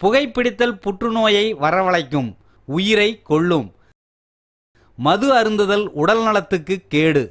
புகைப்பிடித்தல் புற்றுநோயை வரவழைக்கும், உயிரை கொல்லும். மது அருந்துதல் உடல் நலத்துக்கு கேடு.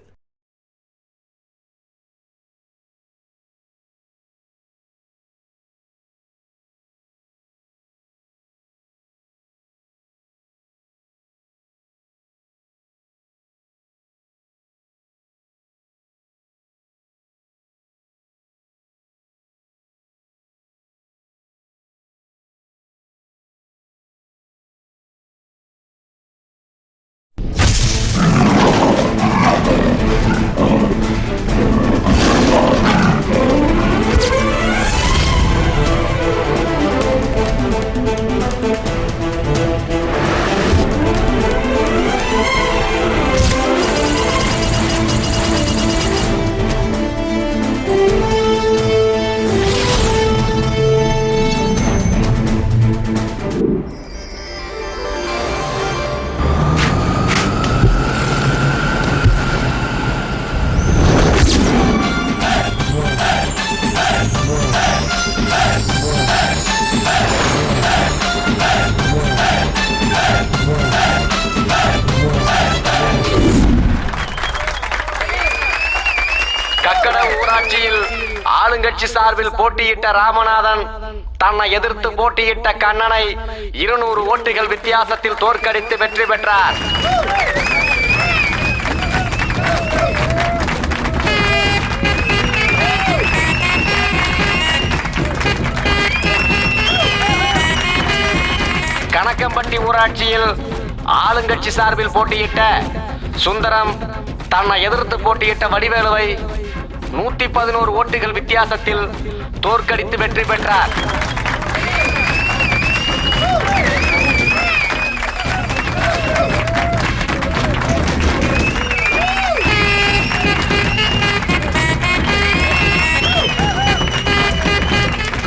ஊராட்சியில் ஆளுங்கட்சி சார்பில் போட்டியிட்ட ராமநாதன் தன்னை எதிர்த்து போட்டியிட்ட கண்ணனை 200 ஓட்டுகள் வித்தியாசத்தில் தோற்கடித்து வெற்றி பெற்றார். கணக்கம்பட்டி ஊராட்சியில் ஆளுங்கட்சி சார்பில் போட்டியிட்ட சுந்தரம் தன்னை எதிர்த்து போட்டியிட்ட வடிவேலுவை 111 ஓட்டுகள் வித்தியாசத்தில் தோற்கடித்து வெற்றி பெற்றார்.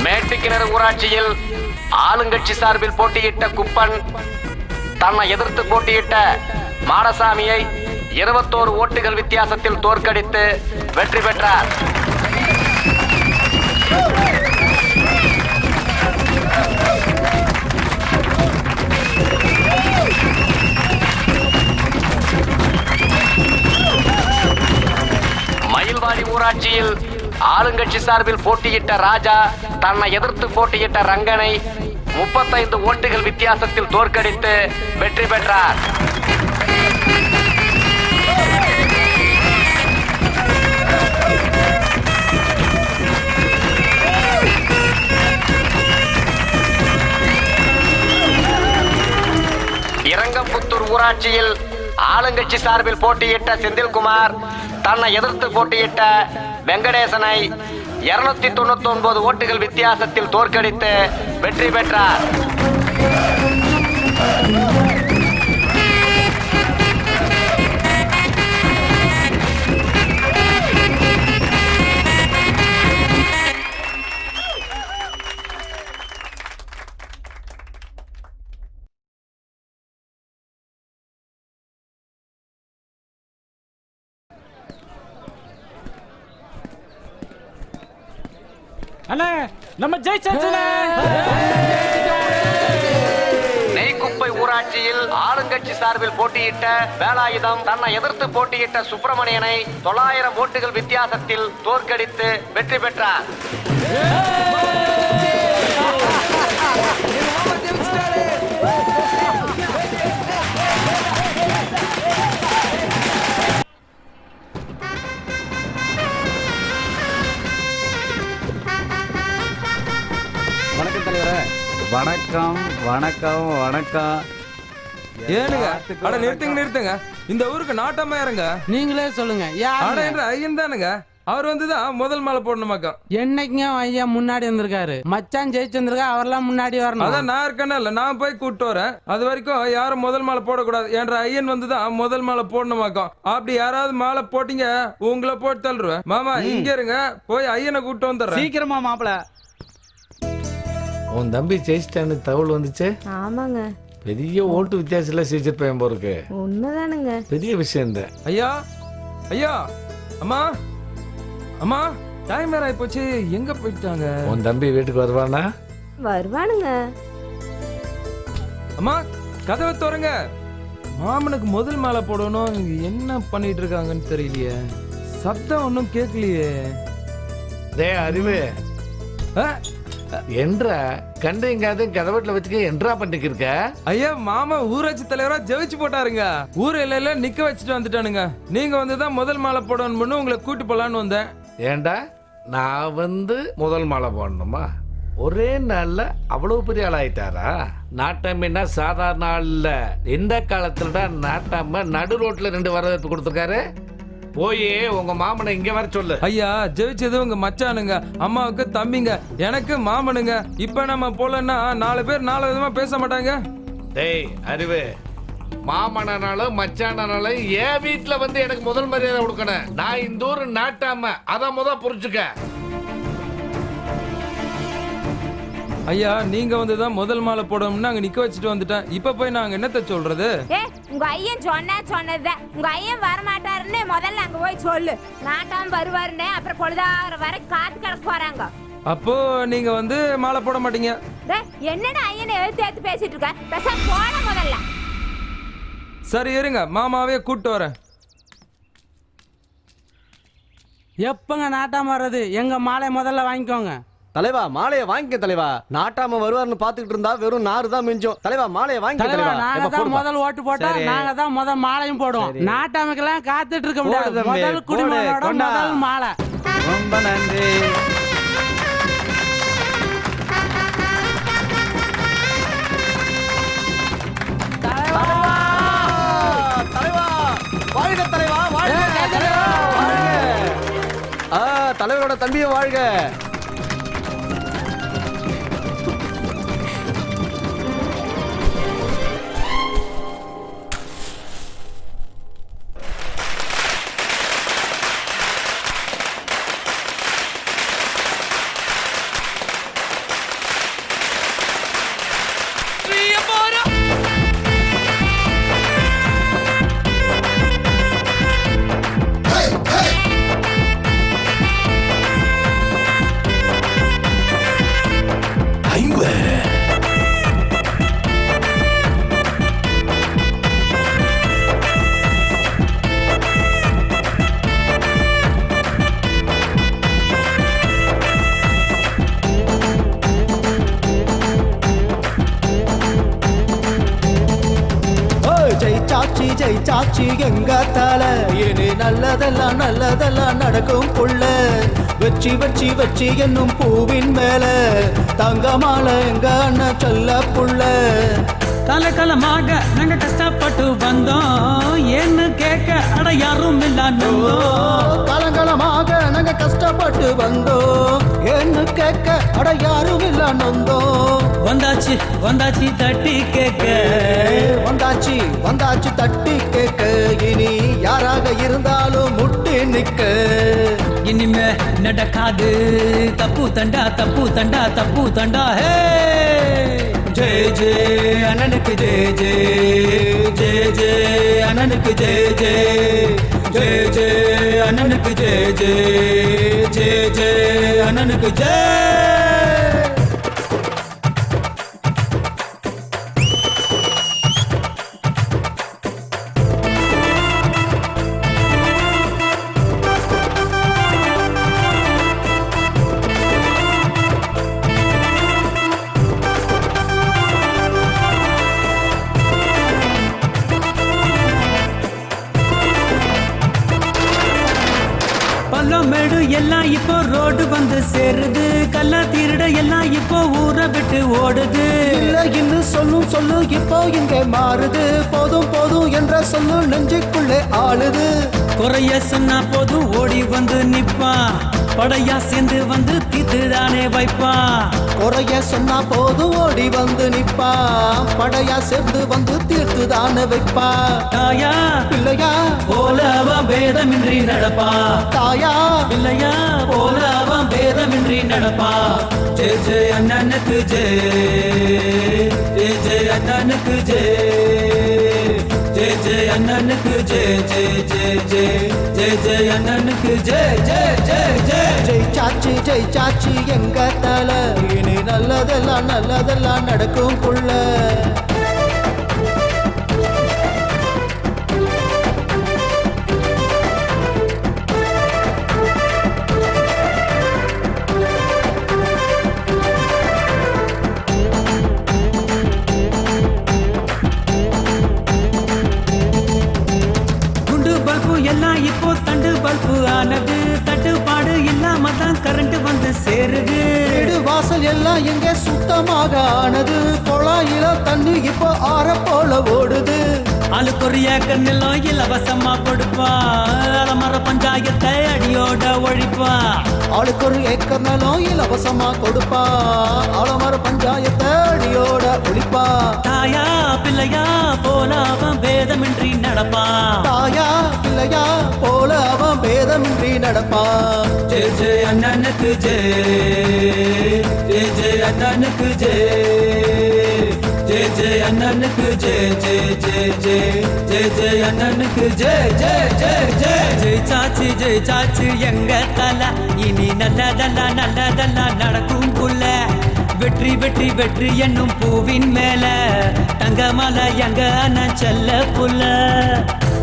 மேட்டுக்கிணறு ஊராட்சியில் ஆளுங்கட்சி சார்பில் போட்டியிட்ட குப்பன் தன்னை எதிர்த்து போட்டியிட்ட மாடசாமியை 21 ஓட்டுகள் வித்தியாசத்தில் தோற்கடித்து வெற்றி பெற்றார். மயில்வாடி ஊராட்சியில் ஆளுங்கட்சி சார்பில் போட்டியிட்ட ராஜா தன்னை எதிர்த்து போட்டியிட்ட ரங்கனை 35 ஓட்டுகள் வித்தியாசத்தில் தோற்கடித்து வெற்றி பெற்றார். இரங்கம்புத்தூர் ஊராட்சியில் ஆளுங்கட்சி சார்பில் போட்டியிட்ட செந்தில்குமார் தன்னை எதிர்த்து போட்டியிட்ட வெங்கடேசனை 299 ஓட்டுகள் வித்தியாசத்தில் தோற்கடித்து வெற்றி பெற்றார். அண்ணே நம்ம ஜெயிச்சாச்சுண்ணே. நெய்க்குப்பை ஊராட்சியில் ஆளுங்கட்சி சார்பில் போட்டியிட்ட வேலாயுதம் தன்னை எதிர்த்து போட்டியிட்ட சுப்பிரமணியனை 900 ஓட்டுகள் வித்தியாசத்தில் தோற்கடித்து வெற்றி பெற்றார். வணக்கம் தலைவரே. வணக்கம் வணக்கம் வணக்கம். ஏனுங்க அட நிறுத்துங்க. இந்த ஊருக்கு நாட்டமா இருங்க. நீங்களே சொல்லுங்க. ஐயன் தானுங்க. அவர் வந்துதான் முதல் மாலை போடணுமாக்கா. என்னைக்குங்க ஐயா முன்னாடி வந்திருக்காரு. மச்சான் ஜெயிச்சு வந்திருக்கா, அவர்லாம் முன்னாடி வரணும். அதான் நான் இருக்கேன்னா இல்ல, நான் போய் கூப்பிட்டு வரேன். அது வரைக்கும் யாரும் முதல் மாலை போடக்கூடாது என்ற ஐயன் வந்துதான் முதல் மாலை போடணுமாக்கா. அப்படி யாராவது மாலை போட்டீங்க உங்களை போட்டு தள்ளுருவேன். மாமா இங்க இருங்க, போய் ஐயனை கூப்பிட்டு வந்துடுறேன். சீக்கிரமா மாப்பிள. உன் தம்பி ஜெயிச்சிட்டான்னு தகவல் வந்துச்சு. ஆமாங்க. பெரிய ஓட்டு வித்தியாசத்துல சீச்சிருப்பேன் போருக்கு. உண்மைதானுங்க. பெரிய விஷயம் இந்த. ஐயா ஐயா அம்மா அம்மா டைம் வேற ஆயிப்போச்சு. எங்க போயிட்டாங்க? உன் தம்பி வீட்டுக்கு வருவானா? வருவானுங்க. அம்மா கதவை திறங்க. மாமனுக்கு முதல் மாலை போடணும். இங்க என்ன பண்ணிட்டு இருக்காங்கன்னு தெரியலையே. சத்தம் ஒன்றும் கேட்கலையே. டேய் அறிவு ஆ, என்றா கண்டைங்காது கதவட்டில் வச்சுக்க என்றா பண்ணிட்டு இருக்க? ஐயா மாமா ஊராட்சி தலைவரா ஜெயிச்சு போட்டாருங்க. ஊர் எல்லையில நிக்க வச்சுட்டு வந்துட்டானுங்க. நீங்க வந்துதான் முதல் மாலை போடணும்னு உங்களை கூட்டி போலான்னு வந்தேன். ஏண்டா நான் முதல் மாலை போடணுமா? ஒரே நாள்ல அவ்வளவு பெரிய ஆளாயிட்டாரா? நாட்டாம சாதாரண ஆள் இல்ல. இந்த காலத்துல நாட்டாம நடு ரோட்ல 2 வரவேற்பு கொடுத்துருக்காரு. போய் உங்க மாமனை இங்க வர சொல்லு. ஐயா ஜெயிச்சது உங்க மச்சானுங்க, அம்மாவுக்கு தம்பிங்க, எனக்கு மாமனுங்க. இப்ப நம்ம போலன்னா 4 பேர் 4 விதமா பேச மாட்டாங்க. டேய் அறிவு, மாமனானாலும் மச்சானாலும் என் வீட்டுல எனக்கு முதல் மரியாதை கொடுக்கணும். நான் இந்த ஊர் நாட்டாம, அத புரிஞ்சுக்க. ஐயா நீங்க வந்துதான் முதல் மாலை போடணும்னு அங்க நிக்க வச்சுட்டு வந்துட்டேன். இப்ப போய் நாங்க என்னத்த சொல்றது? உங்க ஐயன் சொன்னதுதான். உங்க ஐயன் வரமாட்டாருன்னு முதல்ல அங்க போய் சொல்லு. நாட்டாம வருவாருன்னு அப்புறம் பொழுதாகிற வரை காத்து கிடக்க போறாங்க. அப்போ நீங்க மாலை போட மாட்டீங்க. என்னடா ஐயனை எழுத்து பேசிட்டு இருக்க? பேசாம போட முதல்ல. சரி இருங்க, மாமாவே கூட்டு வரேன். எப்பங்க நாட்டாம வர்றது? எங்க மாலை முதல்ல வாங்கிக்கோங்க. தலைவா மாலையை வாங்கிக்க தலைவா. நாட்டாம வருவார்னு பாத்துக்கிட்டு இருந்தா வெறும் நாறு தான் மிஞ்சும். தலைவா மாலையை வாங்கிக்க தலைவா, தலைவா. நாங்க தான் முதல் ஓட்டு போட்டா சரி. நாங்க தான் முதல் மாலையும் போடுவோம். நாட்டாமைக்கெல்லாம் காத்துட்டு இருக்க போடு முடியாது. தம்பி, முதல் போடு, குடிமகனோட கொண்டா. முதல் மாலை. ரொம்ப நன்றி. தலைவா வாழ்க தலைவா, வாழ்க தலைவா, வாழ்க. தலைவரோட தம்பியை வாழ்க. ஜெயிச்சாச்சி எங்க தல. இனி நல்லதெல்லாம் நல்லதெல்லாம் நடக்கும் புள்ள. வச்சி என்னும் பூவின் மேல தங்கமால எங்க அண்ணன் சொல்ல புள்ள. காலகாலமாக நாங்க கஷ்டப்பட்டு வந்தோம். ஏன்னு கேட்க அட யாரும் இல்ல. காலங்காலமாக நாங்க கஷ்டப்பட்டு வந்தோம். ஏன்னு கேட்க அட யாரும் இல்ல நொந்தோம். வந்தாச்சு தட்டி கேட்க. வந்தாச்சு தட்டி கேட்க. இனி யாராக இருந்தாலும் முட்டி நிக்க. இனிமே நடக்காது தப்பு தண்டா ஹே. ஜெய அண்ணனுக்கு ஜெய அண்ணனுக்கு ஜெய அண்ணனுக்கு ஜெய அண்ணனுக்கு ஜெய. மேடு எல்லாம் இப்போ ரோடு வந்து சேருது. கல்லா திருட எல்லாம் இப்போ ஊரை விட்டு ஓடுது. இல்ல இன்னும் சொல்லு இப்போ இங்க மாறுது. போதும் என்ற சொல்லு நெஞ்சுக்குள்ளே ஆளுது. குறைய சொன்னா போதும் ஓடி வந்து நிப்பா. படையா சேர்ந்து வந்து தீத்துதானே வைப்பா. குறைய சொன்னா போதும் ஓடி வந்து நிப்பா. படையா சேர்ந்து வந்து தீர்த்துதானே வைப்பா. தாயா பிள்ளையா போல அவன் பேதமின்றி நடப்பா. தாயா பிள்ளையா போல அவன் பேதமின்றி நடப்பா. ஜெய அண்ணனுக்கு ஜெய அண்ணனுக்கு ஜெய அண்ணனுக்கு ஜெய அண்ணனுக்கு ஜெயிச்சாச்சி எங்க தல. இனி நல்லதெல்லாம் நடக்கும் புள்ள. எல்லாம் எங்க சுத்தமாக ஆனது குழாயில தண்ணி இப்போ ஆற போல ஓடுது ஆளுக்கு ஒரு ஏக்கர் நிலம் இலவசமா கொடுப்பா அலமர பஞ்சாயத்தை அடியோட ஒழிப்பா ஆளுக்கு ஒரு ஏக்கர் நிலம் இலவசமா கொடுப்பா ஆலமர பஞ்சாயத்தை அடியோட ஒழிப்பா தாயா பிள்ளையா போல அவன் பேதமின்றி நடப்பா தாயா பிள்ளையா போல அவன் பேதமின்றி நடப்பா ஜெய ஜெய அண்ணனுக்கு ஜெய ஜெய ஜெய அண்ணனுக்கு ஜெய ஜெய ஜெய அண்ணனுக்கு ஜெய ஜெய ஜெய ஜெய ஜெய ஜெய அண்ணனுக்கு ஜெய ஜெய ஜெய ஜெய ஜெய சாச்சி எங்க தல இனி நல்லதெல்லாம் நடக்கும் புள்ள வெற்றி வெற்றி வெற்றி என்னும் பூவின் மேல தங்கமலை எங்க அண்ணன் செல்ல புள்ள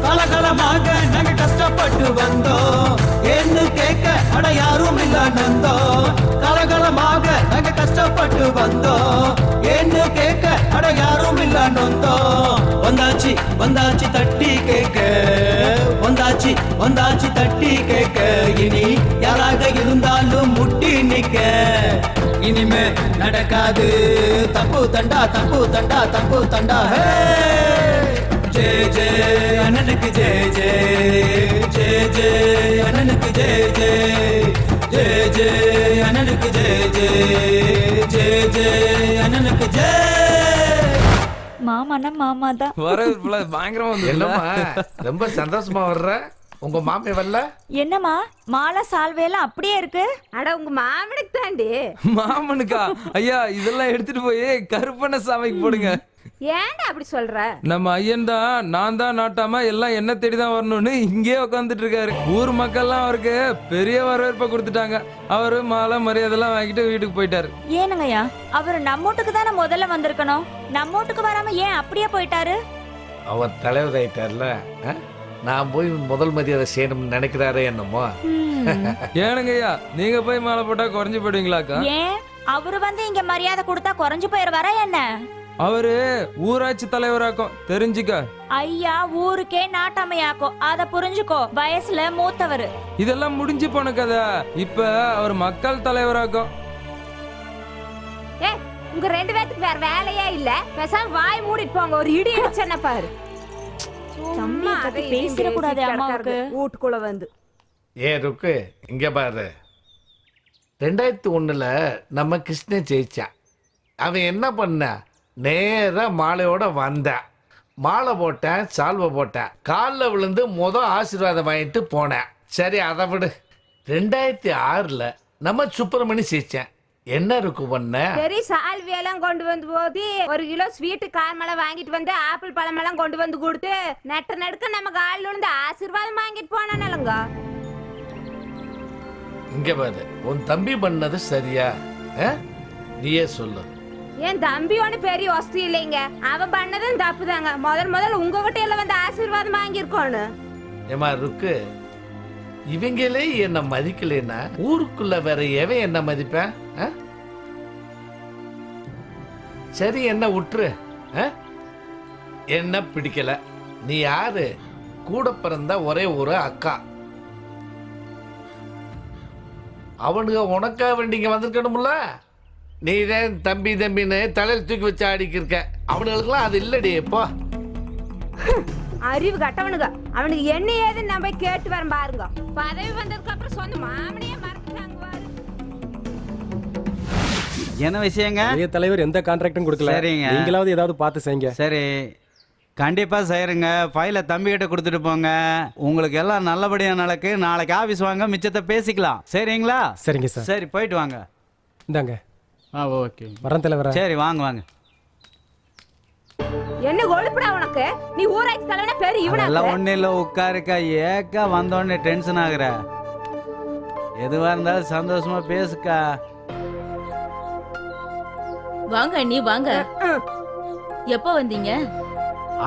கலகலமாக நாங்க கஷ்டப்பட்டு வந்தோம் ஏன்னு கேட்க அட யாரும் இல்ல நந்தோம் கலகலமாக நாங்க கஷ்டப்பட்டு வந்தோம் ஏன்னு கேட்க அட யாரும் இல்ல நந்தோம் வந்தாச்சி வந்தாச்சி தட்டி கேட்க வந்தாச்சி தட்டி கேட்க இனி யாராக இருந்தாலும் முட்டி நிக்க இனிமே நடக்காது தப்பு தண்டா தப்பு தண்டா தப்பு தண்டா ஹே ஜெய ஜெய அண்ணனுக்கு ஜெய ஜெய ஜெய ஜெய அண்ணனுக்கு ஜெய ஜெய ஜெய ஜெய அண்ணனுக்கு ஜெய ஜெய ஜெய ஜெய அண்ணனுக்கு ஜெய மாமானா மாமா தான். வரவேற்புல பயங்கரமா வந்து என்னம்மா ரொம்ப சந்தோஷமா வர்ற உங்க மாமே வரல என்னம்மா மாலை சால்வையெல்லாம் அப்படியே இருக்கு? அட உங்க மாமனுக்கு தாண்டி. மாமனுக்கா? ஐயா இதெல்லாம் எடுத்துட்டு போய் கருப்பண்ண சாமிக்கு போடுங்க. ஏன்டா அப்படி சொல்ற? நம்ம ஐயன் தான் நான் தான் நாட்டாம எல்லாம் என்ன தேடிதான் வரணும்னு இங்கே உட்காந்துட்டு இருக்காரு. ஊர் மக்கள்லாம் அவருக்கு பெரிய வரவேற்பை கொடுத்துட்டாங்க. அவரு மாலை மரியாதைலாம் வாங்கிட்டு வீட்டுக்கு போயிட்டாரு. ஏனுங்கய்யா அவரு நம்ம வீட்டுக்கு தானே முதல்ல வந்திருக்கணும், நம்ம வீட்டுக்கு வராம ஏன் அப்படியே போயிட்டாரு? அவர் தலைவர் ஆயிட்டார்ல, நான் போய் முதல் மரியாதை செய்யணும்னு நினைக்கிறாரே என்னமோ. ஏனுங்கய்யா நீங்க போய் மாலை போட்டா குறைஞ்சு போயிடுவீங்களாக்கா? ஏன் அவரு வந்து இங்க மரியாதை கொடுத்தா குறைஞ்சு போயிருவாரா என்ன? அவரு ஊராட்சி தலைவராக்கும் தெரிஞ்சுக்க. ஐயா ஊருக்கே நாட்டாமையாக்கும், அத புரிஞ்சுக்கோ. வயசுல மூத்தவரு. இதெல்லாம் முடிஞ்சு போன கதை. இப்ப அவர் மக்கள் தலைவராக்கும். ஏ உங்க ரெண்டு பேத்துக்கு வேற வேலையே இல்ல, பேசாம வாய் மூடிட்டு போங்க. ஒரு இடி அடிச்சன பாரு. சும்மா அதை பேசிட கூடாது அம்மாவுக்கு வீட்டுக்குள்ள வந்து. ஏ ருக்கு இங்க பாரு, 2001 நம்ம கிருஷ்ணன் ஜெயிச்சான். அவன் என்ன பண்ண, நேரா மாலையோட வந்தான். மாலை போட்டேன், சால்வை போட்டேன், காலில் விழுந்து ஆசீர்வாதம் வாங்கிட்டு போனேன். சரி அதை விடு. 2006 நம்ம சுப்பிரமணி ஜெயிச்சேன். என்ன இருக்கு பண்ண, சரி சால்வியெல்லாம் கொண்டு வந்து போது 1 கிலோ ஸ்வீட் கார்மெல்லாம் வாங்கிட்டு வந்து ஆப்பிள் பழமெல்லாம் கொண்டு வந்து கொடுத்து நடுக்க நம்ம காலில் விழுந்து ஆசீர்வாதம் வாங்கிட்டு போனானலங்க. இங்க பாரு, உன் தம்பி பண்ணது சரியா? நீயே சொல்லு. என் தம்பி ஒண்ணு பெரிய வசதி இல்லைங்க, அவன் பண்ணதும் தப்புதாங்க. முதல்ல உங்ககிட்ட எல்லாம் வந்து ஆசீர்வாதம் வாங்கியிருக்கோன்னு. ஏமா ருக்கு, இவங்களே என்ன மதிக்கலைன்னா ஊருக்குள்ள வேற எவன் என்ன மதிப்பேன்? சரி என்ன விட்டுரு. என்ன பிடிக்கல. நீ யாரு? கூட பிறந்த ஒரே ஒரு அக்கா. அவனுங்க உனக்கா வேண்டிங்க வந்திருக்கணும்ல. நீ தான் தம்பி தம்பின்னு தலையில் தூக்கி வச்சு ஆடிக்கிருக்க. அவனுங்களுக்குலாம் அது இல்லடி. இப்போ அறிவு கட்டவனுங்க, அவனுக்கு என்ன ஏதுன்னு நம்ம கேட்டு வர பாருங்க. பதவி வந்ததுக்கு அப்புறம் சொந்த மாமனையே மறந்துட்டாங்க பாரு. என்ன விஷயங்க? தலைவர் எந்த கான்ட்ராக்டும் கொடுக்கல. சரிங்க. நீங்களாவது ஏதாவது பார்த்து செய்யுங்க. சரி கண்டிப்பாக செய்கிறேங்க. ஃபைலை தம்பிக்கிட்ட கொடுத்துட்டு போங்க. உங்களுக்கு எல்லாம் நல்லபடியாக நடக்கு. நாளைக்கு ஆஃபீஸ் வாங்க, மிச்சத்தை பேசிக்கலாம். சரிங்களா? சரிங்க சார். சரி போயிட்டு வாங்க. இந்தாங்க. ஓகே வரேன் தலைவரா. சரி வாங்க வாங்க. என்ன கொழுப்புடா உனக்கு? நீ ஊராட்சி தலைவனா பேரு இவனா? அதெல்லாம் ஒன்றும் இல்லை, உட்காருக்கா. ஏக்கா வந்தோடனே டென்ஷன் ஆகுற. எதுவாக இருந்தாலும் சந்தோஷமா பேசுக்கா. வாங்க அண்ணி வாங்க. எப்போ வந்தீங்க?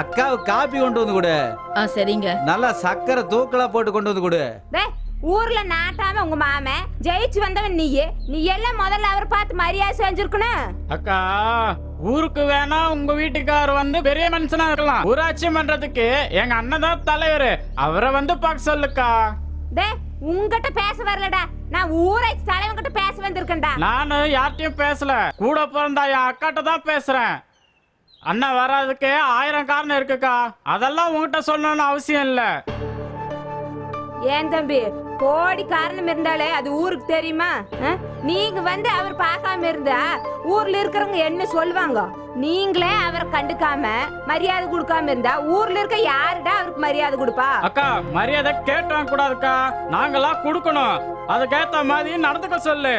அக்காவுக்கு காப்பி கொண்டு வந்து கொடு. சரிங்க. நல்லா சக்கரை தூக்கலா போட்டு கொண்டு வந்து கொடு. ஊர்ல நாட்டாம உங்க மாமன் ஜெயிச்சு வந்தவன் நீ எல்லாம் முதல்ல அவரை பார்த்து மரியாதை செஞ்சிருக்கணும். அக்கா ஊருக்கு வேணா உங்க வீட்டுக்காரர் வந்து பெரிய மனுஷனா இருக்கலாம், ஊராட்சி மன்றத்துக்கு எங்க அண்ணன் தான் தலைவர், அவரை வந்து பார்க்க சொல்லுக்கா. உங்ககிட்ட பேச வரலடா, நான் ஊராட்சி தலைவன் கிட்ட பேச வந்திருக்கேன்டா. நானு யார்கிட்டயும் பேசல, கூட பிறந்தா என் அக்காட்ட தான் பேசுறேன். அண்ணா வராதுக்கு 1000 காரணம் இருக்குக்கா, அதெல்லாம் உங்ககிட்ட சொல்லணும்னு அவசியம் இல்ல. ஏன் தம்பி, கோடி காரணம் இருந்தாலே அது ஊருக்கு தெரியுமா? நீங்க வந்து அவர் பார்க்காம இருந்தா ஊர்ல இருக்கிறவங்க என்ன சொல்லுவாங்க? நீங்களே அவரை கண்டுக்காம மரியாதை கொடுக்காம இருந்தா ஊர்ல இருக்க யாருடா அவருக்கு மரியாதை கொடுப்பா? அக்கா, மரியாதை கேட்டு வாங்க கூடாதுக்கா, நாங்கெல்லாம் கொடுக்கணும். அதுக்கேத்த மாதிரி நடந்துக்க சொல்லு.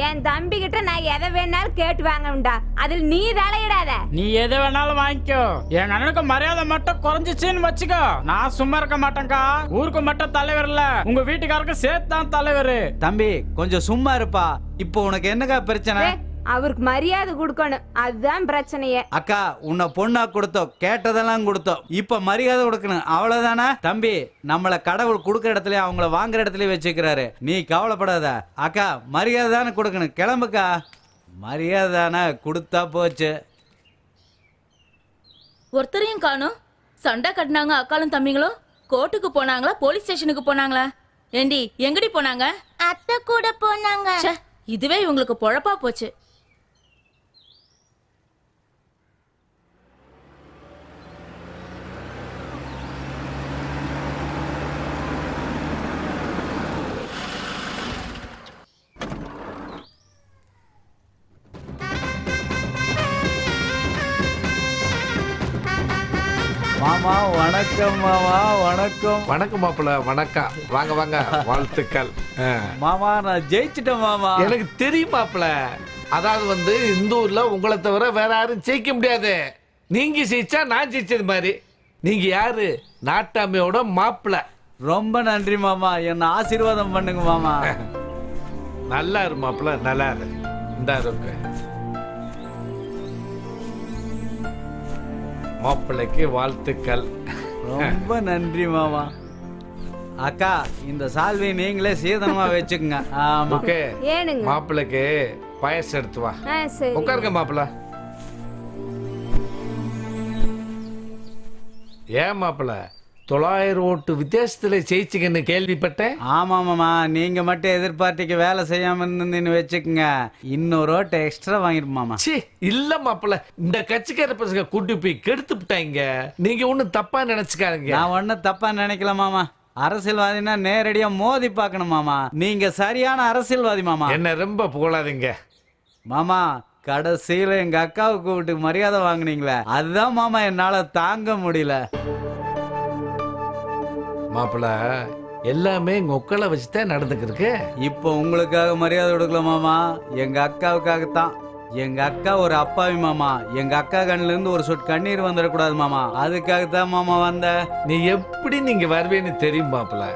என் தம்பி கிட்ட நான் எதை வேணாலும் கேட்டு வாங்கண்டா, அதில் நீ தலையிடாத. நீ எதை வேணாலும் வாங்கிக்கோ, எங்க அண்ணனுக்கு மரியாதை மட்டும் குறைஞ்சிச்சுன்னு வச்சுக்கோ, நான் சும்மா இருக்க மாட்டேன்க்கா. ஊருக்கு மட்டும் தலைவர் இல்ல, உங்க வீட்டுக்காரருக்கு சேர்த்தான் தலைவர். தம்பி கொஞ்சம் சும்மா இருப்பா. இப்போ உனக்கு என்னக்கா பிரச்சனை? அவருக்கு மரியாதை கொடுக்கணும், அதுதான் பிரச்சனையே. அக்கா, உன்னை பொண்ணா கொடுத்தோம், கேட்டதெல்லாம் கொடுத்தோம், இப்ப மரியாதை கொடுக்கணும், அவ்வளவுதானே? தம்பி, நம்மள கடவுள் கொடுக்கற இடத்துல அவங்கள வாங்குற இடத்துல வச்சுக்கிறாரு, நீ கவலைப்படாத. அக்கா, மரியாதை தானே கொடுக்கணும், கிளம்புக்கா. மரியாதை தானே கொடுத்தா போச்சு. ஒருத்தரையும் காணோம். சண்டை கட்டினாங்க அக்காலும் தம்பிங்களும். கோர்ட்டுக்கு போனாங்களா, போலீஸ் ஸ்டேஷனுக்கு போனாங்களா? ஏண்டி, எங்கடி போனாங்க? அத்தை கூட போனாங்க. இதுவே இவங்களுக்கு பொழப்பா போச்சு. மாமா வணக்கம். மாமா வணக்கம். வணக்கம் மாப்பிள்ள, வணக்கம். வாங்க வாங்க, வாழ்த்துக்கள். மாமா, நான் ஜெயிச்சிட்டேன் மாமா. எனக்கு தெரியும் மாப்பிள்ள. அதாவது வந்து இந்த ஊர்ல உங்களை தவிர வேற யாரும் ஜெயிக்க முடியாது. நீங்க ஜெயிச்சா நான் ஜெயிச்சது மாதிரி. நீங்க யாரு? நாட்டாமையோட மாப்பிள்ள. ரொம்ப நன்றி மாமா, என்ன ஆசீர்வாதம் பண்ணுங்க மாமா. நல்லா இரு மாப்பிள்ள, நல்லா இரு. இந்த இருக்கு மாப்பிள்ளைக்கு வாழ்த்துக்கள். ரொம்ப நன்றி மாமா. அக்கா, இந்த சால்வை நீங்களே சீதனமா வச்சுக்கங்க. ஓகே, மாப்பிள்ளைக்கு பாயசம் எடுத்து வா. உட்காருங்க மாப்பிள்ள. ஏன் மாப்பிள்ள 900 ஓட்டு வித்தியாசத்துல ஜெயிச்சிங்கன்னு கேள்விப்பட்டேன். ஆமா மாமா, நீங்க மட்டும் எதிர்பார்ட்டிக்கு வேலை செய்யாம இருந்தீங்கன்னு வச்சுக்கோங்க, இன்னொரு ஓட்டை எக்ஸ்ட்ரா வாங்கிருமாமா. சி இல்ல மாப்பிள்ள, இந்த கட்சிக்கார பசங்க கூட்டி போய் கெடுத்து விட்டாங்க. நீங்க ஒன்னும் தப்பா நினைச்சுக்காருங்க. நான் ஒன்னும் தப்பா நினைக்கல மாமா. அரசியல்வாதினா நேரடியா மோதி பார்க்கணும் மாமா. நீங்க சரியான அரசியல்வாதி மாமா. என்ன ரொம்ப புகழாதீங்க மாமா. கடைசியில எங்க அக்காவுக்கு கூப்பிட்டு மரியாதை வாங்கினீங்களே, அதுதான் மாமா என்னால தாங்க முடியல. மாப்பிள்ள, எல்லாமே உங்க ஒக்களை வச்சுதான் நடந்துக்கிருக்கு. இப்போ உங்களுக்காக மரியாதை கொடுக்கல மாமா, எங்க அக்காவுக்காகத்தான். எங்க அக்கா ஒரு அப்பாவி மாமா. எங்க அக்கா கண்ணுல இருந்து ஒரு சொட்டு கண்ணீர் வந்துடக்கூடாது மாமா, அதுக்காகத்தான் மாமா வந்த. நீ எப்படி நீங்க வருவேன்னு தெரியும் மாப்பிள்ள,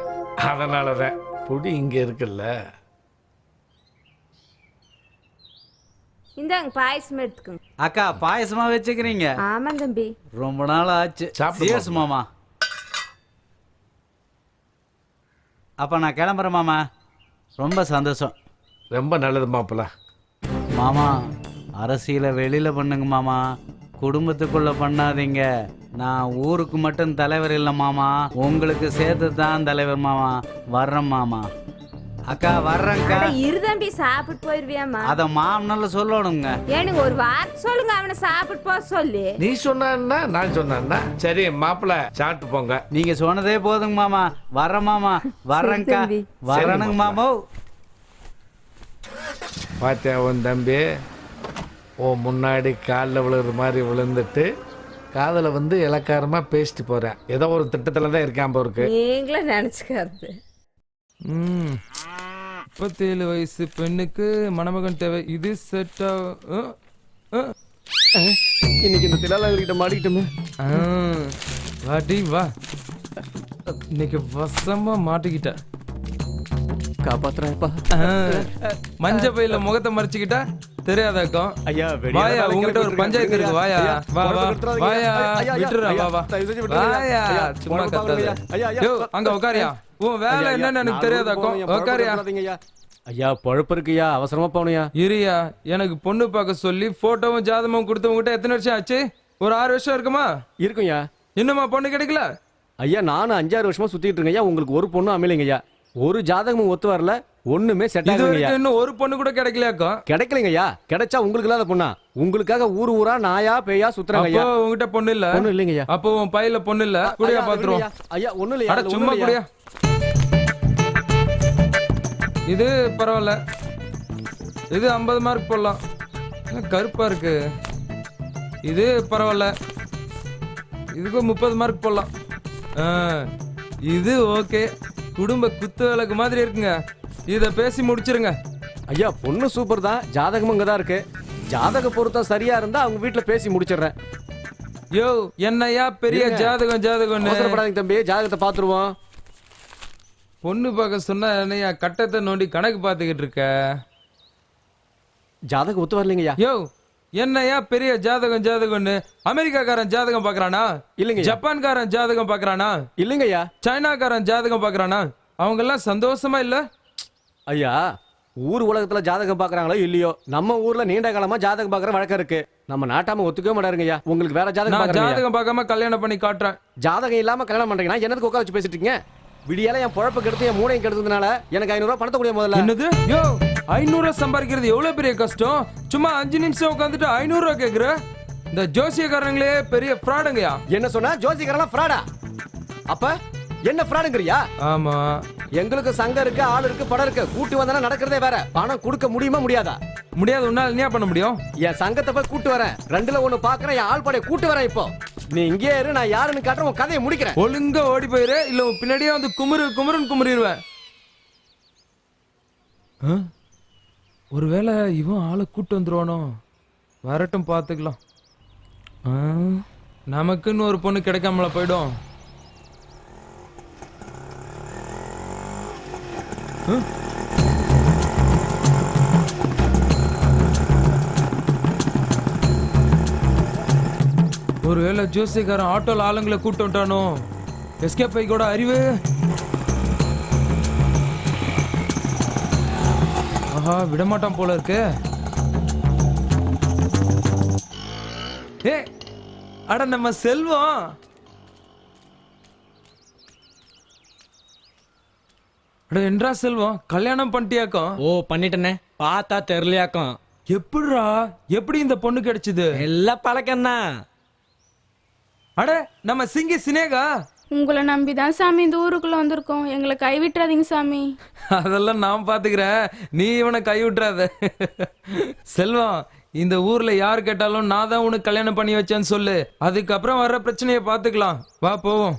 அதனாலதான் பொடி இங்க இருக்குல்ல. இந்தாங்க பாயசம் எடுத்துக்கோங்க. அக்கா, பாயசமா வச்சுக்கிறீங்க? ஆமா தம்பி, ரொம்ப நாள் ஆச்சு. சியர்ஸ் மாமா. அப்ப நான் கிளம்புறேன் மாமா. ரொம்ப சந்தோஷம். ரொம்ப நல்லது மாப்பிள்ள. மாமா, அரசியலை வெளியில பண்ணுங்க மாமா, குடும்பத்துக்குள்ள பண்ணாதீங்க. நான் ஊருக்கு மட்டும் தலைவர் இல்லை மாமா, உங்களுக்கு சேர்த்து தான் தலைவர் மாமா. வர்றேன் மாமா. அக்கா வர்றேன்க்கா. இரு தம்பி, சாப்பிட்டு போயிருவியாமா? அத மாமனால சொல்லணுங்க. ஏனுங்க ஒரு வார்த்தை சொல்லுங்க, அவனை சாப்பிட்டு போக சொல்லி. நீ சொன்னா நான் சொன்னா சரி மாப்பிள்ள, சாப்பிட்டு போங்க. நீங்க சொன்னதே போதுங்க மாமா. வர்றேன் மாமா. வர்றேன்க்கா. வர்றேனுங்க மாமா. பாத்தியா உன் தம்பி, ஓ முன்னாடி காலில் விழுற மாதிரி விழுந்துட்டு காதல வந்து இலக்காரமா பேசிட்டு போறேன். ஏதோ ஒரு திட்டத்துல தான் இருக்கான் போருக்கு. நீங்களே நினைச்சுக்காரு. 37 வயசு பெண்ணுக்கு மணமகன் தேவை. இது செட் இன்னைக்கு இந்த திலாலங்கிட்ட மாட்டிக்கிட்டோமே. வாடி வா, இன்னைக்கு வசமா மாட்டிக்கிட்ட. காப்பாத்துறேன்ப்பா. மஞ்ச பையில முகத்தை மறைச்சுக்கிட்டா தெரியாதாக்கும். ஐயா, வாயா, உங்ககிட்ட ஒரு பஞ்சாயத்து இருக்கு. வாயா வா வா வாயா, விட்டுறா வா வா வாயா, சும்மா கத்தாத. யோ, அங்க உட்காரியா, உன் வேலை என்னன்னு எனக்கு தெரியாதாக்கும். உட்காரியா. ஐயா, பொழப்பு இருக்குயா, அவசரமா போகணுயா. இரியா, எனக்கு பொண்ணு பார்க்க சொல்லி போட்டோவும் ஜாதமும் கொடுத்தவங்கிட்ட எத்தனை வருஷம் ஆச்சு? ஒரு 6 வருஷம் இருக்குமா? இருக்கும்யா. இன்னுமா பொண்ணு கிடைக்கல? ஐயா, நானும் 5-6 வருஷமா சுத்திட்டு இருக்கேன். உங்களுக்கு ஒரு பொண்ணு அமையலைங்கய்யா. ஒரு ஜாதகமும் ஒத்து வரல, ஒண்ணுமே செட் இது ஆகலைங்கய்யா. வரைக்கும் இன்னும் ஒரு பொண்ணு கூட கிடைக்கலையாக்கா? கிடைக்கலைங்கய்யா. கிடைச்சா உங்களுக்கு இல்லாத பொண்ணா? உங்களுக்காக ஊர் ஊரா நாயா பேயா சுத்துறாங்க அப்போ ஐயா. உங்ககிட்ட பொண்ணு இல்ல? ஒண்ணும் இல்லைங்கய்யா. அப்போ உன் பையில பொண்ணு இல்ல? குடியா பாத்துருவோம். ஐயா ஒண்ணும் இல்லையா. அட சும்மா குடியா. இது பரவாயில்ல, இது 50 மார்க் போடலாம். கருப்பா இருக்கு. இது பரவாயில்ல, இதுக்கு 30 மார்க் போடலாம். இது ஓகே, குடும்ப குத்து விளக்கு மாதிரி இருக்குங்க. இத பேசி முடிச்சிருங்க. ஐயா பொண்ணு சூப்பர் தான், ஜாதகமும் இங்கதான் இருக்கு. ஜாதக பொருத்தம் சரியா இருந்தா அவங்க வீட்டுல பேசி முடிச்சிடுறேன். யோ என்னையா பெரிய ஜாதகம் ஜாதகம்னு அவசரப்படாதீங்க தம்பி, ஜாதகத்தை பாத்துருவோம். பொண்ணு பார்க்க சொன்னா என்னையா கட்டத்தை நோண்டி கணக்கு பார்த்துக்கிட்டு இருக்க? ஜாதகம் ஒத்து வரலைங்கய்யா. யோ என்னையா பெரிய ஜாதகம் ஜாதகம்னு அமெரிக்காக்காரன் ஜாதகம் பாக்குறானா? இல்லைங்க. ஜப்பான்காரன் ஜாதகம் பாக்குறானா? இல்லைங்கய்யா. சைனாக்காரன் ஜாதகம் பாக்குறானா? அவங்க எல்லாம் சந்தோஷமா இல்ல? ஐயா ஊர் உலகத்துல ஜாதகம் பாக்குறாங்களோ இல்லையோ, நம்ம ஊர்ல நீண்ட காலமா ஜாதகம் பாக்குற வழக்கம் இருக்கு. நம்ம நாட்டாம ஒத்துக்கவே மாட்டாருங்கய்யா. உங்களுக்கு வேற ஜாதகம் நான் பாக்குறீங்க. ஜாதகம் பார்க்காம கல்யாணம் பண்ணி காட்டுறேன். ஜாதகம் இல்லாம கல்யாணம் பண்றீங்கன்னா என்னதுக்கு உட்கார வச்சு பேசிட்டு இருக்கீங்க? விடியால என் பொழப்பு கெடுத்து என் மூளையும் கெடுத்ததுனால எனக்கு 500 ரூபாய் பணத்தை கூடிய முதல்ல. என்னது? யோ 500 சம்பாதிக்கிறது எவ்வளவு பெரிய கஷ்டம். சும்மா 5 நிமிஷம் உட்காந்துட்டு 500 ரூபாய் கேக்குற? இந்த ஜோசியக்காரங்களே பெரிய ஃப்ராடுங்கயா. என்ன சொன்னா? ஜோசியக்காரலாம் ஃப்ராடா? அப்ப என்ன ஃப்ராடுங்கறியா? ஆமா, எங்களுக்கு சங்கம் இருக்கு, ஆள் இருக்கு, படம் இருக்கு. கூட்டி வந்தா நடக்கிறதே வேற. பணம் கொடுக்க முடியுமா முடியாதா? முடியாது. உன்னால என்ன பண்ண முடியும்? என் சங்கத்தை போய் கூட்டு வரேன். 2ல 1 பாக்குறேன். என் ஆள் படையை கூட்டு வரேன். இப்போ நீ இங்கே இரு, நான் யாருன்னு காட்டுறேன். உன் கதையை முடிக்கிறேன். ஒழுங்கா ஓடி போயிரு, இல்ல உன் பின்னாடியே வந்து குமுறுன்னு குமுறிடுவேன். ஒருவேளை இவன் ஆளை கூட்டு வந்துருவானோ? வரட்டும் பார்த்துக்கலாம். நமக்குன்னு ஒரு பொண்ணு கிடைக்காமல போயிடும். ஒருவேளை ஜோசியக்காரன் ஆட்டோல ஆளுங்களை கூட்டு வந்துட்டானோ? எஸ்கேப் ஆகி கூட அறிவு. ஆஹா, விடமாட்டான் போல இருக்கு. ஏ அட நம்ம செல்வம். அட என்றா செல்வம், கல்யாணம் பண்ணிட்டியாக்கும்? ஓ பண்ணிட்டேனே, பார்த்தா தெரியலையாக்கும். எப்படிரா, எப்படி இந்த பொண்ணு கிடைச்சது? எல்லாம் பழக்கம்தான். அட நம்ம சிங்கி சினேகா. உங்களை நம்பிதான் சாமி இந்த ஊருக்குள்ள வந்திருக்கோம். எங்களை கைவிட்டுறாதீங்க சாமி. அதெல்லாம் நான் பாத்துக்கிறேன், நீ இவனை கை விட்டுறாத. செல்வம், இந்த ஊர்ல யார் கேட்டாலும் நான் தான் உனக்கு கல்யாணம் பண்ணி வச்சேன்னு சொல்லு. அதுக்கப்புறம் வர்ற பிரச்சனையை பாத்துக்கலாம். வா போவோம்.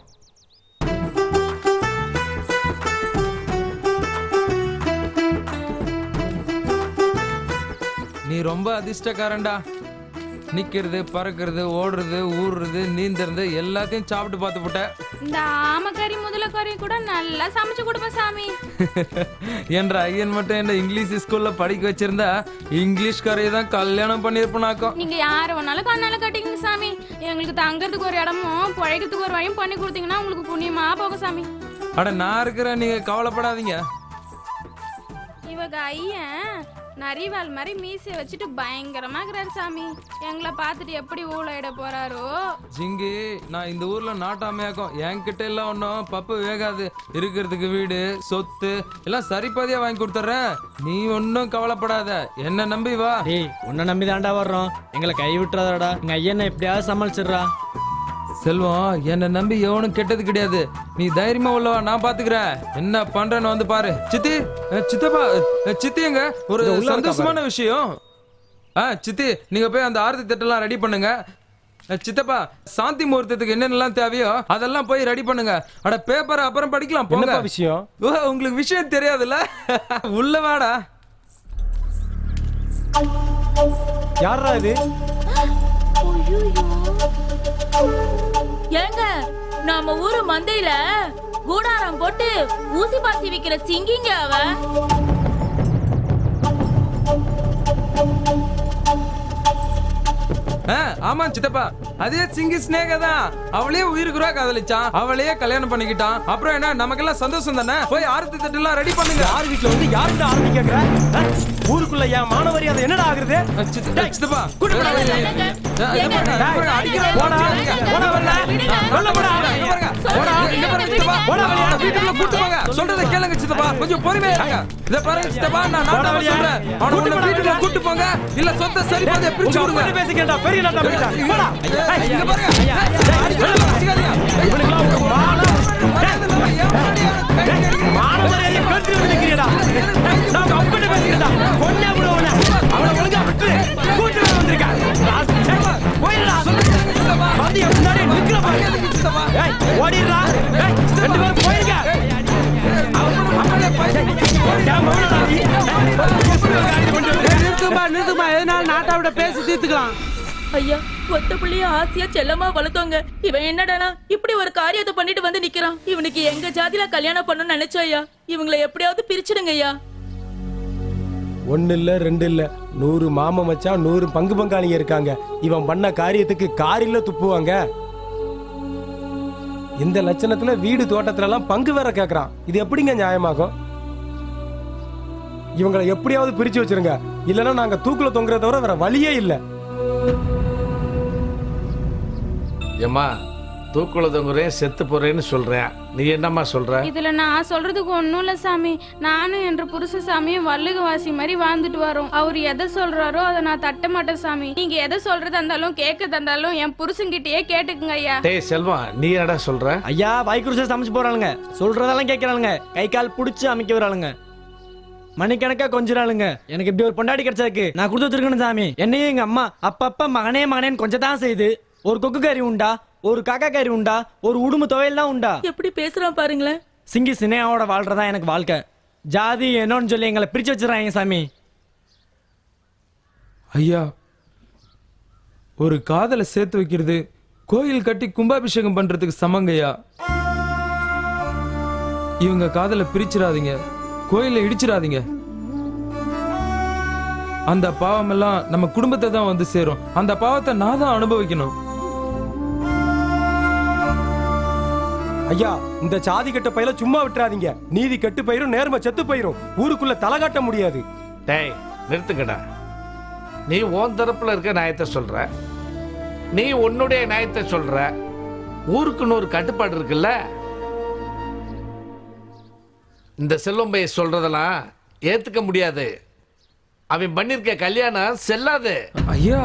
நீ ரொம்ப அதிர்ஷ்டக்காரன்டா. நிக்கிறது, பறக்கிறது, ஓடுறது, ஊடுறது, நீந்துறது எல்லாத்தையும் சாப்பிட்டு பார்த்து போட்ட. இந்த ஆமக்கறி முதலக்கறி கூட நல்லா சமைச்சு கொடுப்பேன் சாமி. என்ற ஐயன் மட்டும் என்ன இங்கிலீஷ் ஸ்கூல்ல படிக்க வச்சிருந்தா இங்கிலீஷ் கரையை தான் கல்யாணம் பண்ணிருப்பனாக்கும். நீங்க யார வேணாலும் கண்ணால கட்டிங்க சாமி. எங்களுக்கு தங்கறதுக்கு ஒரு இடமும் பழைக்கிறதுக்கு ஒரு வழியும் பண்ணி கொடுத்தீங்கன்னா உங்களுக்கு புண்ணியமா போகும் சாமி. அட நான் இருக்கிறேன், நீங்க கவலைப்படாதீங்க. இவங்க ஐயன் நரிவால் மாதிரி மீசை வச்சுட்டு பயங்கரமா இருக்கிறாரு சாமி. எங்களை பார்த்துட்டு எப்படி ஊழையிட போறாரோ. ஜிங்கி, நான் இந்த ஊர்ல நாட்டாமையாக்கும். என்கிட்ட எல்லாம் ஒன்றும் பப்பு வேகாது. இருக்கிறதுக்கு வீடு, சொத்து எல்லாம் சரிபாதியா வாங்கி கொடுத்துட்றேன். நீ ஒன்னும் கவலைப்படாத, என்ன நம்பி வா. உன்னை நம்பி தாண்டா வர்றோம், எங்களை கை விட்டுறாதடா. எங்க ஐயனை எப்படியாவது சமாளிச்சிடுறா. செல்வம், என்னை நம்பி எவனும் கெட்டது கிடையாது. நீ தைரியமா உள்ளவா, நான் பாத்துக்கிறேன். என்ன பண்றேன்னு வந்து பாரு. சித்தி, சித்தப்பா, சித்தி எங்க ஒரு சந்தோஷமான விஷயம். சித்தி, நீங்க போய் அந்த ஆரத்தி தட்டெல்லாம் ரெடி பண்ணுங்க. சித்தப்பா, சாந்தி முகூர்த்தத்துக்கு என்னென்னலாம் தேவையோ அதெல்லாம் போய் ரெடி பண்ணுங்க. அட பேப்பரை அப்புறம் படிக்கலாம் போங்க. விஷயம்? உங்களுக்கு விஷயம் தெரியாதுல்ல? உள்ள வாடா. யாரா இது? ஏங்க, நம்ம ஊரு மந்தையில கூடாரம் போட்டு ஊசி பாசி விக்கிற சிங்கிங்க அவ. ஆமா சித்தப்பா, அதே சிங்கி ஸ்னேகா தான். அவளையே உயிருக்குறா காதலிச்சான், அவளையே கல்யாணம் பண்ணிக்கிட்டான். அப்புறம் என்ன, நமக்கெல்லாம் சந்தோஷம் தானே. போய் ஆரத்தி தட்டெல்லாம் ரெடி பண்ணுங்க. யார் வீட்டுல வந்து யாருக்கு ஆரத்தி கேக்குற? ஊருக்குள்ள என் மானவரி அது என்னடா ஆகுறது? சித்தப்பா, வீட்டுக்குள்ள கூட்டு போங்க. சொல்றதை கேளுங்க சித்தப்பா, கொஞ்சம் பொறுமையா இருங்க. இத பாருங்க சித்தப்பா, நான் நாட்டாம சொல்றேன். அவனை உள்ள வீட்டுக்குள்ள கூட்டு போங்க, இல்ல சொந்த சரி பாதியை பிரிச்சு விடுங்க. பேசிக்கிட்டா பெரிய நாட்டாம இங்க பாருங்க. நிறுத்துமா, எதனால நாட்டாவிட பேசி தீர்த்துக்கலாம். ஐயா, ஒத்த புள்ளிய ஆசையா செல்லமா வளர்த்தோங்க. இவன் என்னடானா இப்படி ஒரு காரியத்தை பண்ணிட்டு வந்து நிக்கிறான். இவனுக்கு எங்க ஜாதியில கல்யாணம் பண்ணணும்னு நினைச்சோம் ஐயா. இவங்களை எப்படியாவது பிரிச்சிடுங்க ஐயா. 1 இல்ல 2 இல்ல 100 மாம மச்சான் 100 பங்கு பங்காளிங்க இருக்காங்க. இவன் பண்ண காரியத்துக்கு காரில்ல துப்புவாங்க. இந்த லட்சணத்துல வீடு தோட்டத்துல எல்லாம் பங்கு வேற கேக்குறான். இது எப்படிங்க நியாயமாகும்? இவங்களை எப்படியாவது பிரிச்சு வச்சிருங்க, இல்லைன்னா நாங்க தூக்குல தொங்குறத தவிர வேற வழியே இல்ல. ஏம்மா தூக்குல தொங்குறேன் செத்து போறேன்னு சொல்றேன், நீ என்னம்மா சொல்ற? இதுல நான் சொல்றதுக்கு ஒண்ணும் இல்ல சாமி. நானும் என்ற புருஷ சாமியும் வள்ளுகவாசி மாதிரி வாழ்ந்துட்டு வரோம். அவர் எதை சொல்றாரோ அதை நான் தட்ட மாட்டேன் சாமி. நீங்க எதை சொல்றதா இருந்தாலும் கேட்கறதா இருந்தாலும் என் புருஷன்கிட்டயே கேட்டுக்குங்க ஐயா. டேய் செல்வம், நீ என்னடா சொல்ற? ஐயா வாய்க்குருச சமைச்சு போறாளுங்க, சொல்றதெல்லாம் கேட்கறாளுங்க, கை கால் புடிச்சு அமைக்க வராளுங்க, மணிக்கணக்கா கொஞ்சிறாளுங்க. எனக்கு இப்படி ஒரு பொண்டாடி கிடைச்சதுக்கு நான் கொடுத்து வச்சிருக்கணும் சாமி. என்னையும் எங்க அம்மா அப்பப்ப மகனே மகனேன்னு கொஞ்சம் தான் செய்யுது. ஒரு கொக்கு கறி உண்டா, ஒரு காக்கா கறி உண்டா, ஒரு உடும்பு துவையல் தான் உண்டா. எப்படி பேசுறான் பாருங்களேன். சிங்கி சினையாவோட வாழ்றதா எனக்கு வாழ்க்கை. ஜாதி என்னன்னு சொல்லி எங்களை பிரிச்சு வச்சிடறாங்க சாமி. ஐயா, ஒரு காதலை சேர்த்து வைக்கிறது கோயில் கட்டி கும்பாபிஷேகம் பண்றதுக்கு சமங்கய்யா. இவங்க காதலை பிரிச்சிடாதீங்க, கோயில இடிச்சிடாதீங்க. அந்த பாவம் எல்லாம் நம்ம குடும்பத்தை தான் வந்து சேரும். அந்த பாவத்தை நான் தான் அனுபவிக்கணும். ஐயா, இந்த சாதி கட்ட பயில சும்மா விட்டுறாதீங்க. நீதி கெட்டு போயிரும், நேர்மை செத்து போயிரும். ஊருக்குள்ள தலை காட்ட முடியாது. டேய் நிறுத்துக்கடா. நீ உன் தரப்புல இருக்க நியாயத்தை சொல்ற, நீ உன்னுடைய நியாயத்தை சொல்ற. ஊருக்குன்னு ஒரு கட்டுப்பாடு இருக்குல்ல. இந்த செல்வம் பைய சொல்றதெல்லாம் ஏத்துக்க முடியாது. அவன் பண்ணிருக்க கல்யாணம் செல்லாது. ஐயா,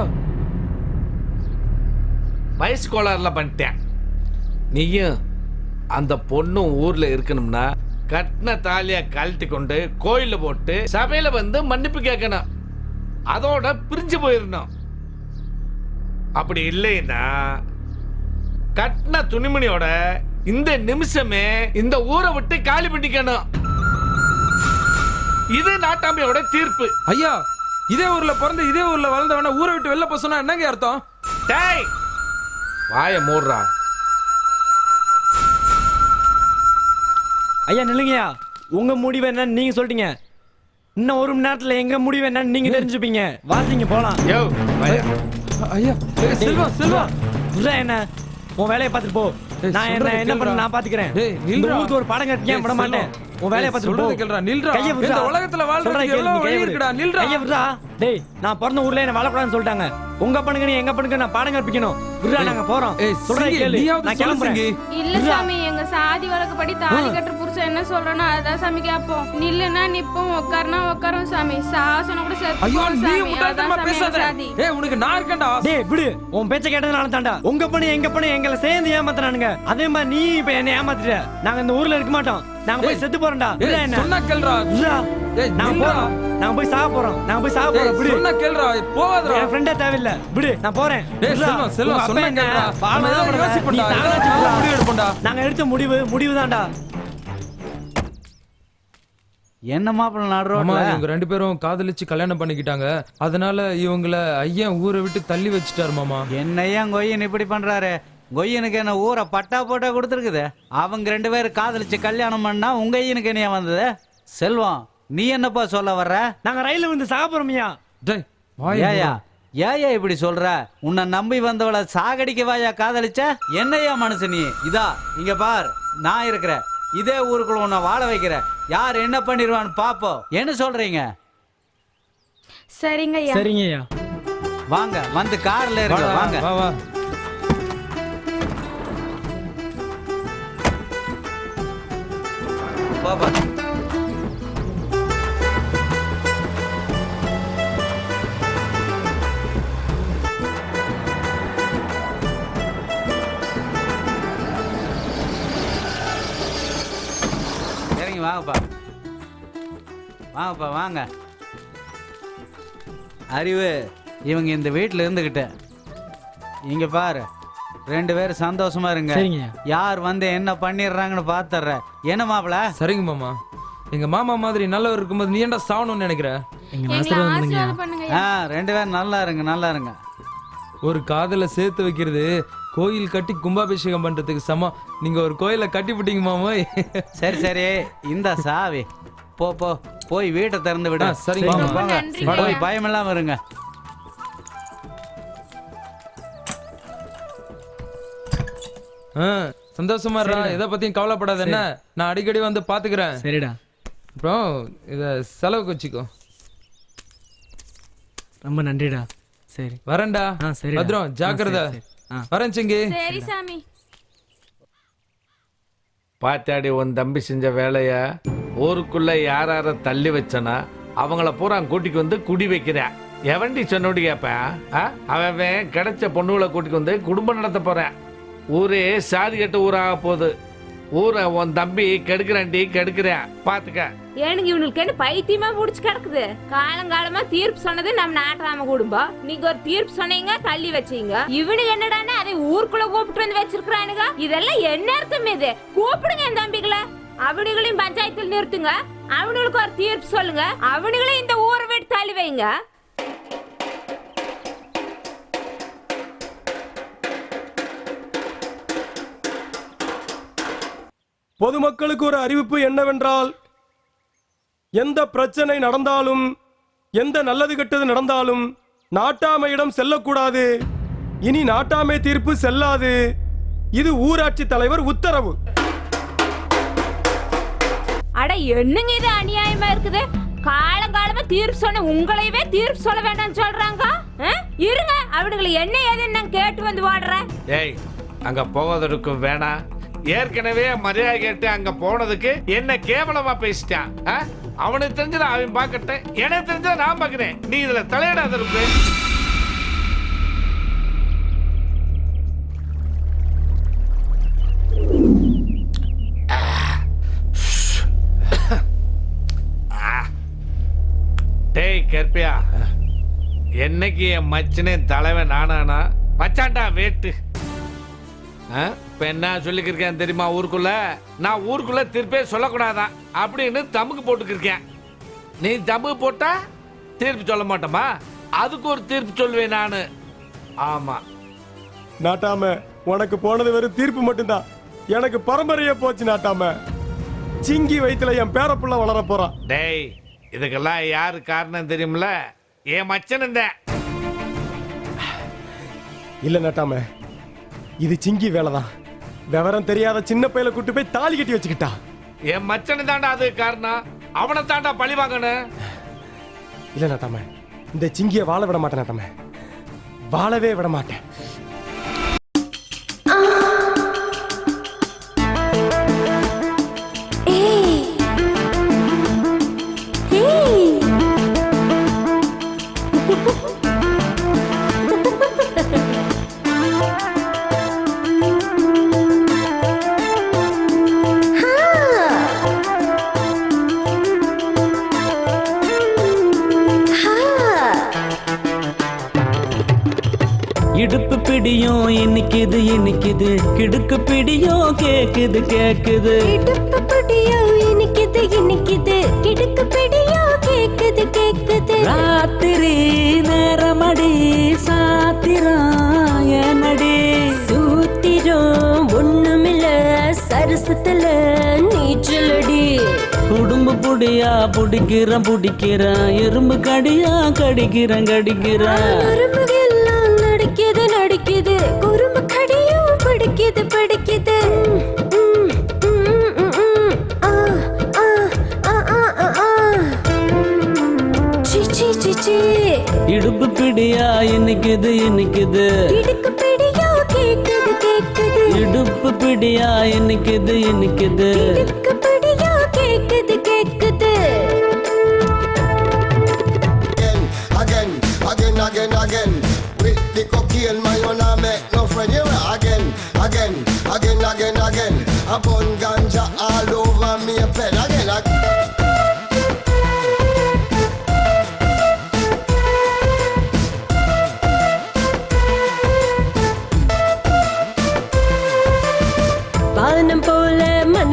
வயசு கோளாறுல பண்ணிட்டேன். நீயும் அந்த பொண்ணும் ஊர்ல இருக்கணும்னா கட்டின தாலியா கழட்டி கொண்டு கோயில போட்டு சபையில வந்து மன்னிப்பு கேட்கணும். அதோட பிரிஞ்சு போயிடணும். அப்படி இல்லைன்னா கட்டின துணிமணியோட இந்த நிமிஷமே இந்த ஊரை விட்டு காலி பண்ணிக்கணும். இது நாட்டாமையோட தீர்ப்பு. ஐயா, இதே ஊர்ல பிறந்து இதே ஊர்ல வளர்ந்தவன ஊரை விட்டு வெளில போக சொன்னா என்னங்க அர்த்தம்? டேய் வாய மூடுறா. ஐயா நில்லுங்கய்யா, உங்க முடிவு என்னன்னு நீங்க சொல்லிட்டீங்க. இன்னும் 1 மணி நேரத்துல எங்க முடிவு என்னன்னு நீங்க தெரிஞ்சுப்பீங்க. வாசிங்க போலாம். யோ ஐயா, செல்வா செல்வா என்ன உன் வேலையை பார்த்துட்டு போ. நான் என்ன பண்ண நான் பாத்துக்கிறேன். இந்த ஊருக்கு ஒரு பாடம் கட்டியா விட மாட்டேன். உன் வேலையை பார்த்துட்டு போ. கேளுடா, நில்றா. கையை விடுடா. இந்த உலகத்துல வாழ்றது எவ்வளவு வழி இருக்குடா, நில்றா. கையை விடுடா. டேய், நான் பிறந்த ஊர்ல என்ன வாழக்கூடாதுன்னு சொல்லிட்டாங்க. உங்க பண்ணுங்க, நீ எங்க பண்ணுங்க, நான் பாடம் கற்பிக்கணும். விடுடா, நாங்க போறோம். சொல்றேன் கேளு, நான் கிளம்புறேன். இல்ல சாமி, எங்க சாதி வழக்கப்படி தாலி கட்டுற புருஷன் என்ன சொல்றானோ அதான் சாமி கேப்போம். நில்லுனா நிப்போம், உட்காருனா உட்காரும் சாமி. சாசனம் கூட சேர்த்து ஐயோ, நீ சாமி. முட்டாள்தனமா அதான் பேசாத. சாமி ஏய், உனக்கு நான் இருக்கேன்டா. டேய் விடு, உன் பேச்ச கேட்டதுனால தான்டா. உங்க பண்ணி எங்க பண்ணி எங்களை சேர்ந்து ஏமாத்துறானுங்க. அதே மாதிரி நீ இப்ப என்ன ஏமாத்திட்ட. நாங்க இந்த ஊர்ல இருக்க மாட்டோம். நாங்க போய் செத்து போறோம்டா. விடு என்ன. சொன்னா கேளுடா. நாங்க போறோம். நாங்க போய் சாக போறோம். நாங்க போய் சாக போறோம். விடு. சொன்னா கேளுடா. போவாதடா. என் ஃப்ரெண்டே தேவையில்ல. விடு, நான் போறேன். டேய் செல்வம், செல்வம் சொன்னா கேளுடா. பாவம் யோசிப்படா. முடிவு எடுப்போம்டா. நாங்க எடுத்த முடிவுதான்டா. என்ன மாப்பிள்ள நாடுறோம். இவங்க 2 பேரும் காதலிச்சு கல்யாணம் பண்ணிக்கிட்டாங்க. அதனால இவங்கள ஐயன் ஊரை விட்டு தள்ளி வச்சுட்டாரு மாமா. என்னையா கொய்யன் இப்படி பண்றாரு? கொய்யனுக்கு என்ன ஊரை பட்டா போட்டா கொடுத்துருக்குது. அவங்க 2 பேரும் காதலிச்சு கல்யாணம் பண்ணா உங்க ஐயனுக்கு என்னையா வந்தது? செல்வம், நீ என்னப்பா சொல்ல வர்ற? நாங்க ரயில்ல வந்து சாப்பிடுறோம்யா. ஏயா ஏயா இப்படி சொல்ற? உன்னை நம்பி வந்தவளை சாகடிக்க வாயா காதலிச்ச? என்னையா மனுஷன் நீ? இதா இங்க பார், நான் இருக்கிறேன். இதே ஊருக்குள்ள உன்னை வாழ வைக்கிற. யார் என்ன பண்ணிடுவான்னு பாப்போம். என்ன சொல்றீங்க? சரிங்க ஐயா. சரிங்கய்யா. வாங்க, வந்து கார்ல இருங்க. வாங்க. வா வா. பாப்பா. இறங்கி வாங்கப்பா, வாங்கப்பா வாங்க. அறிவு, இவங்க இந்த வீட்டில் இருந்துக்கிட்டு இங்க பாரு, 2 பேரும் சந்தோஷமா இருங்க. சரிங்க. யார் வந்து என்ன பண்ணிடுறாங்கன்னு பாத்துற. என்ன மாப்பிள? சரிங்க மாமா. எங்க மாமா மாதிரி நல்லவர் இருக்கும்போது நீ ஏன்டா சாவணும்னு நினைக்கிற? எங்களை ஆசீர்வாதம் பண்ணுங்க. 2 பேரும் நல்லா இருங்க, நல்லா இருங்க. ஒரு காதலை சேர்த்து வைக்கிறது கோயில் கட்டி கும்பாபிஷேகம் பண்றதுக்கு சமம். நீங்க ஒரு கோயிலை கட்டி விட்டீங்க மாமா. சரி சரி, இந்த சாவி போ போ, போய் வீட்டை திறந்து விட. சரிங்க போங்க, மாமா. போங்க. போய் பயமில்லாம இருங்க. சந்தோஷமா இருடா, எதை பத்தியும் கவலைப்படாத. என்ன, நான் அடிக்கடி வந்து பாத்துக்கிறேன். சரிடா. அப்புறம் இத செலவுக்கு வச்சுக்கோ. ரொம்ப நன்றிடா. சரி வரேன்டா. சரி பத்ரம், ஜாக்கிரதை. வரேன் சிங்கி. சரி சாமி. பாத்தாடி உன் தம்பி செஞ்ச வேலைய ஊருக்குள்ள யார தள்ளி வச்சனா அவங்கள பூரா கூட்டிக்கு வந்து குடி வைக்கிறேன். எவன்டி சொன்னோடி கேப்பேன்? அவன் கிடைச்ச பொண்ணுகளை கூட்டிக்கு வந்து குடும்பம் நடத்த போறேன். ஊரே சாதி கட்ட ஊராக போகுது. ஊரை உன் தம்பி கெடுக்கிறேன்டி, கெடுக்கிறேன் பாத்துக்க. எனக்கு இவனுக்கு என்ன பைத்தியமா புடிச்சு கிடக்குது. காலங்காலமா தீர்ப்பு சொன்னது நம்ம நாட்டாம குடும்பம். நீங்க ஒரு தீர்ப்பு சொன்னீங்க, தள்ளி வச்சீங்க. இவனுக்கு என்னடான்னா அதை ஊருக்குள்ள கூப்பிட்டு வந்து வச்சிருக்கானுங்க. இதெல்லாம் என்ன அர்த்தம்? இது கூப்பிடுங்க என் தம்பிகளை, அவனுங்களையும் பஞ்சாயத்தில் நிறுத்துங்க. அவனுங்களுக்கு ஒரு தீர்ப்பு சொல்லுங்க. அவனுங்களையும் இந்த ஊரை விட்டு தள்ளி வைங்க. பொதுமக்களுக்கு ஒரு அறிவிப்பு என்னவென்றால், எந்த பிரச்சனை நடந்தாலும், எந்த நல்லது கெட்டது நடந்தாலும் நாட்டாமையிடம் செல்லக்கூடாது. இனி நாட்டாமை தீர்ப்பு செல்லாது. இது ஊராட்சி தலைவர் உத்தரவு. அட என்னங்க இது அநியாயமா இருக்குது. காலங்காலமா தீர்ப்பு சொன்ன உங்களையவே தீர்ப்பு சொல்ல வேண்டாம்னு சொல்றாங்க. இருங்க, அவனுங்களை என்ன ஏதுன்னு நான் கேட்டு வந்து வாடுறேன். ஏய், அங்க போவதற்கு வேணாம். ஏற்கனவே மரியாதை கேட்டு அங்க போனதுக்கு என்ன கேவலமா பேசிட்டான். அவனுக்கு தெரிஞ்சதை அவன் பார்க்கட்டேன், எனக்கு தெரிஞ்சதை நான் பார்க்கிறேன். நீ இதுல தலையிடாத இருக்கு. டேய் கற்பியா, என்னைக்கு என் மச்சனே தலைவன் நானானா மச்சான்டா வேட்டு. இப்ப என்ன சொல்லிக்கிருக்கேன் தெரியுமா? ஊருக்குள்ள நான் ஊருக்குள்ள தீர்ப்பே சொல்லக்கூடாதான் அப்படின்னு தமுக்கு போட்டுக்கிருக்கேன். நீ தமுக்கு போட்டா தீர்ப்பு சொல்ல மாட்டோமா? அதுக்கு ஒரு தீர்ப்பு சொல்லுவேன் நானு. ஆமா நாட்டாம, உனக்கு போனது வெறும் தீர்ப்பு மட்டும்தான். எனக்கு பரம்பரையே போச்சு நாட்டாம. சிங்கி வயித்துல என் பேரப்புள்ள வளர போறான். டேய், இதுக்கெல்லாம் யாரு காரணம் தெரியுமில்ல? என் மச்சன். இல்ல நாட்டாம, இது சிங்கி வேலைதான். விவரம் தெரியாத சின்ன பையல கூட்டு போய் தாலி கட்டி வச்சுக்கிட்டா. என் மச்சனு தாண்டா அது காரணம். அவனை தாண்டா பழி வாங்கணும். இல்ல நாட்டாம, இந்த சிங்கிய வாழ விட மாட்டேன் நாட்டாம, வாழவே விட மாட்டேன். இடுப்பு பிடியும் இன்னைக்குது இன்னைக்குது, கிடுக்கு பிடியும் கேக்குது கேக்குது. இடுப்பு பிடியும் இன்னைக்குது இன்னைக்குது, கிடுக்கு பிடியும் கேக்குது கேக்குது. ராத்திரி நேரமடி சாத்திரம் ஏனடி, சூத்திரம் ஒண்ணுமில்ல சரசத்துல நீச்சலடி. குடும்ப புடியா புடிக்கிறேன் புடிக்கிறேன், எறும்பு கடியா கடிக்கிறேன் கடிக்கிறேன். எறும்புகெல்லாம் நடிக்குது நடிக்குது, குறும்பு கடியும் பிடிக்குது பிடிக்குது. இடுப்பு பிடியா இன்னைக்குது இன்னைக்குது, இடுப்பு பிடியா கேக்குது கேக்குது. இடுப்பு பிடியா இன்னைக்குது இன்னைக்குது, இடுப்பு பிடியா கேக்குது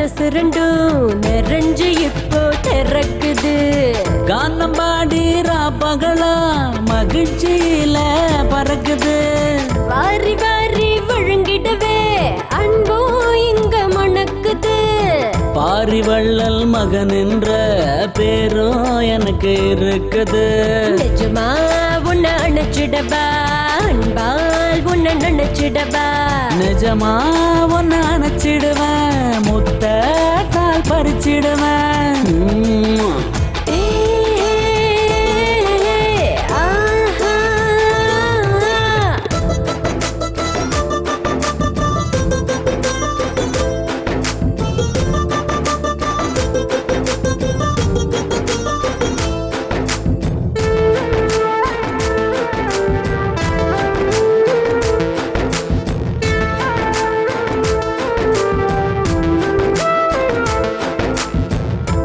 மனசு ரெண்டும் நிறைஞ்சு இப்போ திறக்குது. கானம் பாடிரா பகலா மகிழ்ச்சியில பறக்குது. வாரி வாரி வழங்கிடவே அன்போ இங்க மணக்குது. பாரி வள்ளல் மகன் என்ற பேரும் எனக்கு இருக்குது. நிஜமா உன்னை அணைச்சிடவா, அன்பால் உன்னை நினைச்சிடவா. நிஜமா ஒன்னு அணைச்சிடுவேன், முத்தால் பறிச்சிடுவேன்.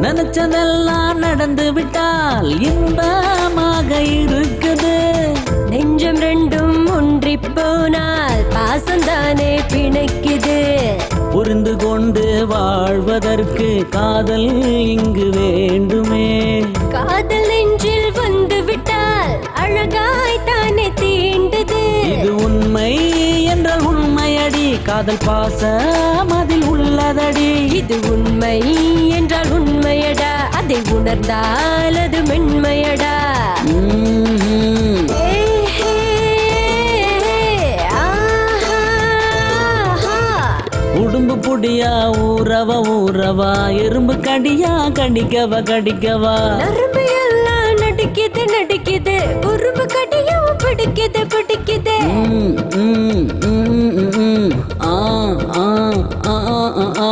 நினைச்சதெல்லாம் நடந்து விட்டால் இன்பமாக இருக்குது. நெஞ்சம் ரெண்டும் ஒன்றி போனால் பாசந்தானே பிணைக்குது. புரிந்து கொண்டு வாழ்வதற்கு காதல் இங்கு வேண்டுமே. காதல் நெஞ்சில் வந்து விட்டால் அழகாய் தானே தீண்டுது. இது உண்மை என்றால் உண்மையடி, காதல் பாசம் அதில் உள்ளதடி. இது உண்மை என்றால் உண்மையடா, அதை உணர்ந்தால் அது மென்மையடா. உடும்பு புடியா ஊறவா ஊறவா, எறும்பு கடியா கடிக்கவா கடிக்கவா. நரம்பு எல்லாம் நடிக்குது நடிக்குது, உரும்பு கடியும் பிடிக்குது பிடிக்குது. ஆ ஆ ஆ ஆ ஆ.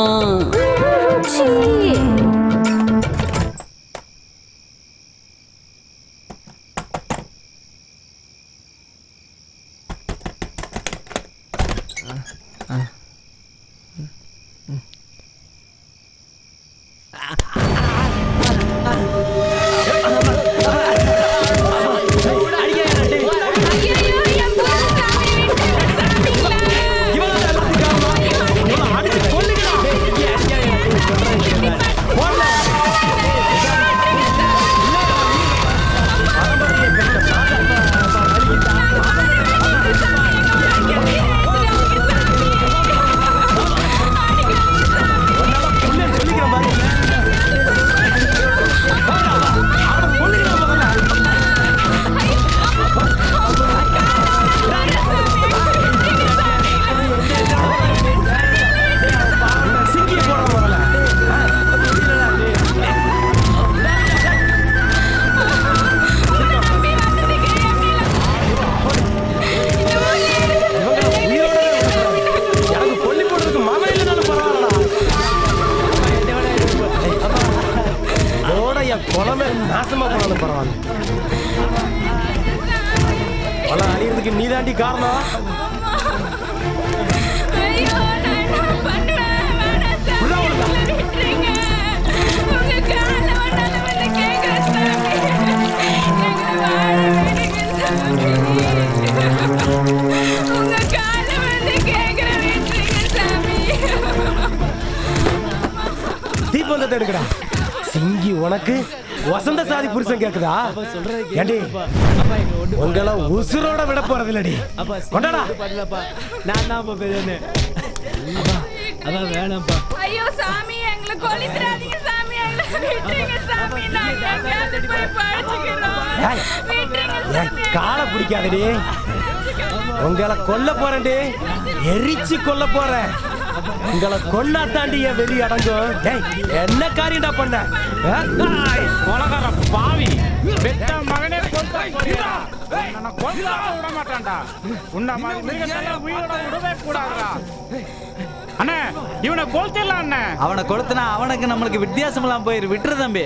குளமே நாசமா போனாலும் பரவாயில்ல. குளம் அழியறதுக்கு நீதாண்டி காரணம். தீபந்தத்தை எடுக்கடா. சிங்கி உனக்கு வசந்த சாதி புருஷன் கேக்குதா? ஏண்டி உங்களை உசுரோட விட போறது இல்லடி. கொண்டாடா. நான் தான் பேசுறேன். அதான் வேணாம்ப்பா. ஐயோ சாமி எங்களை கொல்லித்ராதீங்க சாமி, எங்களை விட்டுருங்க சாமி, நாங்க எங்கயாவது போய் பழச்சிக்கிறோம். விட்டுருங்க சாமி. காலை பிடிக்காதடி. உங்களை கொல்ல போறேன்டி, எரிச்சு கொல்ல போறேன். உங்களை கொன்னா தாண்டி என் வெளி அடங்கும். என்ன காரியம்டா பண்ண? கொலகார பாவி, பெத்த மகனே கொல்ல போறியா? நான் கொல்ல விட மாட்டேன்டா. உன்ன மாதிரி மிருகத்தை உயிரோட விடவே கூடாதுடா. அண்ணே இவனை கொளுத்திடலாம் அண்ணே. அவனை கொளுத்துனா அவனுக்கு நம்மளுக்கு வித்தியாசம் எல்லாம் போயிரு. விட்டுரு தம்பி.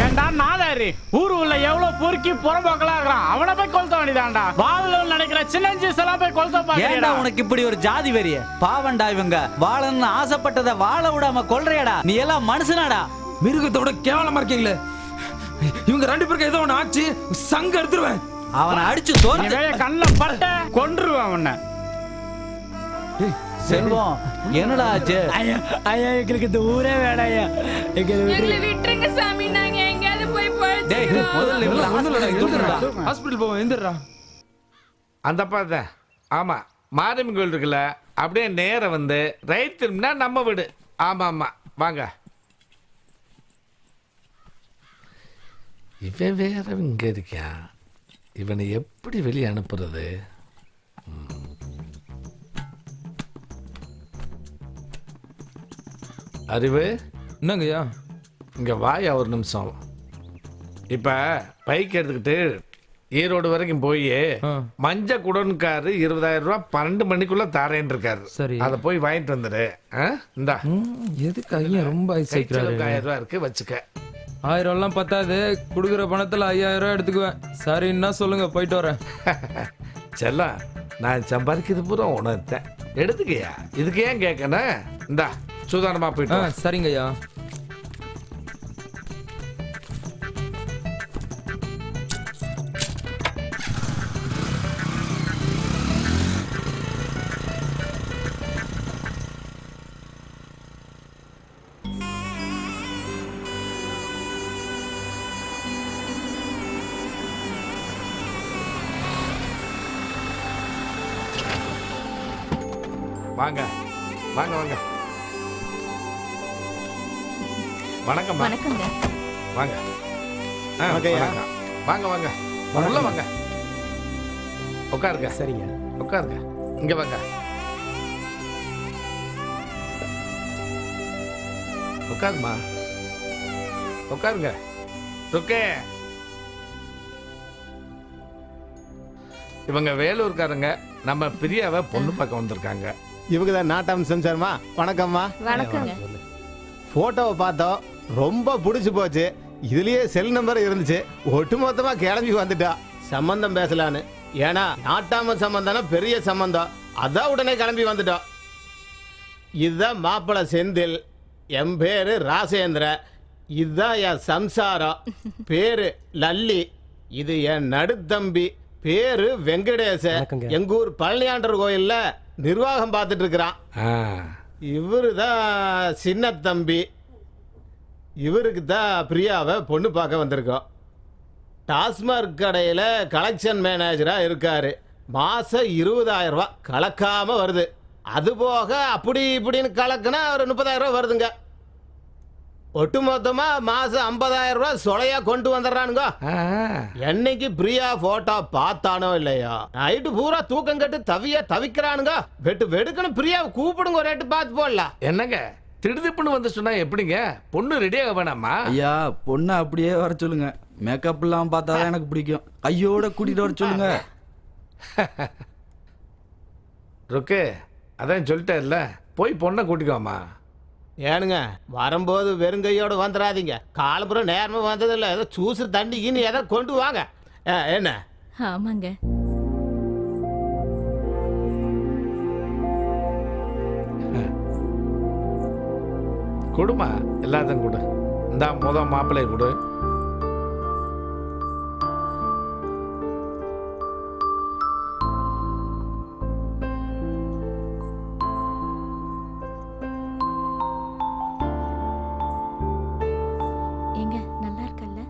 ஏண்டா நாதாரி, ஊரு உள்ள எவ்வளவு பொறுக்கி புறம்போக்கலா இருக்கிறான், அவனை போய் கொளுத்த வேண்டியதான்டா. வாழல நினைக்கிற சின்னஞ்சிஸ் எல்லாம் போய் கொளுத்த பாருடா. ஏண்டா உனக்கு இப்படி ஒரு ஜாதி வெறிய? பாவண்டா இவங்க. வாழன்னு ஆசைப்பட்டதை வாழ விடாம கொல்றியடா. நீ எல்லாம் மனுஷனாடா. மிருகத்தோட கேவலமா இருக்கீங்களே. இவங்க ரெண்டு பேருக்கு ஏதோ ஒன்று ஆச்சு, சங்க எடுத்துருவேன். அவனை அடிச்சு தோற்று கண்ணில் பட்ட கொன்றுவேன் அவனை. செல்வம் என்னடா ஆச்சு? ஐயா ஐயா எங்களுக்கு இந்த ஊரே வேணாம் ஐயா. எங்களை விட்டுருங்க சாமி, நாங்க எங்கேயாவது போய் டேய், பழச்சு முதல்ல இவனை ஹாஸ்பிட்டல் போவோம், எந்திரா. அந்த பாத்த ஆமா, மாரியம்மன் கோயில் இருக்குல்ல, அப்படியே நேரம் வந்து ரைட் திரும்பினா நம்ம வீடு. ஆமா ஆமா, வாங்க. இவன் வேற இங்க இருக்கான், இவனை எப்படி வெளியே அனுப்புறது? அறிவு, என்னங்கய்யா? இங்க வாயா ஒரு நிமிஷம். இப்ப பைக் எடுத்துக்கிட்டு ஈரோடு வரைக்கும் போய் மஞ்ச குடன்காரு 20,000 ரூபாய் 12 மணிக்குள்ள தாரேன் இருக்காரு. சரி, அதை போய் வாங்கிட்டு வந்துடு. இந்தா. எதுக்கு ஐயா ரொம்ப ஐசாயிக்கிறாரு? 1000 ரூபாய் இருக்கு, வச்சுக்க. 1000 எல்லாம் பத்தாது, கொடுக்குற பணத்துல 5000 ரூபாய் எடுத்துக்குவேன். சரின்னா சொல்லுங்க, போயிட்டு வரேன். செல்லம், நான் சம்பாதிக்கிறது பூரா உணர்த்தேன், எடுத்துக்கையா. இதுக்கு ஏன் கேட்கணும்? இந்தா, சுதாரணமா போயிட்டு வா. சரிங்க ஐயா. வாங்க வாங்க வாங்க. வணக்கம். வணக்கங்க. வாங்க. வணக்கம். வாங்க வாங்க, உள்ள வாங்க, உட்காருங்க. சரிங்க, உட்காருங்க. இங்க வாங்க, உட்காருமா, உட்காருங்க. ருக்கே, இவங்க வேலூர்காரங்க, நம்ம பிரியாவை பொண்ணு பார்க்க வந்திருக்காங்க. இவங்க தான் நாட்டாம் சம்சாரமா. வணக்கம்மா. வணக்கங்க. போட்டோவை பார்த்தோம், ரொம்ப பிடிச்சி போச்சு. இதுலயே செல் நம்பர் இருந்துச்சு, ஒட்டுமொத்தமா கிளம்பி வந்துட்டா சம்பந்தம் பேசலான்னு. ஏன்னா நாட்டாம சம்பந்தம்னா பெரிய சம்பந்தம், அதான் உடனே கிளம்பி வந்துட்டோம். இதுதான் மாப்பிள்ளை செந்தில், என் பேரு ராசேந்திர, இதுதான் என் சம்சாரம், பேரு லல்லி. இது என் நடுத்தம்பி, பேரு வெங்கடேச. எங்க ஊர் பழனியாண்டர் கோயில்ல நிர்வாகம் பார்த்துட்டு இருக்கிறான். இவரு தான் சின்ன தம்பி. இவருக்கு தான் பிரியாவை பொண்ணு பார்க்க வந்திருக்கோம். டாஸ்மார்க் கடையில் கலெக்ஷன் மேனேஜராக இருக்காரு. மாதம் 20,000 ரூபா கலக்காம வருது. அதுபோக அப்படி இப்படின்னு கலக்குனா ஒரு 30,000 ரூபா வருதுங்க. ஒட்டுமொத்தமா மாசம் 50,000 ரூபாய் சொலையா கொண்டு வந்துடுறானுங்க. என்னைக்கு பிரியா போட்டோ பார்த்தானோ இல்லையா, நைட்டு பூரா தூக்கம் கட்டு தவிக்கிறானுங்க. வெட்டு வெடுக்கணும், பிரியாவை கூப்பிடுங்க, ஒரு ரேட்டு பார்த்து போடலாம். என்னங்க திடுதிப்புன்னு வந்து சொன்னா எப்படிங்க? பொண்ணு ரெடியாக வேணாமா? ஐயா, பொண்ணை அப்படியே வர சொல்லுங்க. மேக்கப் எல்லாம் பார்த்தாதான் எனக்கு பிடிக்கும். கையோட கூட்டிட்டு வர சொல்லுங்க. ருக்கு, அதான் சொல்லிட்டேன்ல, போய் பொண்ணை கூட்டிக்கோமா. ஏனுங்க, வரும்போது வெறுங்கையோடு வந்துடாதீங்க. காலப்புறம் நேரமா வந்ததில்ல, ஏதோ சூசு தண்ணிக்குன்னு ஏதோ கொண்டு வாங்க. என்ன? ஆமாங்க. கொடுமா, எல்லாத்தையும் கொடு. இந்த மாப்பிள்ளை கொடு. ஏங்க நல்லா இருக்கல்ல?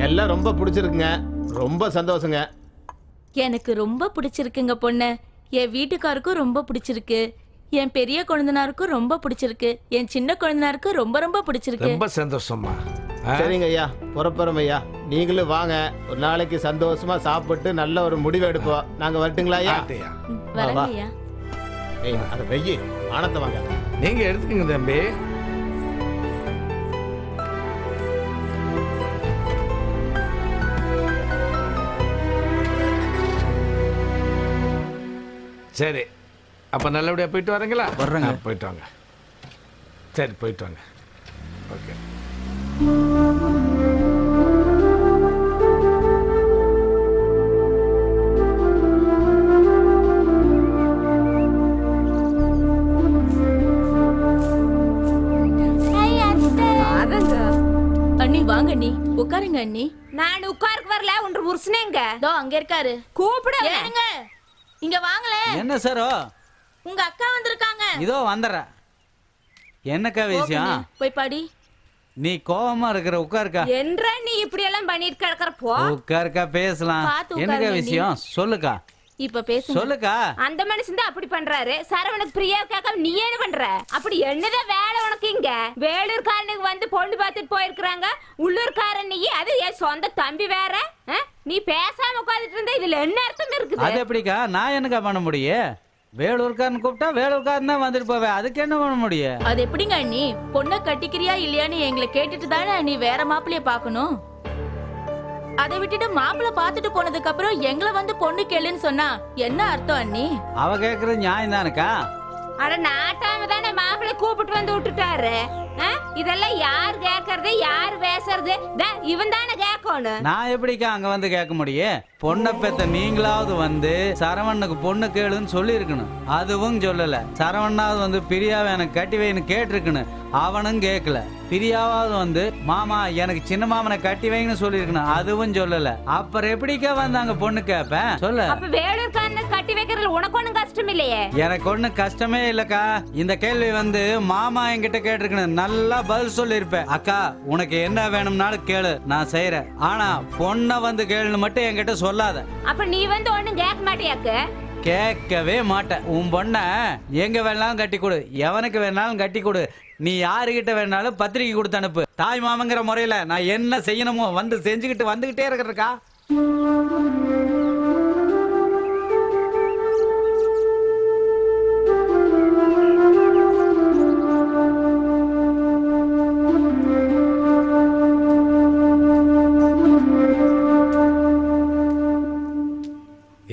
எல்லாம் ரொம்ப பிடிச்சிருக்குங்க, ரொம்ப சந்தோஷங்க. எனக்கு ரொம்ப பிடிச்சிருக்குங்க பொண்ணு. என் வீட்டுக்காருக்கும் ரொம்ப பிடிச்சிருக்கு. என் பெரிய குழந்தனாருக்கும் ரொம்ப பிடிச்சிருக்கு. என் சின்ன குழந்தனாருக்கும் ரொம்ப ரொம்ப பிடிச்சிருக்கு. ரொம்ப சந்தோஷமா. சரிங்க ஐயா, புறப்புறோம் ஐயா. நீங்களும் வாங்க, ஒரு நாளைக்கு சந்தோஷமா சாப்பிட்டு நல்ல ஒரு முடிவு எடுப்போம். நாங்க வரட்டுங்களா ஐயா? வரங்க ஐயா. அதை வெய்யி, ஆனத்தை வாங்க. நீங்க எடுத்துக்கங்க தம்பி. சரி, அப்ப நல்லபடியா போயிட்டு வரீங்களா? வர்றேங்க. போயிட்டு வாங்க. சரி, போயிட்டு வாங்க. ஓகே. உட்காருங்க அண்ணி. நான் உட்காருக்கு வரல, உன்ற புருஷனேங்க தோ அங்க இருக்காரு. கூப்பிடு. ஏனுங்க இங்க வாங்களே. என்ன சாரோ? உங்க அக்கா வந்திருக்காங்க. இதோ வந்துடுறேன். என்னக்கா விஷயம்? போய் பாடி. நீ கோவமா இருக்கிற, உட்காருக்கா. என்றா நீ இப்படி எல்லாம் பண்ணிட்டு கிடக்குற? போ உட்காருக்கா, பேசலாம். பாத்து என்னக்கா உட்காருங்க விஷயம்? சொல்லுக்கா. இப்ப பேசு. சொல்லுக்கா. அந்த மனுஷன் தான் அப்படி பண்றாரு. சரவணக்கு பிரியா கேட்காம நீ என்ன பண்ற? அப்படி என்னதான் வேலை உனக்கு இங்க? வேலூர்காரனுக்கு வந்து பொண்ணு பார்த்துட்டு போயிருக்காங்க. உள்ளூர்காரன் நீ, அது என் சொந்த தம்பி வேற. நீ பேசாம உட்காந்துட்டு இருந்த இதுல என்ன அர்த்தம் இருக்குது? அது எப்படிக்கா? நான் என்னக்கா பண்ண முடியும்? வேலூர்காரன் கூப்பிட்டா வேலூர்காரன் தான் வந்துட்டு போவேன். அதுக்கு என்ன பண்ண முடியும்? அது எப்படிங்க அண்ணி? பொண்ணை கட்டிக்கிறியா இல்லையான்னு எங்களை கேட்டுட்டு தானே நீ வேற மாப்பிள்ளைய பாக்கணும். அதை விட்டுட்டு மாப்பிள்ளை பாத்துட்டு போனதுக்கு அப்புறம் எங்களை வந்து பொண்ணு கேளுன்னு சொன்னா என்ன அர்த்தம் அண்ணி? அவ கேக்குறது நியாயம் தானக்கா. அட நாட்டாம தானே மாப்பிள்ளை கூப்பிட்டு வந்து விட்டுட்டாரு. இதெல்லாம் யார் கேக்குறது, யார் பேசுறது? இவன் தானே கேட்கணும். நான் எப்படிக்கா அங்க வந்து கேட்க முடியும்? பொண்ணை பெத்த நீங்களாவது வந்து சரவணனுக்கு பொண்ணு கேளுன்னு சொல்லி இருக்கணும். அதுவும் சொல்லல. சரவணாவது வந்து பிரியாவை எனக்கு கட்டி வைன்னு கேட்டிருக்கணும். அவனும் கேட்கல. பிரியாவது வந்து மாமா எனக்கு சின்ன மாமனை கட்டி வைங்கன்னு சொல்லி இருக்கணும். அதுவும் சொல்லல. அப்புறம் எப்படிக்கா வந்து அங்க பொண்ணு கேட்பேன்? சொல்லு. அப்ப வேலூர்காரனை கட்டி வைக்கிறதுல உனக்கு ஒண்ணும் கஷ்டம் இல்லையே? எனக்கு ஒண்ணு கஷ்டமே இல்லக்கா. இந்த கேள்வி வந்து மாமா என்கிட்ட கேட்டிருக்கணும். நல்லா பதில் சொல்லி இருப்பேன். அக்கா உனக்கு என்ன வேணும்னாலும் கேளு, நான் செய்யறேன். ஆனா பொண்ணை வந்து கேளுன்னு மட்டும் என்கிட்ட சொல்லாத. அப்ப நீ வந்து ஒண்ணும் கேட்க மாட்டியாக்கு? கேட்கவே மாட்டேன். உன் பொண்ண எங்க வேணாலும் கட்டி கொடு, எவனுக்கு வேணாலும் கட்டி கொடு. நீ யாருகிட்ட வேணாலும் பத்திரிக்கை கொடுத்து அனுப்பு. தாய் மாமங்கிற முறையில நான் என்ன செய்யணுமோ வந்து செஞ்சுக்கிட்டு வந்துகிட்டே இருக்கிறக்கா.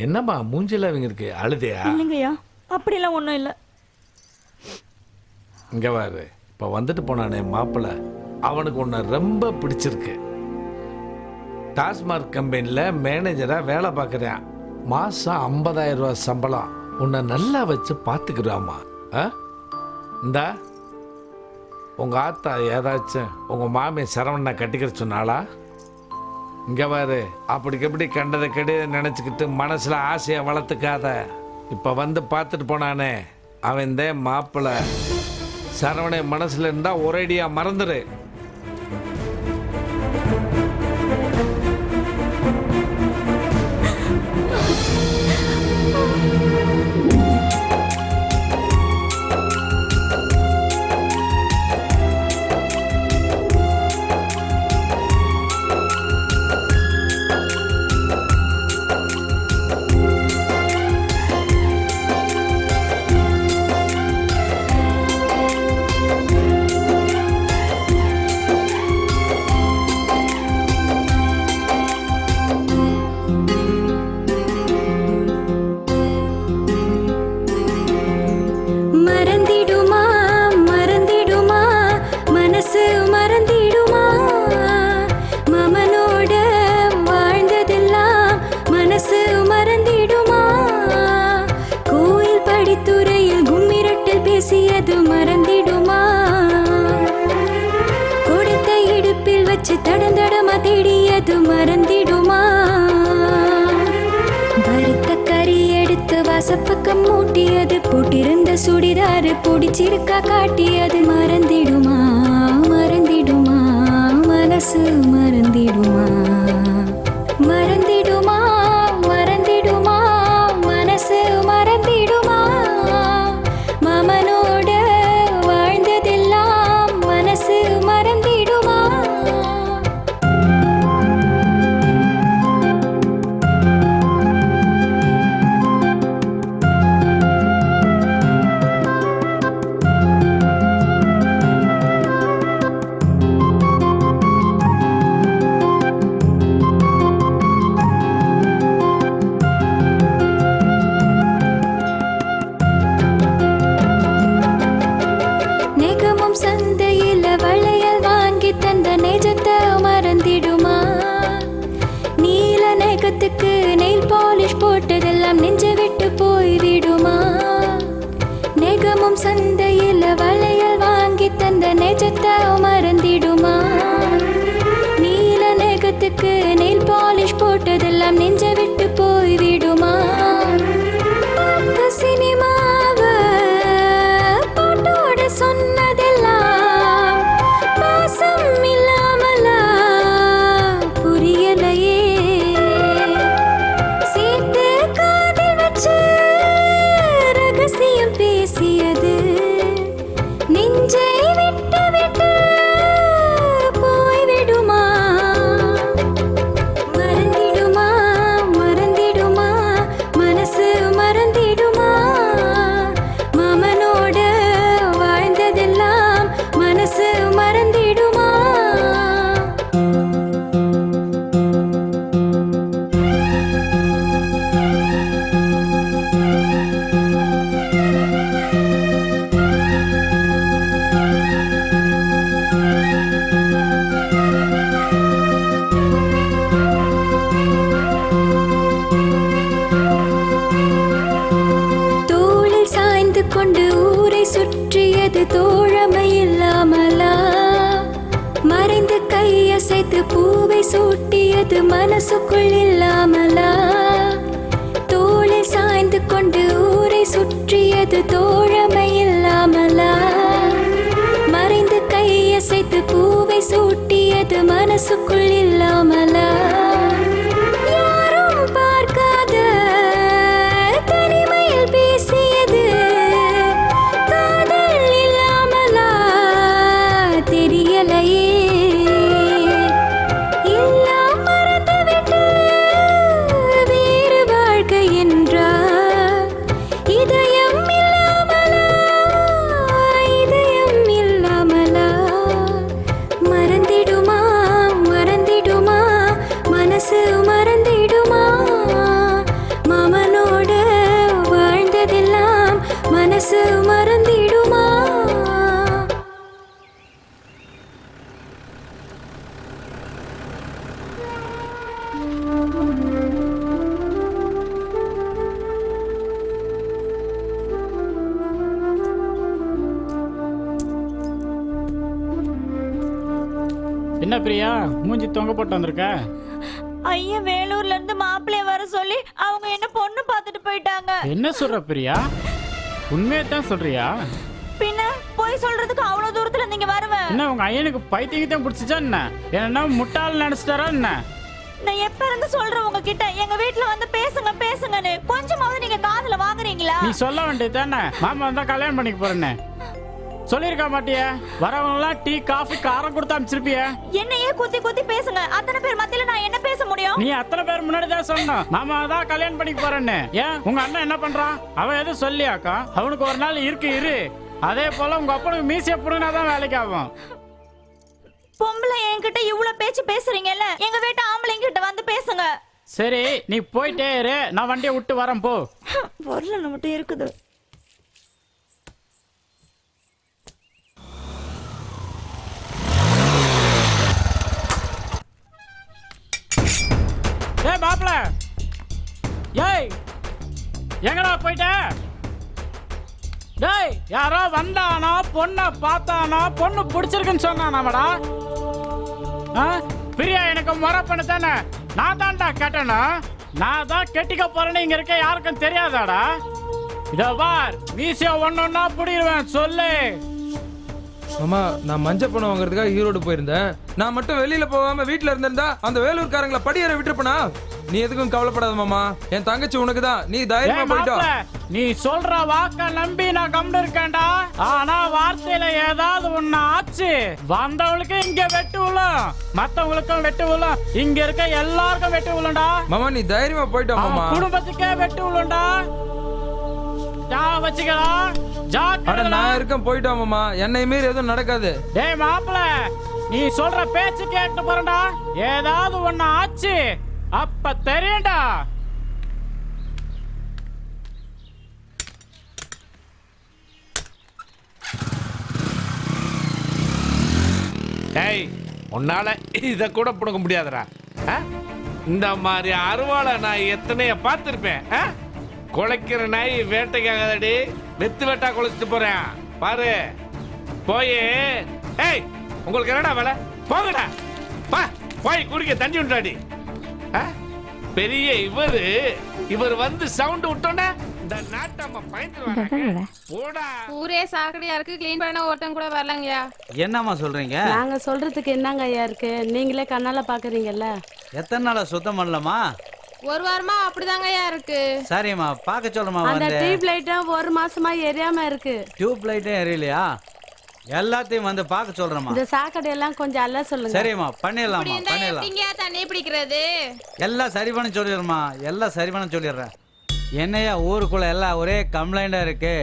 என்னம்மா மூஞ்சில அவங்க இருக்கு? அழுதையா? இல்லைங்கய்யா, அப்படிலாம் ஒன்றும் இல்லை. இங்க பாரு, இப்போ வந்துட்டு போனானே மாப்பிள்ள, அவனுக்கு உன்னை ரொம்ப பிடிச்சிருக்கு. டாஸ்மார்க் கம்பெனியில் மேனேஜராக வேலை பார்க்குறேன். மாதம் 50,000 ரூபா சம்பளம். உன்னை நல்லா வச்சு பார்த்துக்கிறாமா. இந்தா உங்கள் ஆத்தா ஏதாச்சும் உங்கள் மாமி சரவணனை கட்டிக்கிற சொன்னாளா? இங்கே பாரு, அப்படிக்கு எப்படி கண்டதை கெடு நினச்சிக்கிட்டு மனசில் ஆசையை வளர்த்துக்காத. இப்போ வந்து பார்த்துட்டு போனானே அவன் இந்த மாப்பிள்ளை. சரவணை மனசில் இருந்தால் ஒரேடியாக மறந்துடு. வாசப்பக்கம் மூட்டியது, போட்டிருந்த சுடிதாரு பிடிச்சிருக்கா காட்டியது. மறந்திடுமா மறந்திடுமா மனசு மறந்திடுமா மறந்திடுமா மறந்திடுமா மனசு மறந்திடுமா மாமனோட வாழ்ந்ததெல்லாம் மனசு மறந்திடுமா. சந்தையில வளையல் வாங்கி தந்த நெஜத்தை மறந்திடுமா? நீல நெகத்துக்கு நெயில் பாலிஷ் போட்டதெல்லாம் நெஞ்ச விட்டு போய்விடுமா? நெகமும் சந்தையில வளையல் வாங்கி தந்த நெஜத்தை மறந்திடுமா? நீல நெகத்துக்கு பேசியதெல்லாம் நெஞ்ச விட்டு போய்விடுமா? பார்த்த சினிமாவ பாட்டோட சொன்னதெல்லாம் பாசம் இல்லாமலா புரியலையே. சேர்த்து காதில் வச்சு ரகசியம் பேசியது நெஞ்சை விட்டு விட்டு போய்விடுமா? மறந்திடுமா மறந்திடுமா மனசு மறந்திடுமா? மாமனோட வாழ்ந்ததெல்லாம் மனசு மறந்திடுமா? தோளில் சாய்ந்து கொண்டு ஊரை சுற்றியது தோழமை இல்லாமலா? மறைந்து கையசைத்து பூவை சூட்டியது மனசுக்குள் இல்லாமலா? தோளில் சாய்ந்து கொண்டு ஊரை சுற்றியது தோழமை இல்லாமலா? மறைந்து கையசைத்து பூவை சூட்டியது மனசுக்குள் இல்லாமலா? யாரும் பார்க்காத தனிமையில் பேசியது காதல் இல்லாமலா தெரியலையே. எல்லாம் மறந்துவிட்டு வேறு வாழ்க்கை என்றால் இதயம் இல்லாமலா இதயம் இல்லாமலா? மறந்திடுமா மறந்திடுமா மனசு மறந்திடுமா? மாமனோட வாழ்ந்ததெல்லாம் மனசு மறந்திடுமா? என்ன பிரியா மூஞ்சி தொங்க போட்டு வந்திருக்க? ஐயா வேலூர்ல இருந்து மாப்பிள்ளைய வர சொல்லி அவங்க என்ன பொண்ணு பார்த்துட்டு போயிட்டாங்க. என்ன சொல்ற பிரியா? உண்மையை தான் சொல்றியா? பின்ன போய் சொல்றதுக்கு அவ்வளவு தூரத்துல நீங்க வருவேன்? என்ன உங்க ஐயனுக்கு பைத்தியத்தான் பிடிச்சிச்சா என்ன? என்ன முட்டாள் நினைச்சிட்டாரா என்ன? நான் எப்ப இருந்து சொல்றேன் உங்ககிட்ட எங்க வீட்டுல வந்து பேசுங்க பேசுங்கன்னு, கொஞ்சமாவது நீங்க காதுல வாங்குறீங்களா? நீ சொல்ல வேண்டியது தானே, மாமா வந்தா கல்யாணம் பண்ணிக்க போறேன்னு சொல்லிருக்க மாட்டிய? வரவங்க எல்லாம் டீ காஃபி காரம் கொடுத்து அனுப்பிச்சிருப்பிய. என்னையே குத்தி குத்தி பேசுங்க, அத்தனை பேர் மத்தியில நான் என்ன பேச முடியும்? நீ அத்தனை பேர் முன்னாடி தான் சொல்லணும் மாமா தான் கல்யாணம் பண்ணிக்க போறேன்னு. ஏன் உங்க அண்ணன் என்ன பண்றான்? அவன் எதுவும் சொல்லியாக்கா? அவனுக்கு ஒரு நாள் இரு. அதே போல உங்க அப்பனுக்கு மீசிய புடுங்கினாதான் வேலைக்கு ஆகும். பொம்பளை என்கிட்ட இவ்வளவு பேச்சு பேசுறீங்கல்ல, எங்க வீட்டு ஆம்பளைங்க கிட்ட வந்து பேசுங்க. சரி நீ போயிட்டே இரு, நான் வண்டியை விட்டு வரேன் போ. பொருள் மட்டும் இருக்குது. ஏய் மாப்ள, ஏய் எங்கடா போயிட்ட? டேய் யாரோ வந்தானா பொண்ணை பார்த்தானா பொண்ணு பிடிச்சிருக்குன்னு சொன்னானாமடா? பிரியா எனக்கு முறை பண்ண தானே, நான் தான்டா கேட்டேனா? நான் தான் கெட்டிக்க போறேன்னு இங்க இருக்க யாருக்கும் தெரியாதாடா? இதோ பார் மீசியா ஒன்னொன்னா புடிடுவேன் சொல்லு. மாமா நான் மஞ்சள் பணம் வாங்குறதுக்காக ஈரோடு போயிருந்தேன். நான் மட்டும் வெளியில போகாம வீட்டுல இருந்திருந்தா அந்த வேலூர்காரங்களை படியேற விட்டுருப்பனா? நீ எதுக்கும் கவலைப்படாத மாமா, என் தங்கச்சி உனக்கு தான், நீ தைரியமா போயிட்டோ. நீ சொல்ற வாக்க நம்பி நான் கம்முன்னு இருக்கேன்டா. ஆனா வார்த்தையில ஏதாவது ஒண்ணு ஆச்சு, வந்தவளுக்கு இங்க வெட்டு விழும், மத்தவங்களுக்கும் வெட்டு விழும், இங்க இருக்க எல்லாருக்கும் வெட்டு விழும்டா. மாமா நீ தைரியமா போயிட்டோ மாமா. குடும்பத்துக்கே வெட்டு விழும்டா. வச்சுக்கடா நான் இருக்கேன் போயிட்டோ மாமா, என்னை மீறி எதுவும் நடக்காது. டேய் மாப்பிள, நீ சொல்ற பேச்சு கேட்டு போறடா, ஏதாவது ஒண்ணு ஆச்சு அப்ப தெரியும்டா. டேய் உன்னால இத கூட புடுங்க முடியாதுடா. இந்த மாதிரி அருவாளை நான் எத்தனைய பார்த்திருப்பேன். குலைக்கிற நாய் வேட்டைக்காகதடி, வெத்து வெட்டா குலைச்சிட்டு போறேன் பாரு. போய் ஏய் உங்களுக்கு என்னடா வேலை? போங்கடா, போய் குடிக்க தண்ணி உண்டாடி. பெரிய இவர் வந்து சவுண்ட் விட்டோன்னே இந்த நாட்டம்மா பயந்துருவாங்க. போடா. ஊரே சாக்கடையா இருக்கு, க்ளீன் பண்ண ஓட்டம் கூட வரலங்கய்யா. என்னம்மா சொல்றீங்க? நாங்க சொல்றதுக்கு என்னங்க ஐயா இருக்கு? நீங்களே கண்ணால பாக்குறீங்கல்ல. எத்தனை நாளா சுத்தம் பண்ணலாமா? ஒரு வாரமா அப்படிதாங்கய்யா இருக்கு. சரிம்மா பார்க்க சொல்றமா. அந்த வந்து டியூப் லைட்டும் 1 மாசமா எரியாம இருக்கு. டியூப் லைட்டே எரியலையா? எல்லாத்தையும் வந்து பார்க்க சொல்றமா. இந்த சாக்கடை எல்லாம் கொஞ்சம் அல்ல சொல்லுங்க. சரிம்மா பண்ணிடலாமா, பண்ணிடலாம். எப்படிங்கயா தண்ணி பிடிக்கிறது? எல்லாம் சரி பண்ண சொல்லிடுறமா, எல்லாம் சரி பண்ண சொல்லிடுறேன். என்னையா ஊருக்குள்ள எல்லாம் ஒரே கம்ப்ளைண்டா இருக்கு.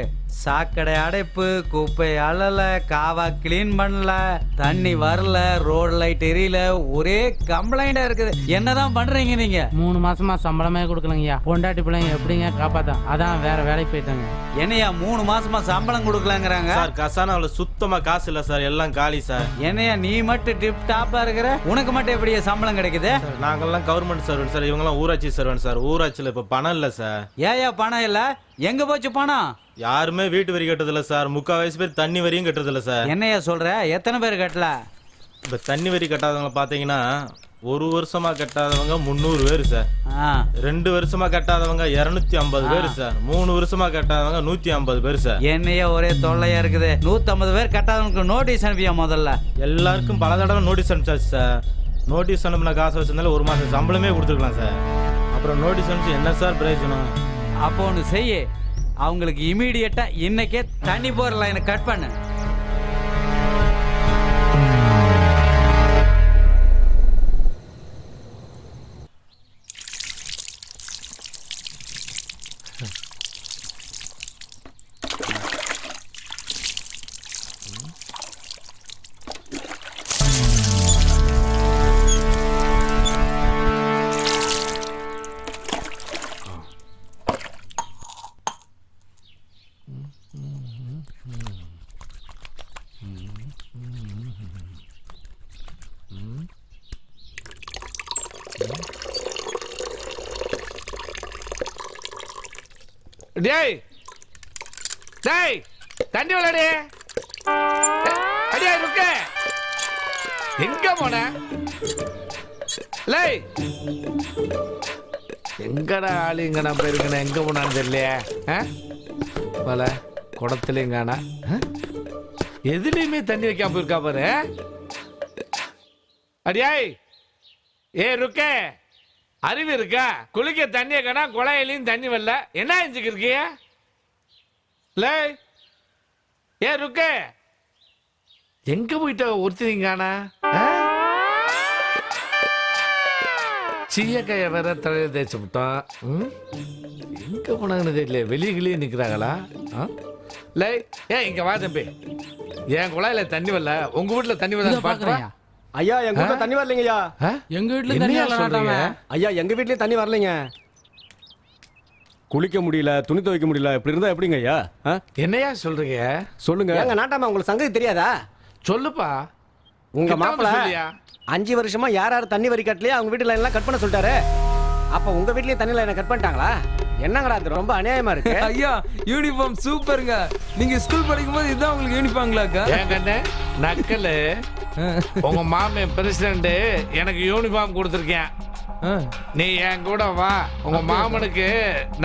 சாக்கடை அடைப்பு, குப்பை அழல, காவா கிளீன் பண்ணல, தண்ணி வரல, ரோடு லைட் எரியல, ஒரே கம்ப்ளைண்டா இருக்குது. என்னதான் பண்றீங்க நீங்க? 3 மாசமா சம்பளமே கொடுக்கலங்கய்யா. பொண்டாட்டி பிள்ளைங்க எப்படிங்க காப்பாத்தான்? அதான் வேற வேலைக்கு போயிட்டாங்க. என்னையா 3 மாசமா சம்பளம் கொடுக்கலங்கிறாங்க? சார் கசானாவுல சுத்தமா காசு இல்ல சார், எல்லாம் காலி சார். என்னையா நீ மட்டும் டிப் டாப்பா இருக்கிற, உனக்கு மட்டும் எப்படியா சம்பளம் கிடைக்குது? நாங்கெல்லாம் கவர்மெண்ட் சர்வெண்ட் சார், இவங்கெல்லாம் ஊராட்சி சர்வெண்ட் சார். ஊராட்சியில இப்ப பணம் இல்ல சார். ஏயா பணம் இல்ல? எங்க போச்சு பணம்? யாருமே வீட்டு வரி கட்டுறதில்ல சார். 3/4 பேர் தண்ணி வரியும் கட்டுறதில்ல சார். என்னையா சொல்ற? எத்தனை பேர் கட்டல? இப்ப தண்ணி வரி கட்டாதவங்க பாத்தீங்கன்னா 1 வருஷமா கட்டாதவங்க 300 பேர் சார். 2 வருஷமா கட்டாதவங்க 250 பேர் சார். 3 வருஷமா கட்டாதவங்க 150 பேர் சார். என்னையா ஒரே தொல்லையா இருக்குது. 150 பேர் கட்டாதவங்களுக்கு நோட்டீஸ் அனுப்பியா? முதல்ல எல்லாருக்கும் பல தடவை நோட்டீஸ் அனுப்பிச்சாச்சு சார். நோட்டீஸ் அனுப்பின காசு வச்சிருந்தாலும் 1 மாசம் சம்பளமே கொடுத்துருக்கலாம் சார். அப்புறம் நோட்டீஸ் அனுப்பிச்சு என்ன சார் பிரயோஜனம்? அப்போ ஒன்று செய்ய, அவங்களுக்கு இமீடியட்டா இன்னைக்கே தண்ணி போற லைனை கட் பண்ணு. டேய் டேய் தண்ணி விளையாடு. அடியா இருக்க எங்க போன? லே எங்கடா ஆளு எங்கடா போயிருக்கேன்? எங்க போனான்னு தெரியலையே. பல குடத்துலங்கானா எதுலையுமே தண்ணி வைக்காம போயிருக்கா பாரு. அடியாய் ஏ ருக்க அறிவு இருக்கா? குளிக்க தண்ணிய கடா, குழாயிலையும் தண்ணி வரல. என்ன செஞ்சுக்கிருக்கிய? ஏ ருக்க எங்க போயிட்ட? ஒருத்தீங்கானா சீயக்காய வேற தலையில தேய்ச்சி விட்டோம். எங்க போனாங்கன்னு தெரியல. வெளியே கிளியே நிக்கிறாங்களா? ஏன் இங்க வா தம்பி. என் குழாயில தண்ணி வரல, உங்க வீட்டுல தண்ணி வரல பாக்குறேன். ஐயா எங்க வீட்டுல தண்ணி வரலைங்கய்யா. எங்க வீட்டுல தண்ணி வரல. ஐயா எங்க வீட்லயும் தண்ணி வரலைங்க. குளிக்க முடியல, துணி துவைக்க முடியல. இப்படி இருந்தா எப்படிங்க ஐயா? என்னையா சொல்றீங்க? சொல்லுங்க. எங்க நாட்டாம உங்களுக்கு சங்கதி தெரியாதா? சொல்லுப்பா. உங்க மாப்பிள்ள 5 வருஷமா யார் யார் தண்ணி வரி கட்டலையே அவங்க வீட்டு லைன் எல்லாம் கட் பண்ண சொல்லிட்டாரு. அப்ப உங்க வீட்லயும் தண்ணி லைனை கட் பண்ணிட்டாங்களா? என்னங்கடா இது ரொம்ப அநியாயமா இருக்கு. ஐயா யூனிஃபார்ம் சூப்பருங்க. நீங்க ஸ்கூல் படிக்கும் போது இதுதான் உங்களுக்கு யூனிஃபார்ம்ங்களாக்கா? ஏங்கண்ணே நக்கலு. உங்க மாமே பிரசிடண்ட் எனக்கு யூனிஃபார்ம் கொடுத்துருக்கேன். நீ என் கூட வா. உங்க மாமனுக்கு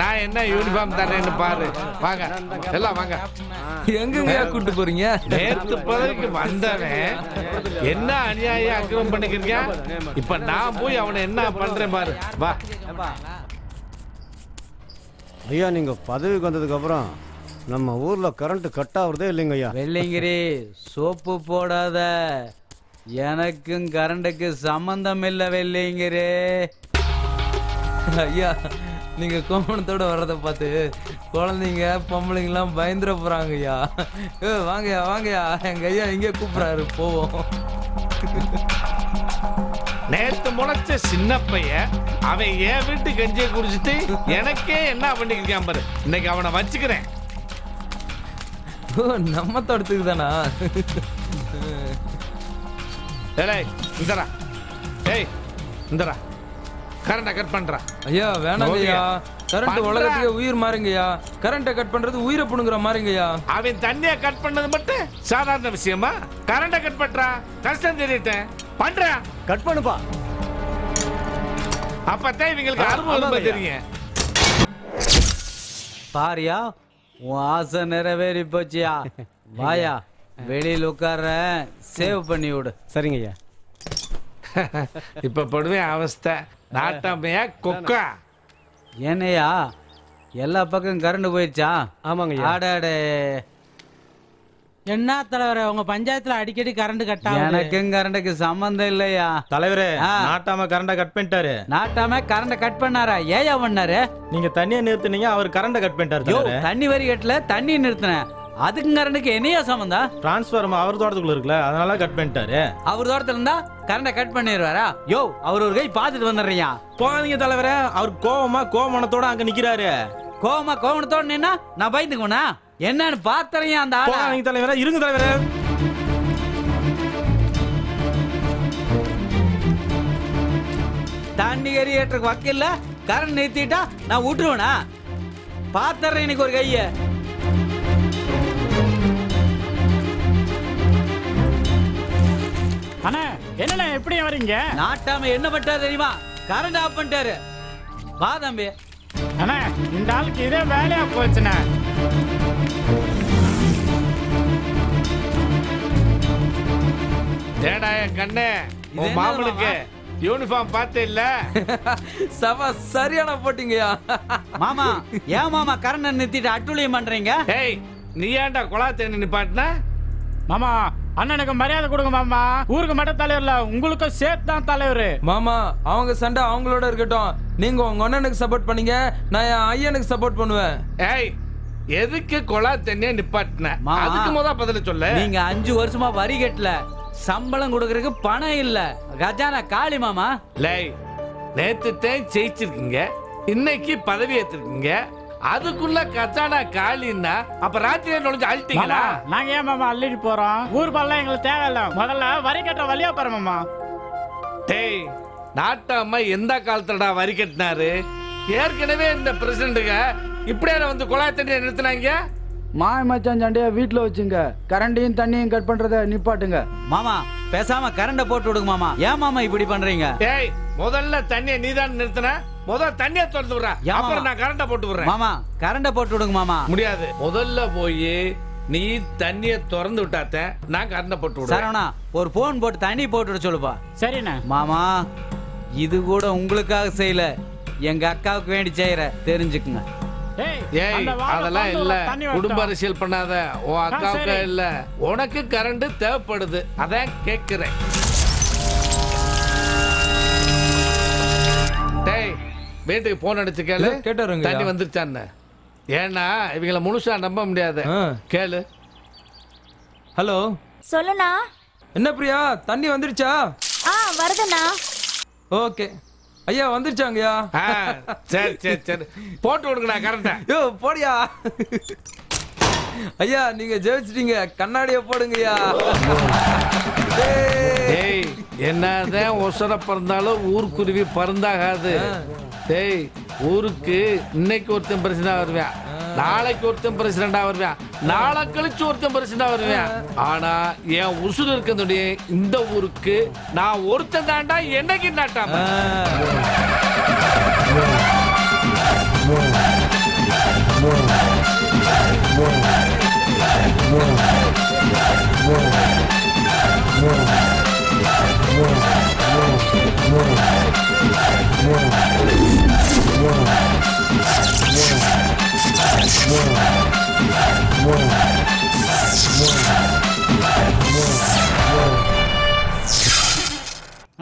நான் என்ன யூனிஃபார்ம் தரேன்னு பாரு. வாங்க எல்லாம் வாங்க. எங்கங்க கூட்டு போறீங்க? நேத்து பதவிக்கு வந்தவன் என்ன அநியாயம் அக்கிரமம் பண்ணிக்கிறேன். இப்ப நான் போய் அவனை என்ன பண்றேன் பாரு. வா. ஐயா நீங்க பதவிக்கு வந்ததுக்கு அப்புறம் நம்ம ஊர்ல கரண்ட் கட் ஆகுறதே இல்லைங்க ஐயா. வெள்ளிங்கிரி சோப்பு போடாத. எனக்கும் கரண்ட்டுக்கு சம்பந்தம் இல்லை வெள்ளிங்கிரி. ஐயா நீங்க கோமணத்தோட வர்றத பார்த்து குழந்தைங்க பொம்பளைங்கெல்லாம் பயந்துட போறாங்க ஐயா. வாங்கயா வாங்கயா, எங்க ஐயா இங்கே கூப்பிடுறாரு போவோம். நேத்து முளைச்ச சின்ன பையன் அவன் என் வீட்டு கஞ்சியை குடிச்சிட்டு எனக்கே என்ன பண்ணிருக்கான் பாரு. இன்னைக்கு அவனை வச்சுக்கிறேன். நம்ம தோட்டத்துக்கு தானா? இந்தரா ஏய் இந்தரா கரண்ட கட் பண்றா. ஐயா வேணாங்க ஐயா. கரண்ட் உலகத்துக்கே உயிர் மாறுங்கய்யா. கரண்ட கட் பண்றது உயிரை புடுங்குற மாறுங்கய்யா. அவன் தண்ணிய கட் பண்ணது மட்டும் சாதாரண விஷயமா? கரண்ட கட் பண்றா கஷ்டம் தெரியிட்டேன் பண்றா. கட் பண்ணுப்பா. அப்பதான் இவங்களுக்கு அருமை தெரியும். பாரியா உன் ஆசை நிறைவேறி போச்சியா. வாயா வெளியில் உட்கார சேவ் பண்ணி விடு. சரிங்க ஐயா. இப்ப படுவேன் அவஸ்தை. நாட்டாமையா கொக்கா என்னையா எல்லா பக்கம் கரண்ட் போயிடுச்சா? ஆமாங்க. ஆடாடே என்ன தலைவரே உங்க பஞ்சாயத்துல அடிக்கடி கரண்ட் கட் ஆகுது. எனக்கும் கரண்டுக்கு சம்பந்தம் இல்லையா தலைவரே. நாட்டாம கரண்ட கட் பண்ணிட்டாரு. நாட்டாம கரண்ட கட் பண்ணாரா? ஏயா பண்ணாரு? நீங்க தண்ணியை நிறுத்துனீங்க, அவர் கரண்ட கட் பண்ணிட்டாரு. தண்ணி வரி கட்டல, தண்ணி நிறுத்தினேன். அதுக்கு கரண்டுக்கு என்னையா சம்பந்தம்? டிரான்ஸ்ஃபார்மர் அவர் தோட்டத்துக்குள்ள இருக்குல்ல, அதனால கட் பண்ணிட்டாரு. அவர் தோட்டத்துல இருந்தா கரண்ட கட் பண்ணிடுவாரா? யோ அவர் ஒரு கை பாத்துட்டு வந்துடுறியா? போகாதீங்க தலைவரே. அவர் கோவமனத்தோட அங்க நிக்கிறாரு. கோவணத்தோட நின்னா நான் பயந்துக்குவனா? என்னன்னு பாத்துறீங்க அந்த ஆளை. போகாதீங்க தலைவரே. இருங்க தலைவரே. தண்ணி ஏற்றுக்கு வக்கில்ல கரண்ட் நிறுத்திட்டா நான் விட்டுருவேனா? பாத்துறேன் இன்னைக்கு ஒரு கைய. அண்ணா என்னண்ணே எப்படி வரீங்க? நாட்டாம என்ன பண்றாரு தெரியுமா? கரண்ட் ஆஃப் பண்ணிட்டாரு. வா தம்பி. அண்ணா இந்த ஆளுக்கு இதே வேலையா போச்சுண்ணே. தேடா என் கண்ணே, உன் மாமனுக்கு யூனிஃபார்ம் பார்த்தே இல்ல? சவா சரியான போட்டீங்கயா. மாமா ஏன் மாமா கரண்ட் நிறுத்திட்டு அட்டுழியம் பண்றீங்க? ஏய் நீ ஏன்டா குழா தேனி நிப்பாட்டின? மாமா அண்ணனுக்கு மரியாதை கொடுங்க மாமா. ஊருக்கு மட்டும் தலைவர்ல உங்களுக்கும் சேர்த்து தான் தலைவர். மாமா அவங்க சண்டை அவங்களோட இருக்கட்டும். நீங்க உங்க அண்ணனுக்கு சப்போர்ட் பண்ணீங்க, நான் என் ஐயனுக்கு சப்போர்ட் பண்ணுவேன். ஏய் எதுக்கு குழா தண்ணியா நிப்பாட்டின? அதுக்கு முத பதில சொல்லு. நீங்க 5 வருஷமா வரி கட்டல, சம்பளம் கொடுக்கறதுக்கு பணம் இல்ல, கஜானா காளி மாமா. லேய் நேத்து தான் ஜெயிச்சிருக்கீங்க, இன்னைக்கு பதவி ஏத்திருக்கீங்க, அதுக்குள்ள கஜானா காலின்னா அப்ப ராத்திரியே நுழைஞ்சு அழிட்டீங்களா? நாங்க ஏன் மாமா அள்ளிட்டு போறோம்? ஊர் பல்லாம் எங்களுக்கு தேவையில்ல. முதல்ல வரி கட்டுற வழியா பாரு மாமா. டேய் நாட்டாம எந்த காலத்துலடா வரி கட்டினாரு? ஏற்கனவே இந்த பிரசிடண்ட்டுங்க இப்படியே வந்து குழாய் தண்ணியை நிறுத்தினாங்க. மாய மச்சான் சண்டையா வீட்டுல வச்சுங்க, கரண்டையும் தண்ணியும் கட் பண்றத நிப்பாட்டுங்க. மாமா பேசாம கரண்ட போட்டு விடுங்க மாமா. ஏன் மாமா இப்படி பண்றீங்க? ஏய் முதல்ல தண்ணியை நீதான் நிறுத்தின, முதல்ல தண்ணியை திறந்து விடுற, அப்புறம் நான் கரண்ட போட்டு விடுறேன். மாமா கரண்ட போட்டு விடுங்க மாமா. முடியாது, முதல்ல போய் நீ தண்ணியை திறந்து விட்டாத்த நான் கரண்ட போட்டு விடுறேன். சரவணா ஒரு போன் போட்டு தண்ணி போட்டு விட சொல்லுப்பா. சரிண்ணா. மாமா இது கூட உங்களுக்காக செய்யல, எங்க அக்காவுக்கு வேண்டி செய்யற, தெரிஞ்சுக்குங்க. ஏய் அதெல்லாம் இல்ல, குடும்ப அரசியல் பண்ணாத. உன் அக்காவுக்கு இல்ல, உனக்கு கரண்ட் தேவைப்படுது, அதான் கேக்குறேன். டேய் வீட்டுக்கு போன் அடிச்சு கேளு தண்ணி வந்துருச்சான்னு. ஏன்னா இவங்களை முழுசா நம்ப முடியாது. கேளு. ஹலோ சொல்லுண்ணா. என்ன பிரியா, தண்ணி வந்துருச்சா? வருதுண்ணா. ஓகே ஐயா வந்துருச்சாங்கய்யா. சரி சரி சரி போட்டு விடுங்கண்ணா கரண்ட. யோ போடியா. ஐயா நீங்க ஜெயிச்சிட்டீங்க, கண்ணாடிய போடுங்கய்யா. டேய் என்னதான் ஒசர பறந்தாலும் ஊர்க்குருவி பறந்தாகாது. டேய் ஊருக்கு இன்னைக்கு ஒருத்தன் பிரசிடண்டா வருவேன், நாளைக்கு ஒருத்தன் பிரசிடண்டா வருவேன், நாளை கழிச்சு ஒருத்தன் பிரசிடண்டா வருவேன். ஆனா என் உசுறு இருக்கிறதுடைய இந்த ஊருக்கு நான் ஒருத்தன் தாண்டா என்னைக்கு நாட்டாம.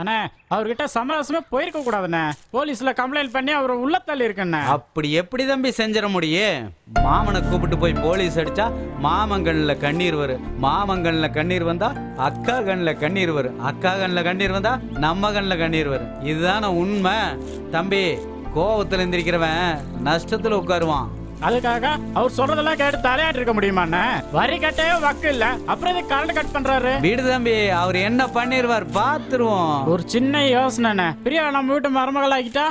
அண்ணே அவர்கிட்ட சமரசமே போயிருக்க கூடாதுண்ணே. போலீஸ்ல கம்ப்ளைண்ட் பண்ணி அவர் உள்ள தள்ளி இருக்குண்ணே. அப்படி எப்படி தம்பி செஞ்சிட முடியும்? மாமனை கூப்பிட்டு போய் போலீஸ் அடிச்சா மாமங்கண்ல கண்ணீர் வரும், மாமங்கண்ல கண்ணீர் வந்தா அக்கா கண்ணுல கண்ணீர் வரும், அக்கா கண்ணுல கண்ணீர் வந்தா நம்ம கண்ணுல கண்ணீர் வரும். இதுதானே உண்மை தம்பி. கோவத்துல எந்திரிக்கிறவன் நஷ்டத்துல உட்காருவான். அதுக்காக அவர் சொல்றதெல்லாம் கேட்டு தலையாட்டு இருக்க முடியுமாண்ணே? வரி கட்டவே வக்கு இல்ல, அப்புறம் இது கரண்ட் கட் பண்றாரு. வீடு தம்பி அவர் என்ன பண்ணிருவார் பாத்துருவோம். ஒரு சின்ன யோசனை, பிரியா நம்ம வீட்டு மருமகள் ஆகிட்டா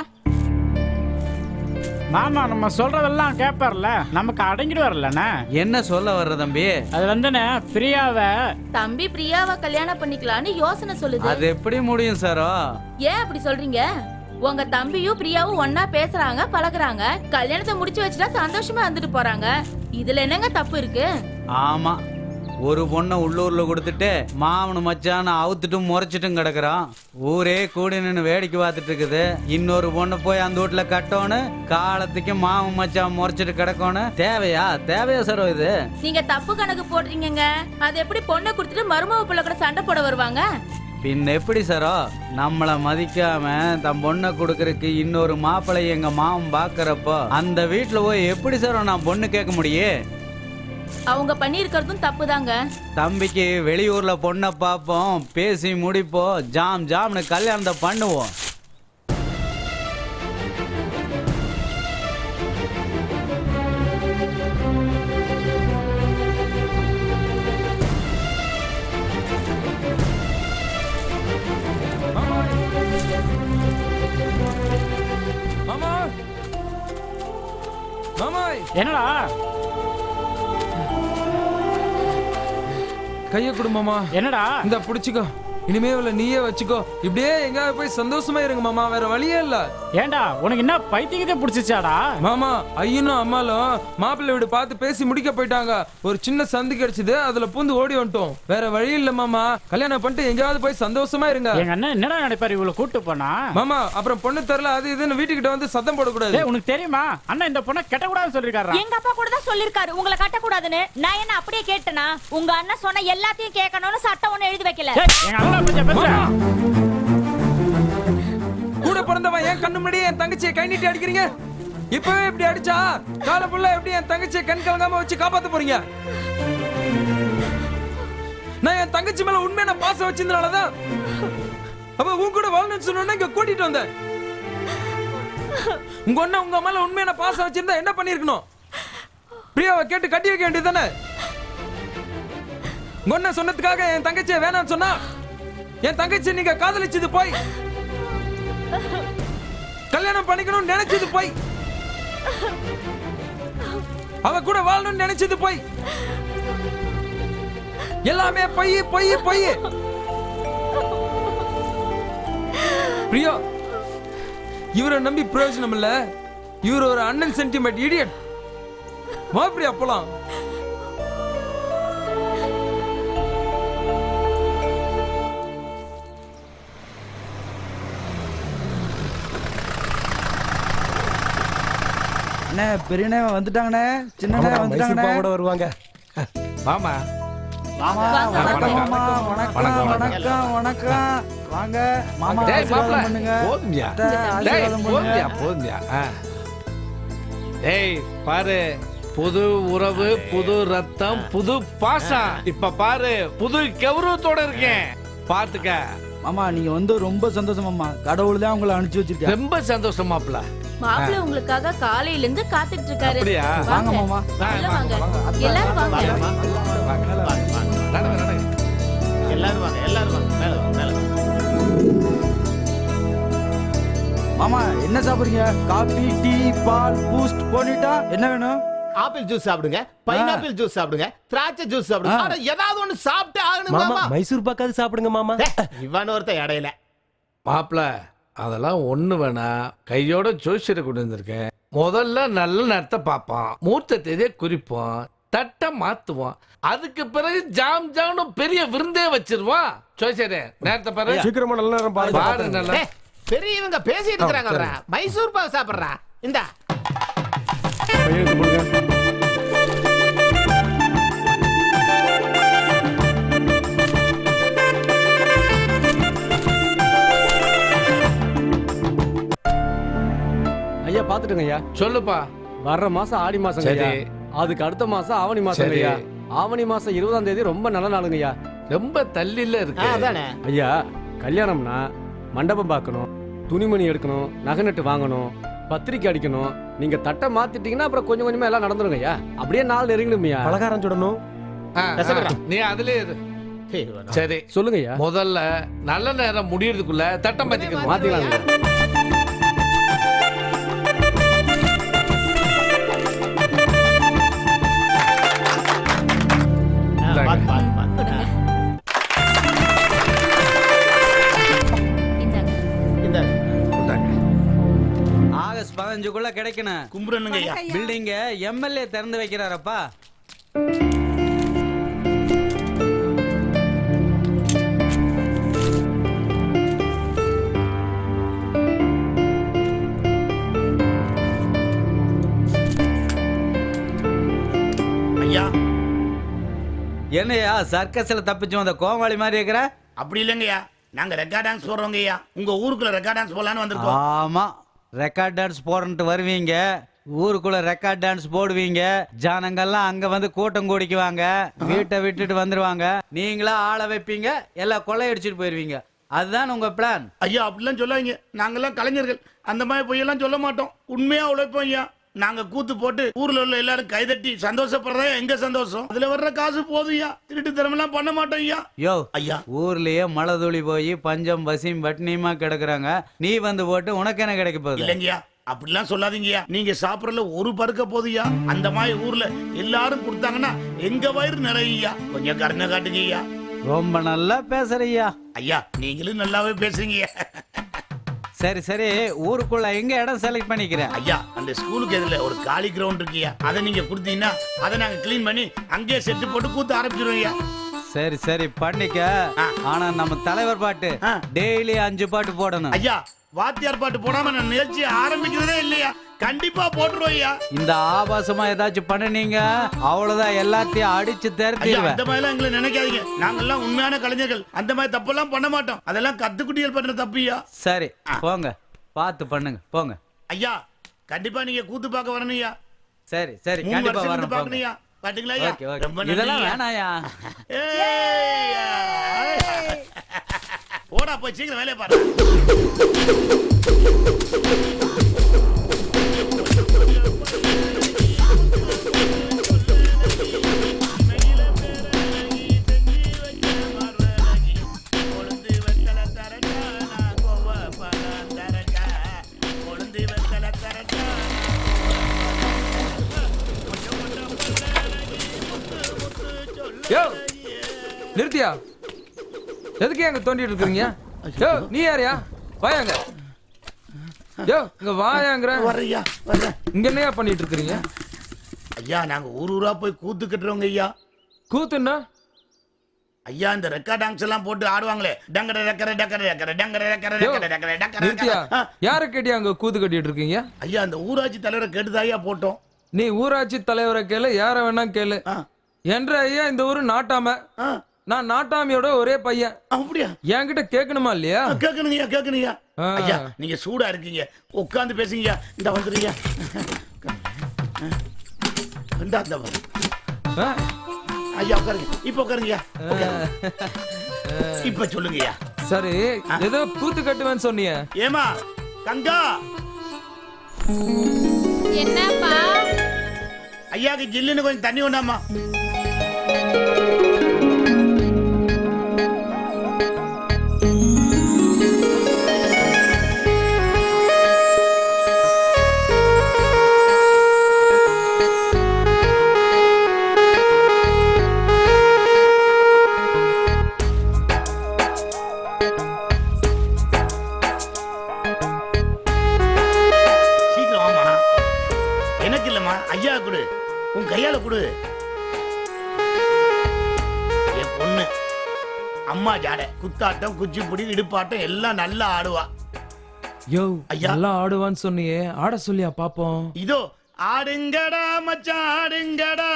மாமா நம்ம சொல்றதெல்லாம் கேட்பார்ல, நமக்கு அடங்கிடுவார்லண்ணே. என்ன சொல்ல வர்ற தம்பி? அது வந்துண்ணே பிரியாவை தம்பி பிரியாவை கல்யாணம் பண்ணிக்கலான்னு யோசனை சொல்லுது. அது எப்படி முடியும் சாரோ? ஏன் அப்படி சொல்றீங்க? உங்க தம்பியும் பிரியாவும் ஒன்னா பேசுறாங்க பழகுறாங்க, கல்யாணத்தை முடிச்சு வச்சுட்டா சந்தோஷமா இருந்துட்டு போறாங்க. இதுல என்னங்க தப்பு இருக்கு? ஆமா, ஒரு பொண்ணை உள்ளூர்ல கொடுத்துட்டு மாமனு மச்சான்னு அவுத்துட்டும் முறைச்சிட்டும் கிடக்குறான். ஊரே கூடி நின்று வேடிக்கை பார்த்துட்டு இருக்குது. இன்னொரு பொண்ணை போய் அந்த வீட்டுல கட்டணும், காலத்துக்கு மாமன் மச்சான் முறைச்சிட்டு கிடக்கணும். தேவையா சரோ இது? நீங்க தப்பு கணக்கு போடுறீங்கங்க. அது எப்படி பொண்ணை கொடுத்துட்டு மருமக பிள்ளை கூட சண்டை போட வருவாங்க? பின் எப்படி சரோ, நம்மளை மதிக்காம தன் பொண்ணை கொடுக்கறதுக்கு இன்னொரு மாப்பிள்ளை எங்க மாமன் பாக்குறப்போ அந்த வீட்டுல போய் எப்படி சரோ நான் பொண்ணு கேட்க முடியும்? அவங்க பண்ணியிருக்கிறதும் தப்புதாங்க. தம்பிக்கு வெளியூர்ல பொண்ணை பார்ப்போம், பேசி முடிப்போம், ஜாம்னு கல்யாணத்தை பண்ணுவோம். என்னடா கைய குடும்பமா? என்னடா இந்த புடிச்சுக்கோ, இனிமே இவள நீயே வச்சுக்கோ. இப்படியே எங்கேயாவது போய் சந்தோஷமா இருங்க மாமா, வேற வழியே இல்ல. ஏண்டா உனக்கு என்ன பைத்தியத்தை பிடிச்சிச்சாடா? மாமா ஐயனும் அம்மாலும் மாப்பிள்ளை வீடு பார்த்து பேசி முடிக்க போயிட்டாங்க. ஒரு சின்ன சந்து கிடைச்சது, அதுல பூந்து ஓடி வந்துட்டோம். வேற வழி இல்ல மாமா, கல்யாணம் பண்ணிட்டு எங்கேயாவது போய் சந்தோஷமா இருங்க. எங்க அண்ணன் என்னடா நினைப்பாரு இவ்வளவு கூட்டு போனா? மாமா அப்புறம் பொண்ணு தரல அது இதுன்னு வீட்டுக்கிட்ட வந்து சத்தம் போடக்கூடாது. உனக்கு தெரியுமா அண்ணன் இந்த பொண்ணை கட்டக்கூடாதுன்னு சொல்லிருக்காரு. எங்க அப்பா கூட தான் சொல்லிருக்காரு உங்களை கட்டக்கூடாதுன்னு. நான் என்ன அப்படியே கேட்டனா? உங்க அண்ணன் சொன்ன எல்லாத்தையும் கேட்கணும்னு சட்டம் ஒண்ணு எழுதி வைக்கல. கூட பிறந்தவன் என் கண்ணு முன்னாடி என் தங்கச்சியை கை நீட்டி அடிக்கிறீங்க. இப்பவே இப்படி அடிச்சா கால புள்ள எப்படி என் தங்கச்சியை கண் கலங்காம வச்சு காப்பாத்த போறீங்க? நான் என் தங்கச்சி மேல உண்மையான பாசம் வச்சிருந்தனாலதான் அப்ப உன் கூட வாழணும்னு சொன்னா இங்க கூட்டிட்டு வந்தேன். உங்க அண்ணன் உங்க மேல உண்மையான பாசம் வச்சிருந்தா என்ன பண்ணிருக்கணும்? பிரியாவை கேட்டு கட்டி வைக்க வேண்டியதுதானே? உங்க அண்ணன் சொன்னதுக்காக என் தங்கச்சியை வேணாம்னு சொன்னா என் தங்கச்சி நீங்க காதலிச்சது போய், கல்யாணம் பண்ணிக்கணும்னு நினைச்சது போய், அவ கூட வாழணும்னு நினைச்சது போய், எல்லாமே பொய் பொய் பொய். பிரியா இவரை நம்பி பிரயோஜனம் இல்ல. இவர் ஒரு அண்ணன் சென்டிமெண்ட் இடியட். வா பிரியா போலாம். அண்ணே பெரியண்ணே வந்துட்டாங்கண்ணே, சின்னண்ணே வந்துட்டாங்கண்ணே. கூட வருவாங்க. மாமா வணக்கம் மாமா. வணக்கம் வணக்கம் வணக்கம். வாங்க மாமா, ஆசீர்வாதம் பண்ணுங்க. போதும்யா, ஆசீர்வாதம் பண்ணுங்க. போதும்யா. ஏய் பாரு, புது உறவு, புது ரத்தம், புது பாசம். இப்ப பாரு புது கௌரவத்தோட இருக்கேன், பாத்துக்க. மாமா நீங்க வந்து ரொம்ப சந்தோஷம் மாமா. கடவுள் தான் உங்களை அனுப்பிச்சு வச்சிருக்காரு. ரொம்ப சந்தோஷம் மாப்ள. மாப்பிள்ளை உங்களுக்காக காலையில இருந்து காத்துட்டு இருக்காரு. அப்படியா? வாங்க மாமா. உள்ள வாங்க. எல்லாரும் வாங்க. எல்லாரும் வாங்க, எல்லாரும் வாங்க. மேல வாங்க, மேல வாங்க. மாமா என்ன சாப்பிடுறீங்க? காபி, டீ, பால், பூஸ்ட், போனிட்டா என்ன வேணும்? ஆப்பிள் ஜூஸ் சாப்பிடுங்க, பைனாப்பிள் ஜூஸ் சாப்பிடுங்க, திராட்சை ஜூஸ் சாப்பிடுங்க. ஆனா ஏதாவது ஒண்ணு சாப்பிட்டு ஆகணும் மாமா. மைசூர் பாக்காது சாப்பிடுங்க மாமா. இவன் ஒருத்த இடையில. மாப்ள அதெல்லாம் ஒண்ணு வேணா, கையோட ஜோசியரை கொண்டு வந்திருக்கேன். முதல்ல நல்ல நேரத்தை பார்ப்போம், மூர்த்த தேதியை குறிப்போம், தட்டை மாத்துவோம், அதுக்கு பிறகு ஜாம்னு பெரிய விருந்தே வச்சிருவோம். ஜோசியரே நேரத்தை பாரு, சீக்கிரமா நல்ல நேரம் பாரு. பாரு நல்லா. பெரியவங்க பேசிட்டு இருக்காங்க. மைசூர் பாக் சாப்பிடுறா. இந்தா ஐயா பாத்துட்டுங்க ஐயா. சொல்லுப்பா. வர்ற மாசம் ஆடி மாசம். சரி. அதுக்கு அடுத்த மாசம் ஆவணி மாசம் ஐயா. ஆவணி மாசம் 20ஆம் தேதி ரொம்ப நல்ல நாளுங்க ஐயா. ரொம்ப தள்ளில இருக்கு. அதானே ஐயா. கல்யாணம்னா மண்டபம் பார்க்கணும், துணிமணி எடுக்கணும், நகை நட்டு வாங்கணும், பத்திரிக்கை அடிக்கணும். நீங்க தட்டை மாத்திட்டீங்கன்னா அப்புறம் கொஞ்சம் கொஞ்சமா எல்லாம் நடந்துருங்க ஐயா. அப்படியே நாள் நெருங்கணும் ஐயா. பலகாரம் சுடணும். நீ அதுலயே இரு. சரி சொல்லுங்க ஐயா. முதல்ல நல்ல நேரம் முடியறதுக்குள்ள தட்டம் மாத்திக்கணும். மாத்திக்கலாம். கிடைக்கணும். கும்பிடணுங்க ஐயா. பில்டிங்க எம்எல்ஏ திறந்து வைக்கிறாரப்பா. ஐயா என்னையா சர்க்கஸ்ல தப்பிச்சு வந்த கோமாளி மாதிரி இருக்கிற? அப்படி இல்லைங்கய்யா, நாங்க ரெக்கார்ட் டான்ஸ் போடுறோங்க ஐயா. உங்க ஊருக்குள்ள ரெக்கார்ட் டான்ஸ் போடலான்னு வந்திருக்கோம். ஆமா, ரெக்கார்ட் டான்ஸ் போறன்ட்டு வருவீங்க, ஊருக்குள்ள ரெக்கார்ட் டான்ஸ் போடுவீங்க, ஜனங்கள்லாம் அங்க வந்து கூட்டம் கூடிக்குவாங்க, வீட்டை விட்டுட்டு வந்துருவாங்க, நீங்களா ஆளை வைப்பீங்க, எல்லாம் கொள்ளையடிச்சிட்டு போயிருவீங்க. அதுதான் உங்க பிளான். ஐயா அப்படிலாம் சொல்லாதீங்க, நாங்கெல்லாம் கலைஞர்கள், அந்த மாதிரி பொய்யெல்லாம் சொல்ல மாட்டோம். உண்மையா உழைப்போம் ஐயா. நாங்க கூத்து போட்டு ஊர்ல உள்ள எல்லாரும் கைதட்டி சந்தோஷப்படுறதா எங்க சந்தோஷம். அதுல வர்ற காசு போதும் ஐயா. திருட்டு தரமெல்லாம் பண்ண மாட்டோம் ஐயா. யோ ஐயா, ஊர்லயே மழை துளி போய் பஞ்சம் பசியும் பட்னியுமா கிடக்குறாங்க, நீ வந்து போட்டு உனக்கு என்ன கிடைக்க போகுது? இல்லைங்கய்யா, அப்படிலாம் சொல்லாதீங்கய்யா. நீங்க சாப்பிடறதுல ஒரு பருக்க போதுயா. அந்த மாதிரி ஊர்ல எல்லாரும் கொடுத்தாங்கன்னா எங்க வயிறு நிறையா. கொஞ்சம் கருணை காட்டுங்க ஐயா. ரொம்ப நல்லா பேசுறியா ஐயா. நீங்களும் நல்லாவே பேசுறீங்க. சரி சரி, ஊருக்குள்ள எங்க இடம் செலக்ட் பண்ணிக்கிறேன் ஐயா. அந்த ஸ்கூலுக்கு எதிரில் ஒரு காலி கிரவுண்ட் இருக்குயா, அதை நீங்க கொடுத்தீங்கன்னா அதை நாங்க கிளீன் பண்ணி அங்கேயே செட்டு போட்டு கூத்து ஆரம்பிச்சிருவோம் ஐயா. சரி சரி பண்ணிக்க. ஆனா நம்ம தலைவர் பாட்டு டெய்லி 5 பாட்டு போடணும். ஐயா, வாத்தியார் பாட்டு போடாம நான் நிகழ்ச்சி ஆரம்பிக்கிறதே இல்லையா. கண்டிப்பா போட்டுருவோம் ஐயா. இந்த ஆபாசமா ஏதாச்சும் பண்ணுனீங்க அவ்வளவுதான், எல்லாத்தையும் அடிச்சு ஐயா, தெரிஞ்சிருவேன். அந்த மாதிரி எல்லாம் எங்களை நினைக்காதீங்க. நாங்கெல்லாம் உண்மையான கலைஞர்கள், அந்த மாதிரி தப்பெல்லாம் பண்ண மாட்டோம். அதெல்லாம் கத்துக்குட்டிகள் பண்ற தப்பியா. சரி போங்க, பார்த்து பண்ணுங்க போங்க. ஐயா, கண்டிப்பா நீங்க கூத்து பார்க்க வரணும் ஐயா. சரி சரி, 3 கண்டிப்பா வருஷம் வரணும் பார்க்கணும் ஐயா. பாத்தீங்களா ஐயா? Okay, okay. ரொம்ப நன்றி இதெல்லாம் ஐயா. வேணாயா. போடா போய் சீக்கிரம் வேலையை பாரு. யோ நிறுத்தியா, எதுக்கு அங்க தோண்டிட்டு இருக்கீங்க? யோ நீ யாரையா? வாயாங்க. யோ இங்க வாயாங்கற. வரையா வர. இங்க என்னையா பண்ணிட்டு இருக்கீங்க? ஐயா, நாங்க ஊரா போய் கூத்து கட்டுறோங்க ஐயா. கூத்துன்னா ஐயா, இந்த ரெக்கார்ட் டான்ஸ் எல்லாம் போட்டு ஆடுவாங்களே, டங்கர ரெக்கர டக்கர ரெக்கர டங்கர ரெக்கர ரெக்கர டக்கர டக்கர. நிறுத்தியா, யார கேட்டியா அங்க கூத்து கட்டிட்டு இருக்கீங்க? ஐயா, அந்த ஊராட்சி தலைவரை கேட்டுதாயா போட்டோம். நீ ஊராட்சி தலைவரை கேளு, யார வேணா கேளு. என்ற ஐயா இந்த ஊரு நாட்டாம, நான் நாட்டாமியோட ஒரே பையன். அப்படியா? என்கிட்ட கேட்கணுமா இல்லையா? கேட்கணுங்கய்யா கேட்கணுங்கய்யா. ஐயா, நீங்க சூடா இருக்கீங்க, உட்கார்ந்து பேசுங்க. இந்த வந்துருங்க. ஐயா உட்காருங்க. இப்ப உட்காருங்கய்யா. இப்ப சொல்லுங்கய்யா. சரி, ஏதோ கூத்து கட்டுவேன்னு சொன்னீங்க. ஏமா கங்கா, என்னப்பா? ஐயாக்கு ஜில்லுன்னு கொஞ்சம் தண்ணி கொண்டாமா. ஐயா கொடு, உன் கையால கொடு. என் பொண்ணு அம்மா ஜாட குத்தாட்டம் குச்சிப்புடி இடுப்பாட்டம் எல்லாம் நல்லா ஆடுவா. யோ ஐயா, நல்லா ஆடுவான்னு சொன்னியே, ஆட சொல்லியா பாப்போம். இதோ ஆடுங்கடா மச்சான் ஆடுங்கடா,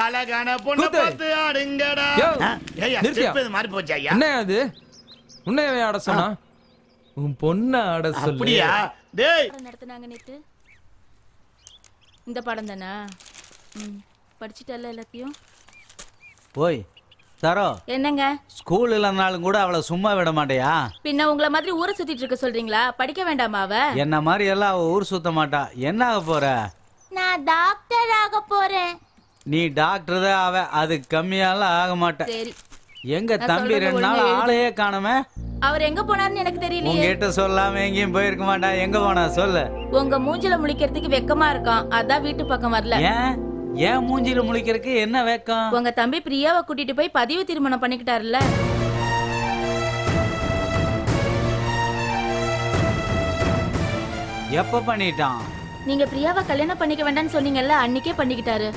அழகான பொண்ணு பார்த்து ஆடுங்கடா. ஏய்யா ஸ்டெப் இது மாதிரி போச்சு ஐயா. என்ன அது? உன்னையவே ஆட சொன்னா? உன் பொண்ண ஆட சொல்லு. அப்படியா? டேய் நடத்துனாங்க நேத்து. இந்த படம் தானா? படிச்சிட்டல்ல எல்லாத்தையும்? போய் சரோ, என்னங்க ஸ்கூல் இல்லனாலும் கூட அவளை சும்மா விட மாட்டியா? பின்ன உங்கள மாதிரி ஊரை சுத்திட்டு இருக்க சொல்றீங்களா? படிக்க வேண்டாமா அவ? என்ன மாதிரி எல்லாம் அவ ஊர் சுத்த மாட்டா. என்ன ஆக போற? நான் டாக்டர் ஆக போறேன். நீ டாக்டர் தான் ஆவ, அது கம்மியாலாம் ஆக மாட்ட. சரி. எங்க தம்பி 2 நாள் ஆளையே காணோமே. அவர் எங்க போனாருன்னு எனக்கு தெரியலையே. உங்ககிட்ட சொல்லாம எங்கேயும் போயிருக்க மாட்டா. எங்க போனா சொல்லு. உங்க மூஞ்சில முழிக்கிறதுக்கு வெக்கமா இருக்கான், அதான் வீட்டு பக்கம் வரல. ஏன் மூஞ்சில முழிக்கிறதுக்கு என்ன வெக்கம்? உங்க தம்பி பிரியாவை கூட்டிட்டு போய் பதிவு திருமணம் பண்ணிக்கிட்டாருல்ல. எப்ப பண்ணிட்டான்? நீங்க பிரியாவை கல்யாணம் பண்ணிக்க வேண்டாம்னு சொன்னீங்கல்ல, அன்னைக்கே பண்ணிக்கிட்டாரு.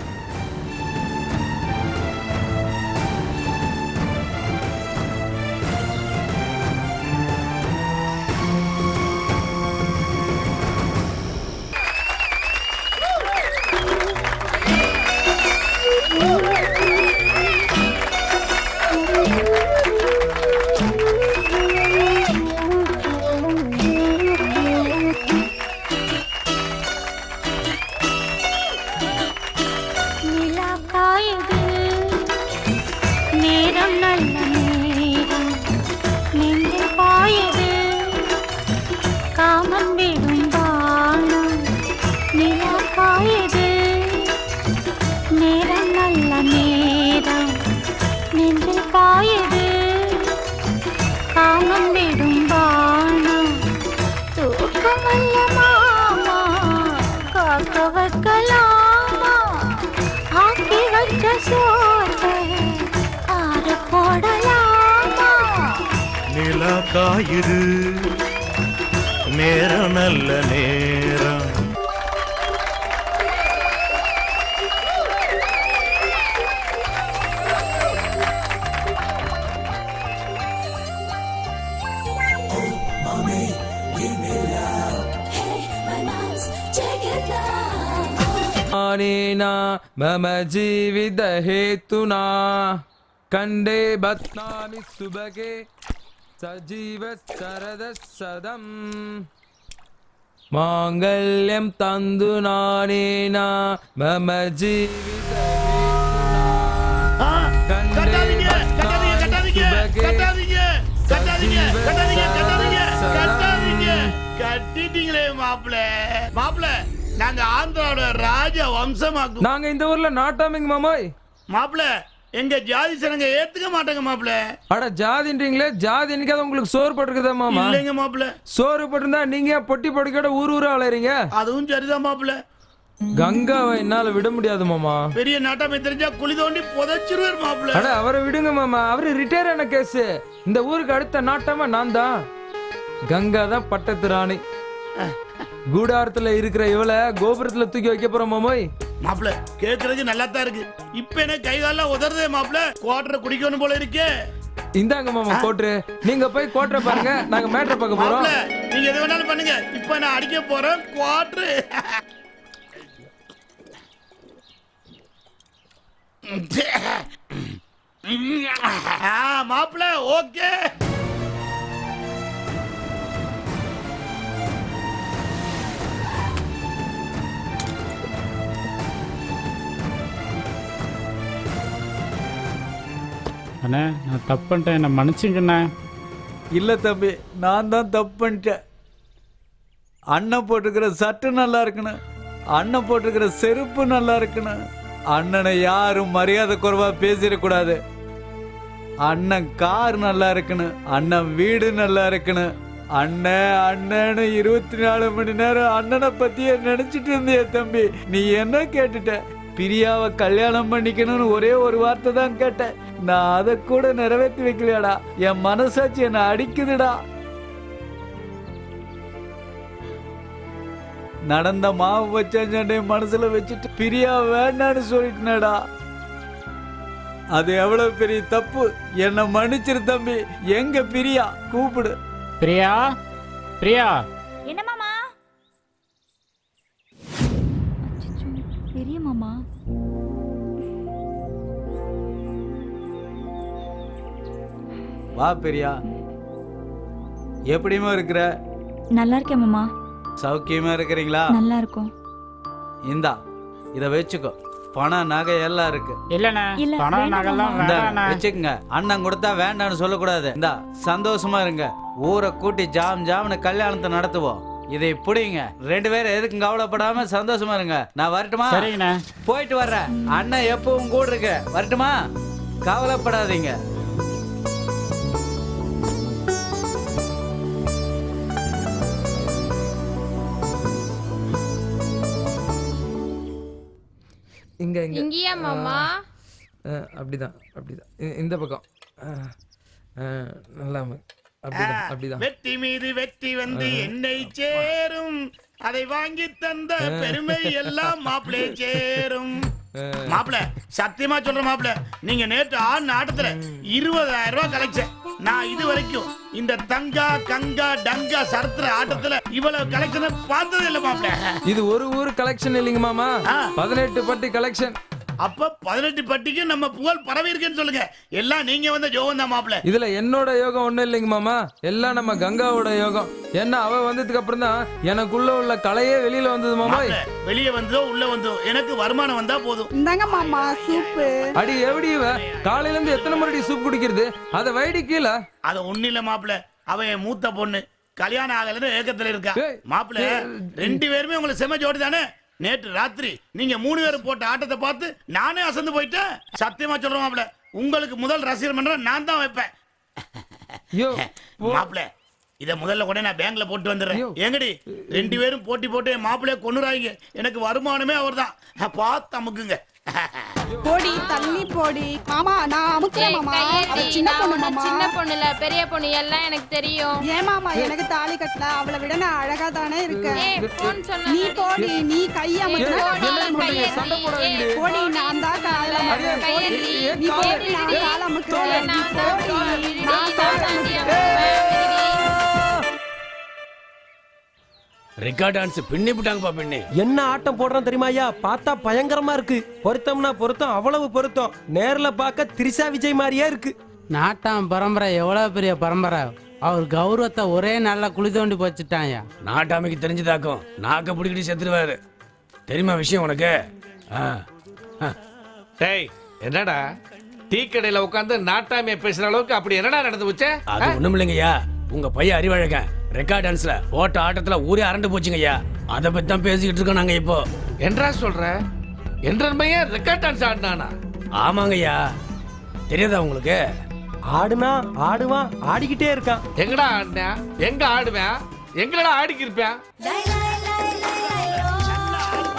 நிலா காயுது நேரம் நல்ல நேரம். मम जीवित हेतुना कंडे बत्नामि सुबगे सजीव शरद सदम मांगल्यम तंदुनानेना मम जीवित हेतुना कंडे बत्नामि सुबगे கட்டிட்டீங்களே மாப்பிள்ள. மாப்பிள்ள, நாங்க ஆந்திராவோட ராஜ வம்சமாக்கும். நாங்க இந்த ஊர்ல நாட்டாமிங்க மாமாய். மாப்பிள்ள, எங்க ஜாதி சனங்க ஏத்துக்க மாட்டாங்க மாப்பிள்ள. அட ஜாதின்றீங்களே, ஜாதி என்னைக்காவது உங்களுக்கு சோறு போட்டுருக்குதா மாமா? இல்லைங்க மாப்பிள்ள. சோறு போட்டிருந்தா நீங்க பொட்டி பொடிக்கோட ஊர் ஊரா அலையறீங்க. அதுவும் சரிதான் மாப்பிள்ள. கங்காவை என்னால விட முடியாது மாமா. பெரிய நாட்டாமை தெரிஞ்சா குழி தோண்டி புதைச்சிருவார் மாப்பிள்ள. அட அவரை விடுங்க மாமா, அவரு ரிட்டையர் ஆன கேஸ். இந்த ஊருக்கு அடுத்த நாட்டாம நான் தான். கங்கா தான் பட்டத்து ராணி. கூடாரத்துல இருக்கிற இவளை கோபுரத்துல தூக்கி வைக்க போறோம் மாமோய். மாப்பிள்ள, கேக்குறதுக்கு நல்லா தான் இருக்கு. இப்ப என்ன கை கால உதறதே மாப்பிள்ள. குவாட்டரை குடிக்கணும் போல இருக்கே. இந்தாங்க மாமா கோட்ரு. நீங்க போய் கோட்ரை பாருங்க, நாங்க மேட்ரை பார்க்க போறோம். நீங்க எது வேணாலும் பண்ணுங்க. இப்ப நான் அடிக்க போறேன் குவாட்ரு. மாப்பிள்ள ஓகே. அண்ணே, நான் தப்பு பண்ணிட்டேன், என்னை மன்னிச்சுங்கண்ணே. இல்லை தம்பி, நான் தான் தப்பு பண்ணிட்டேன். அண்ணன் போட்டுக்கிற சட்டு நல்லா இருக்குன்னு, அண்ணன் போட்டுக்கிற செருப்பு நல்லா இருக்குன்னு, அண்ணனை யாரும் மரியாதை குறைவா பேசிடக்கூடாது. அண்ணன் கார் நல்லா இருக்குன்னு, அண்ணன் வீடு நல்லா இருக்குன்னு, அண்ணன் அண்ணன்னு 24 மணி நேரம் அண்ணனை பத்தியே நினைச்சிட்டு இருந்திய தம்பி. நீ என்ன கேட்டுட்ட? பிரியாவை கல்யாணம் பண்ணிக்கணும்னு ஒரே ஒரு வார்த்தை தான் கேட்டேன். நான் அதை கூட நிறைவேற்றி வைக்கலையாடா. என் மனசாட்சி என்னை அடிக்குதுடா. நடந்த மாவு வச்ச சண்டை மனசுல வச்சுட்டு பிரியா வேண்டான்னு சொல்லிட்டேனடா. அது எவ்வளவு பெரிய தப்பு. என்னை மன்னிச்சிரு தம்பி. எங்க பிரியா? கூப்பிடு. பிரியா, பிரியா. என்ன மாமா? பெரிய மாமா. வா பிரியா. எப்படிமா இருக்கிற? நல்லா இருக்கேன் மாமா. சௌக்கியமா இருக்கிறீங்களா? நல்லா இருக்கும். இந்தா இத வச்சுக்கோ. பணம் நகை எல்லாம் இருக்கு. இல்லண்ணே, பணம் நகைலாம் வேண்டாண்ணே. வச்சுக்கங்க. அண்ணன் கொடுத்தா வேண்டாம்னு சொல்லக்கூடாது. இந்தா சந்தோஷமா இருங்க. ஊரை கூட்டி ஜாம் ஜாம்னு கல்யாணத்தை நடத்துவோம். இதை பிடிங்க. 2 பேரும் எதுக்கும் கவலைப்படாம சந்தோஷமா இருங்க. நான் வரட்டுமா? சரிங்கண்ணே. போயிட்டு வர்றேன். அண்ணன் எப்பவும் கூட இருக்கு. வரட்டுமா? கவலைப்படாதீங்க. இங்க இங்க இங்கயா மாமா? அப்படிதான் அப்படிதான். இந்த பக்கம் நல்லா அப்படிதான். வெற்றி மீது வெற்றி வந்து என்னை சேரும், அதை வாங்கி தந்த பெருமை எல்லாம் மாப்பிளை சேரும். மாப்பிள சத்தியமா சொல்ற மாப்பிள, நீங்க நேற்று ஆடின ஆட்டத்துல 20,000 ரூபாய் கலெக்ஷன். நான் இது வரைக்கும் இந்த தங்கா கங்கா டங்கா சரத்துல ஆட்டத்துல இவ்வளவு கலெக்ஷன் பார்த்ததே இல்ல மாப்பிள. இது ஒரு ஊர் கலெக்ஷன் இல்லைங்க மாமா, 18 பட்டி கலெக்ஷன். அப்ப 18 பட்டிக்கு நம்ம புகழ் பரவி இருக்குன்னு சொல்லுங்க. எல்லாம் நீங்க வந்த யோகம் தான் மாப்பிள. இதுல என்னோட யோகம் ஒண்ணும் இல்லைங்க மாமா, எல்லாம் நம்ம கங்காவோட யோகம். ஏன்னா அவ வந்ததுக்கு அப்புறம் தான் எனக்குள்ள உள்ள கலையே வெளியில வந்தது மாமா. வெளியே வந்ததோ உள்ள வந்தோ எனக்கு வருமானம் வந்தா போதும். இந்தாங்க மாமா சூப்பு. அடி எப்படி இவ காலையில இருந்து எத்தனை முறை சூப் குடிக்கிறது? அத வைடி கீழே. அத ஒண்ணு இல்ல மாப்பிள, அவன் என் மூத்த பொண்ணு, கல்யாணம் ஆகலன்னு ஏக்கத்துல இருக்கா. மாப்பிள 2 பேருமே உங்களுக்கு செம ஜோடி தானே. நேற்று ராத்திரி நீங்க 3 பேரும் போட்ட ஆட்டத்தை பார்த்து நானே அசந்து போயிட்டேன். சத்தியமா சொல்றேன் மாப்பிள, உங்களுக்கு முதல் ரசிகர் மன்றம் நான் தான் வைப்பேன். மாப்பிள இத முதல்ல கூட நான் பேங்க்ல போட்டு வந்துடுறேன். எங்கடி 2 பேரும் போட்டி போட்டு என் மாப்பிளைய கொண்டுறாங்க. எனக்கு வருமானமே அவர் தான். பார்த்து அமுக்குங்க. போடி தள்ளி போடி. மாமா நான் அமுக்குறேன் மாமா. அவ சின்ன பொண்ணு மாமா. சின்ன பொண்ணு இல்ல பெரிய பொண்ணு, எல்லாம் எனக்கு தெரியும். ஏன் மாமா எனக்கு தாலி கட்டல? அவளை விட நான் அழகா தானே இருக்கேன். நீ போடி, நீ கை அமுக்குற. போடி நான் தான் கால அமுக்குறேன். நீ போடி நான் கால அமுக்குறேன். நீ போடி நான் கால அமுக்குறேன். ரெக்கார்ட் டான்ஸ் பின்னி விட்டாங்கப்பா பின்னி. என்ன ஆட்டம் போடுறான் தெரியுமா ஐயா? பார்த்தா பயங்கரமா இருக்கு. பொருத்தம்னா பொருத்தம், அவ்வளவு பொருத்தம். நேர்ல பார்க்க திரிஷா விஜய் மாதிரியே இருக்கு. நாட்டாம் பரம்பரை எவ்வளவு பெரிய பரம்பரை. அவர் கௌரவத்தை ஒரே நாள்ல குழி தோண்டி போச்சுட்டாயா. நாட்டாமைக்கு தெரிஞ்சதாக்கும் நாக்க பிடிக்கிட்டு செத்துருவாரு. தெரியுமா விஷயம் உனக்கு? டேய் என்னடா டீ கடையில உட்காந்து நாட்டாமைய பேசுற அளவுக்கு அப்படி என்னடா நடந்து போச்சு? அது ஒண்ணும் இல்லைங்கய்யா, உங்க பையன் அறிவழக ரெக்கார்ட் டான்ஸ்ல போட்ட ஆட்டத்துல ஊரே அரண்டு போச்சுங்கய்யா. அதை பத்தி தான் பேசிக்கிட்டு இருக்கோம் நாங்க இப்போ. என்றா சொல்ற? என்ற பையன் ரெக்கார்ட் டான்ஸ் ஆடினானா? ஆமாங்கய்யா, தெரியாதா உங்களுக்கு? ஆடுனா ஆடுவான், ஆடிக்கிட்டே இருக்கான். எங்கடா ஆடினா? எங்க ஆடுவேன்? எங்கடா ஆடிக்கி இருப்பேன்?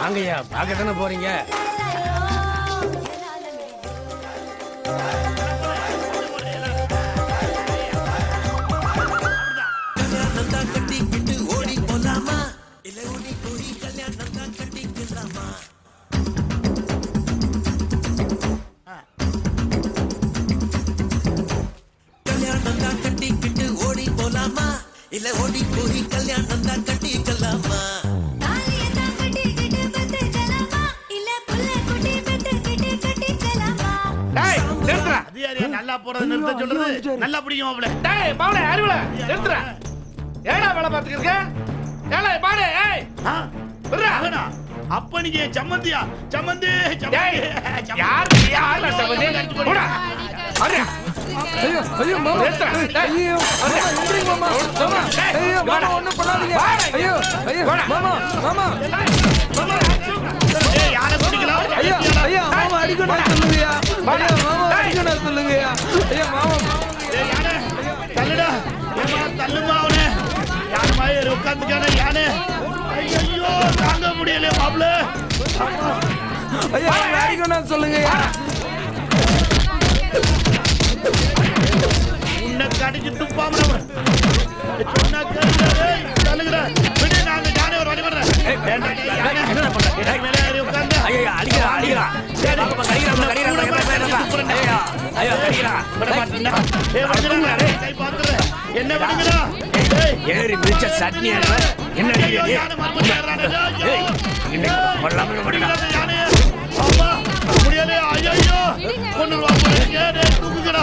வாங்கய்யா, பார்க்க தானே போறீங்க. இல்ல ஓடி போய் கல்யாணம் தான் கட்டிக்கலாமா? நல்லா போறது நிறுத்த சொல்றது நல்லா பிடிக்கும் மாப்பிள. டேய் பாவல அறிவுல நிறுத்துற. ஏடா வேலை பாத்துக்கிட்டு இருக்க? ஏலே பாரு ஏய். விடுறா. அப்ப நீங்க சம்மந்தியா? சம்மந்தி சம்மந்தி. யார் சம்மந்தி? போடா. அரே. ஐயோ ஐயோ மாமா. ஐயோ மாமா. மாமா. ஐயோ மாமா ஒண்ணும் பண்ணாதீங்க. ஐயோ ஐயோ மாமா மாமா. ஏய் யார குடிக்கலாம்? ஐயா ஐயா மாமா அடிக்கணும் சொல்லுங்கயா. ஐயா மாமா அடிக்கணும் சொல்லுங்கயா. ஐயா மாமா. ஏய் யானே தள்ளுடா. ஏமா தள்ளுமா அவனே. யார் மாதிரி உட்கார்ந்துக்கானே யானே. ஐயோ தாங்க முடியல மாப்ள. ஐயா அடிக்கணும் சொல்லுங்கயா. உன்னை கடிச்சு துப்பாம நம்ம சொன்னா கேளுடா. தள்ளுடா. விடு நான் யானே ஒரு வழி பண்றேன். என்ன பண்ற? மேலே ஏறி உட்கார்ந்து. ஐயா அடிக்கிறா அடிக்கிறா. என்ன பண்ணுங்கடா? ஏறி மிதிச்ச சட்னி என்ன முடியல. ஐயோ கொண்டுருவா தூக்குங்கடா.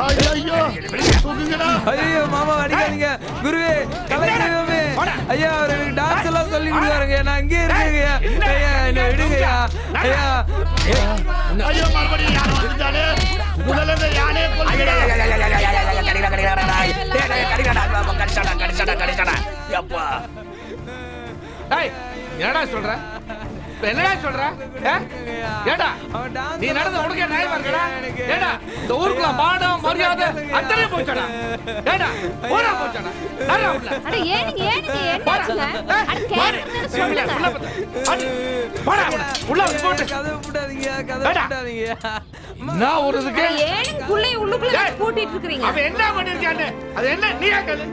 ஐயோ தூக்குங்கடா. ஐயோ மாமா அடிக்காதீங்க. குருவே கலைஞரே ஐயா அவருக்கு டான்ஸ் எல்லாம் சொல்லி கொடுக்குறாங்க. நான் இங்கே இருக்கேங்க. ஐயா என்ன விடுங்கயா. ஐயா ஐயோ மறுபடியும் யானை வந்துட்டானே. முதல்ல யானே கொல்லுங்கடா. என்னடா சொல்ற? என்னடா சொல்ற? ஏடா நீ நடந்த உனக்கே நியாயமா இருக்கடா? ஏடா இந்த ஊருக்குள்ள மானம் மரியாதை அத்தனை போச்சடா. ஏடா போடா போச்சடா. அட ஏனுங்க என்னாச்சுங்க? அட கேக்குறேன்னு சொல்லுங்க. போடா உள்ள போட்டு கதை விடாதீங்க. கதை விடாதீங்க. நான் ஒரு இதுக்கு ஏன் புள்ளைய உள்ளுக்குள்ள வச்சு பூட்டிட்டு இருக்கீங்க? அவன் என்ன பண்ணிருக்கானே அது என்ன நீயா கேளு.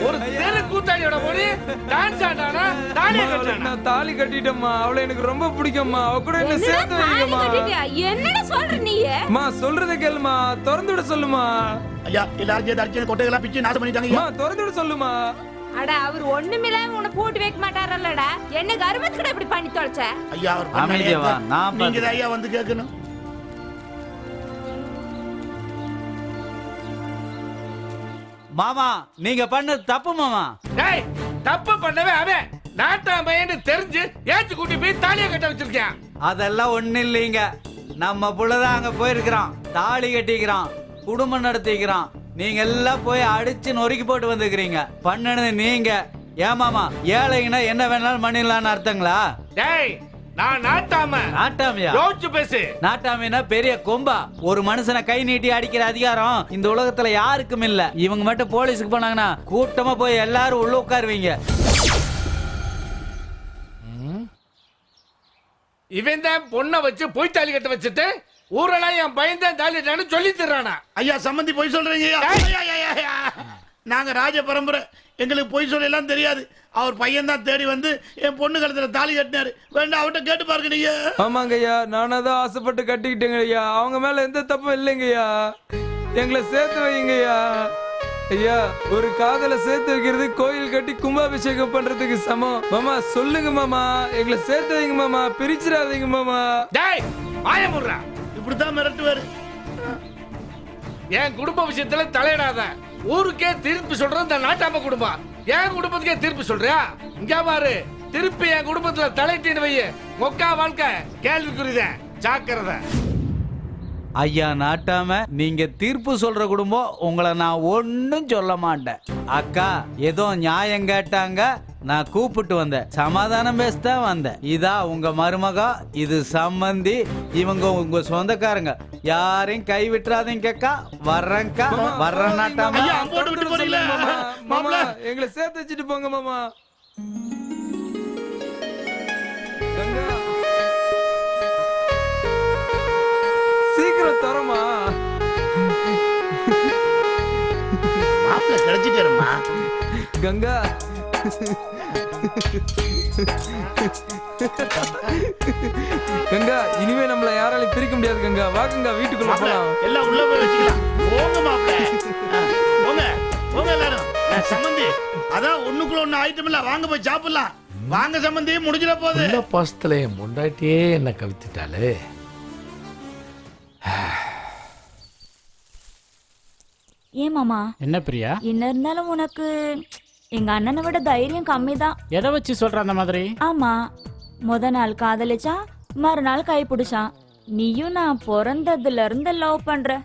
ஒரு தெரு கூத்தாடியோட போய் டான்ஸ் ஆடானா தாலியை கட்டறானா? நான் தாலி கட்டிட்டேம்மா. அவளை எனக்கு ரொம்ப பிடிக்கும்மா. அவ கூட என்ன சேர்த்து வைங்கம்மா. என்னடா சொல்ற நீ? அம்மா சொல்றத கேளுமா. திறந்து விட சொல்லுமா. ஐயா எல்லாரும் சேர்ந்து அடிச்சு கொட்டைகளா பிச்சு நாசம் பண்ணிட்டாங்க. அம்மா திறந்து விட சொல்லுமா. அட அவர் ஒண்ணுமில்லாம உன்னை போட்டு வைக்க மாட்டாரல்லடா. என்ன கர்வத்துக்கு இப்படி பண்ணி தொலைச்ச? ஐயா அவர் அமைதியா வா, நான் நீங்க தான் ஐயா வந்து கேட்கணும். மாமா நீங்க பண்ணது தப்பு மாமா. டேய் தப்பு பண்ணவே அவன் நாட்டாமைன்னு தெரிஞ்சு ஏச்சு கூட்டி போய் தாலியை கட்ட வச்சிருக்கான். அதெல்லாம் ஒண்ணு இல்லைங்க. நம்ம புள்ளதான் அங்க போயிருக்கிறான், தாலி கட்டிக்கிறான், குடும்பம் நடத்திக்கிறான். நீங்க எல்லாம் போய் அடிச்சு நொறுக்கி போட்டு வந்துக்கிறீங்க. பண்ணது நீங்க. ஏமாமா ஏழைங்கன்னா என்ன வேணாலும் பண்ணிடலான்னு அர்த்தங்களா? டேய் நான் நாட்டாம. நாட்டாமையா? யோசிச்சு பேசு. நாட்டாமைனா பெரிய கொம்பா. ஒரு மனுஷனை கை நீட்டி அடிக்கிற அதிகாரம் இந்த உலகத்துல யாருக்கும் இல்ல. இவங்க மட்டும் போலீஸுக்கு போனாங்கன்னா கூட்டமா போய் எல்லாரும் உள்ள உட்காருவீங்க. இவன் தான் பொண்ணை வச்சு பொய் தாலி கட்ட வச்சுட்டு ஊரெல்லாம் என் பையன் தான் தாலி கட்டான்னு சொல்லி தர்றானா? ஐயா சம்பந்தி பொய் சொல்றீங்க. நாங்க ராஜ பரம்பரை, எங்களுக்கு பொய் சொல்ல எல்லாம் தெரியாது. அவர் பையன் தான் தேடி வந்து என் பொண்ணு கழுத்துல தாலி கட்டினாரு. வேண்டாம் அவட்ட கேட்டு பாருங்க நீங்க. ஆமாங்க ஐயா, நானதான் ஆசைப்பட்டு கட்டிக்கிட்டேங்க ஐயா. அவங்க மேல எந்த தப்பும் இல்லைங்க ஐயா. எங்களை சேர்த்து வைங்க ஐயா. ஐயா ஒரு காதலை சேர்த்து வைக்கிறது கோயில் கட்டி கும்பாபிஷேகம் பண்றதுக்கு சமம். மாமா சொல்லுங்க மாமா, எங்களை சேர்த்து வைங்க மாமா, பிரிச்சிடாதீங்க மாமா. டேய் ஆயமுறா, இப்படித்தான் மிரட்டுவாரு. என் குடும்ப விஷயத்துல தலையிடாத. ஊருக்கே தீர்ப்பு சொல்றது இந்த நாட்டாம குடும்பம். என் குடும்பத்துக்கே தீர்ப்பு சொல்றியா? இங்க பாரு, திருப்பி என் குடும்பத்துல தலையிட்டு வைய மொக்கா வாழ்க்கை கேள்விக்குறிதான். ஜாக்கிரதை. ஐயா நாட்டாம நீங்க தீர்ப்பு சொல்ற குடும்பம், உங்களை நான் ஒன்னும் சொல்ல மாட்டேன். அக்கா ஏதோ நியாயம் கேட்டாங்க, நான் கூப்பிட்டு வந்தேன். சமாதானம் பேசத்தான் வந்தேன். இதா உங்க மருமகா, இது சம்பந்தி, இவங்க உங்க சொந்தக்காரங்க. யாரையும் கை விட்டுறாதீங்க அக்கா. வர்றேன்க்கா, வர்றேன் நாட்டாம. மாமா எங்களை சேர்த்து வச்சுட்டு போங்க மாமா. சீக்கிரம் தரமா. மாப்பிள்ள கிடைச்சிட்டாருமா. கங்கா கங்கா இனிமே நம்மள யாராலையும் பிரிக்க முடியாது கங்கா. வா கங்கா வீட்டுக்குள்ள போலாம். எல்லாம் உள்ள போய் வச்சுக்கலாம். போங்க மாப்பிள்ள, போங்க போங்க எல்லாரும். சம்பந்தி அதான் ஒண்ணுக்குள்ள ஒண்ணு ஐட்டம் இல்ல, வாங்க போய் சாப்பிடலாம். வாங்க சம்பந்தி, முடிஞ்சிட போகுது. இந்த பாசத்துல என் முண்டாட்டியே என்ன கவித்துட்டாலே. ஏன் மாமா? என்ன பிரியா? என்ன இருந்தாலும் உனக்கு எங்க அண்ணனை விட தைரியம் கம்மி தான். எதை வச்சு சொல்ற அந்த மாதிரி? ஆமா, முத நாள் காதலிச்சா, மறுநாள் கை பிடிச்சான். நீயும் நான் பிறந்ததுல இருந்து லவ் பண்ற.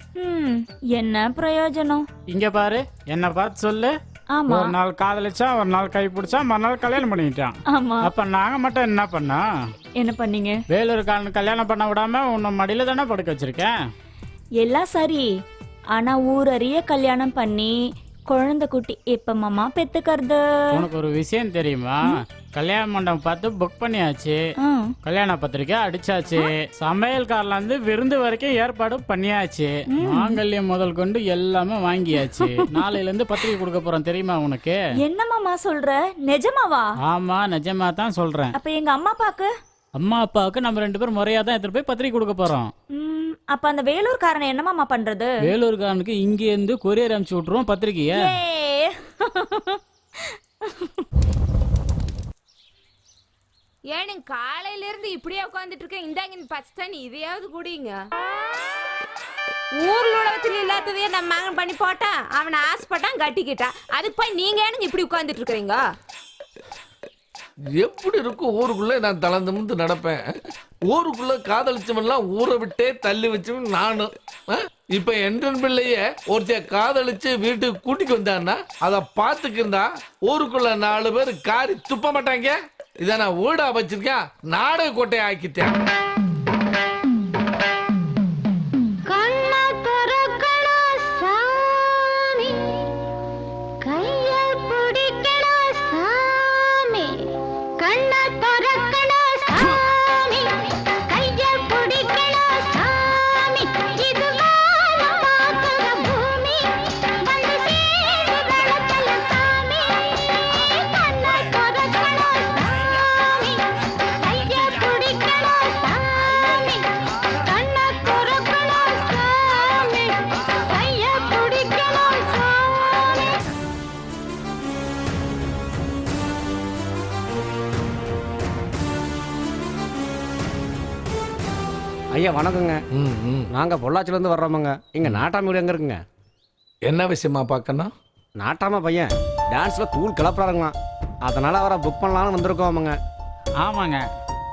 என்ன பிரயோஜனம்? இங்க பாரு, என்ன பார்த்து சொல்லு. ஆமா. ஒரு நாள் காதலிச்சா, ஒரு நாள் கை பிடிச்சா, மறுநாள் கல்யாணம் பண்ணிட்டான். ஆமா. அப்ப நாங்க மட்டும் என்ன பண்ணோம்? என்ன பண்ணீங்க? வேலூர்காரன் கல்யாணம் பண்ண விடாம உன்னை மடியில தானே படுக்க வச்சிருக்கேன். எல்லாம் சரி, ஆனா ஊரறிய கல்யாணம் பண்ணி குழந்தை குட்டி எப்ப மாமா பெத்துக்கிறது? உனக்கு ஒரு விஷயம் தெரியுமா? கல்யாண மண்டபம் பார்த்து புக் பண்ணியாச்சு, கல்யாண பத்திரிக்கை அடிச்சாச்சு, சமையல்காரில இருந்து விருந்து வரைக்கும் ஏற்பாடு பண்ணியாச்சு, மாங்கல்யம் முதல் கொண்டு எல்லாமே வாங்கியாச்சு. நாளையில இருந்து பத்திரிக்கை கொடுக்க போறோம், தெரியுமா உனக்கு? என்ன மாமா சொல்ற? நிஜமாவா? ஆமா நிஜமா தான் சொல்றேன். அப்ப எங்க அம்மா அப்பாக்கு? அம்மா அப்பாவுக்கு நம்ம 2 பேரும் முறையா தான் எடுத்துட்டு போய் பத்திரிக்கை கொடுக்க போறோம். அப்ப அந்த வேலூர்காரனை என்ன மாமா பண்றது? வேலூர்காரனுக்கு இங்க இருந்து கொரியர் அனுப்பிச்சு விட்டுருவோம் பத்திரிக்கைய. ஏனுங்க காலையில இருந்து இப்படியே உட்காந்துட்டு இருக்கேன். இந்தாங்க பச்சை தண்ணி, இதையாவது குடிங்க. ஊர்ல உலகத்துல இல்லாததையே நம்ம மகன் பண்ணி போட்டான். அவனை ஆசைப்பட்டான், கட்டிக்கிட்டான். அதுக்கு போய் நீங்க ஏனுங்க இப்படி உட்காந்துட்டு இருக்கீங்க? எப்படி இருக்கும் ஊருக்குள்ள நான் தளர்ந்து நடப்பேன். ஊருக்குள்ள காதலிச்சவன்லாம் ஊரை விட்டே தள்ளி வச்சவன் நானும். இப்ப என் பிள்ளைய ஒருத்தைய காதலிச்சு வீட்டுக்கு கூட்டிக்கு வந்தான்னா அதை பார்த்துக்கிருந்தா ஊருக்குள்ள 4 பேர் காரி துப்ப மாட்டாங்க. இதை நான் வீடா வச்சிருக்கேன், நாடக கோட்டையை ஆக்கிட்டேன். ஐயா வணக்கங்க. நாங்கள் பொள்ளாச்சிலேருந்து வர்றோமுங்க. இங்கே நாட்டாம வீடு எங்கே இருக்குங்க? என்ன விஷயமா பார்க்கணும்? நாட்டாம பையன் டான்ஸில் தூள் கிளப்புறாருங்களாம். அதனால் அவரை புக் பண்ணலான்னு வந்திருக்கோமுங்க. ஆமாங்க.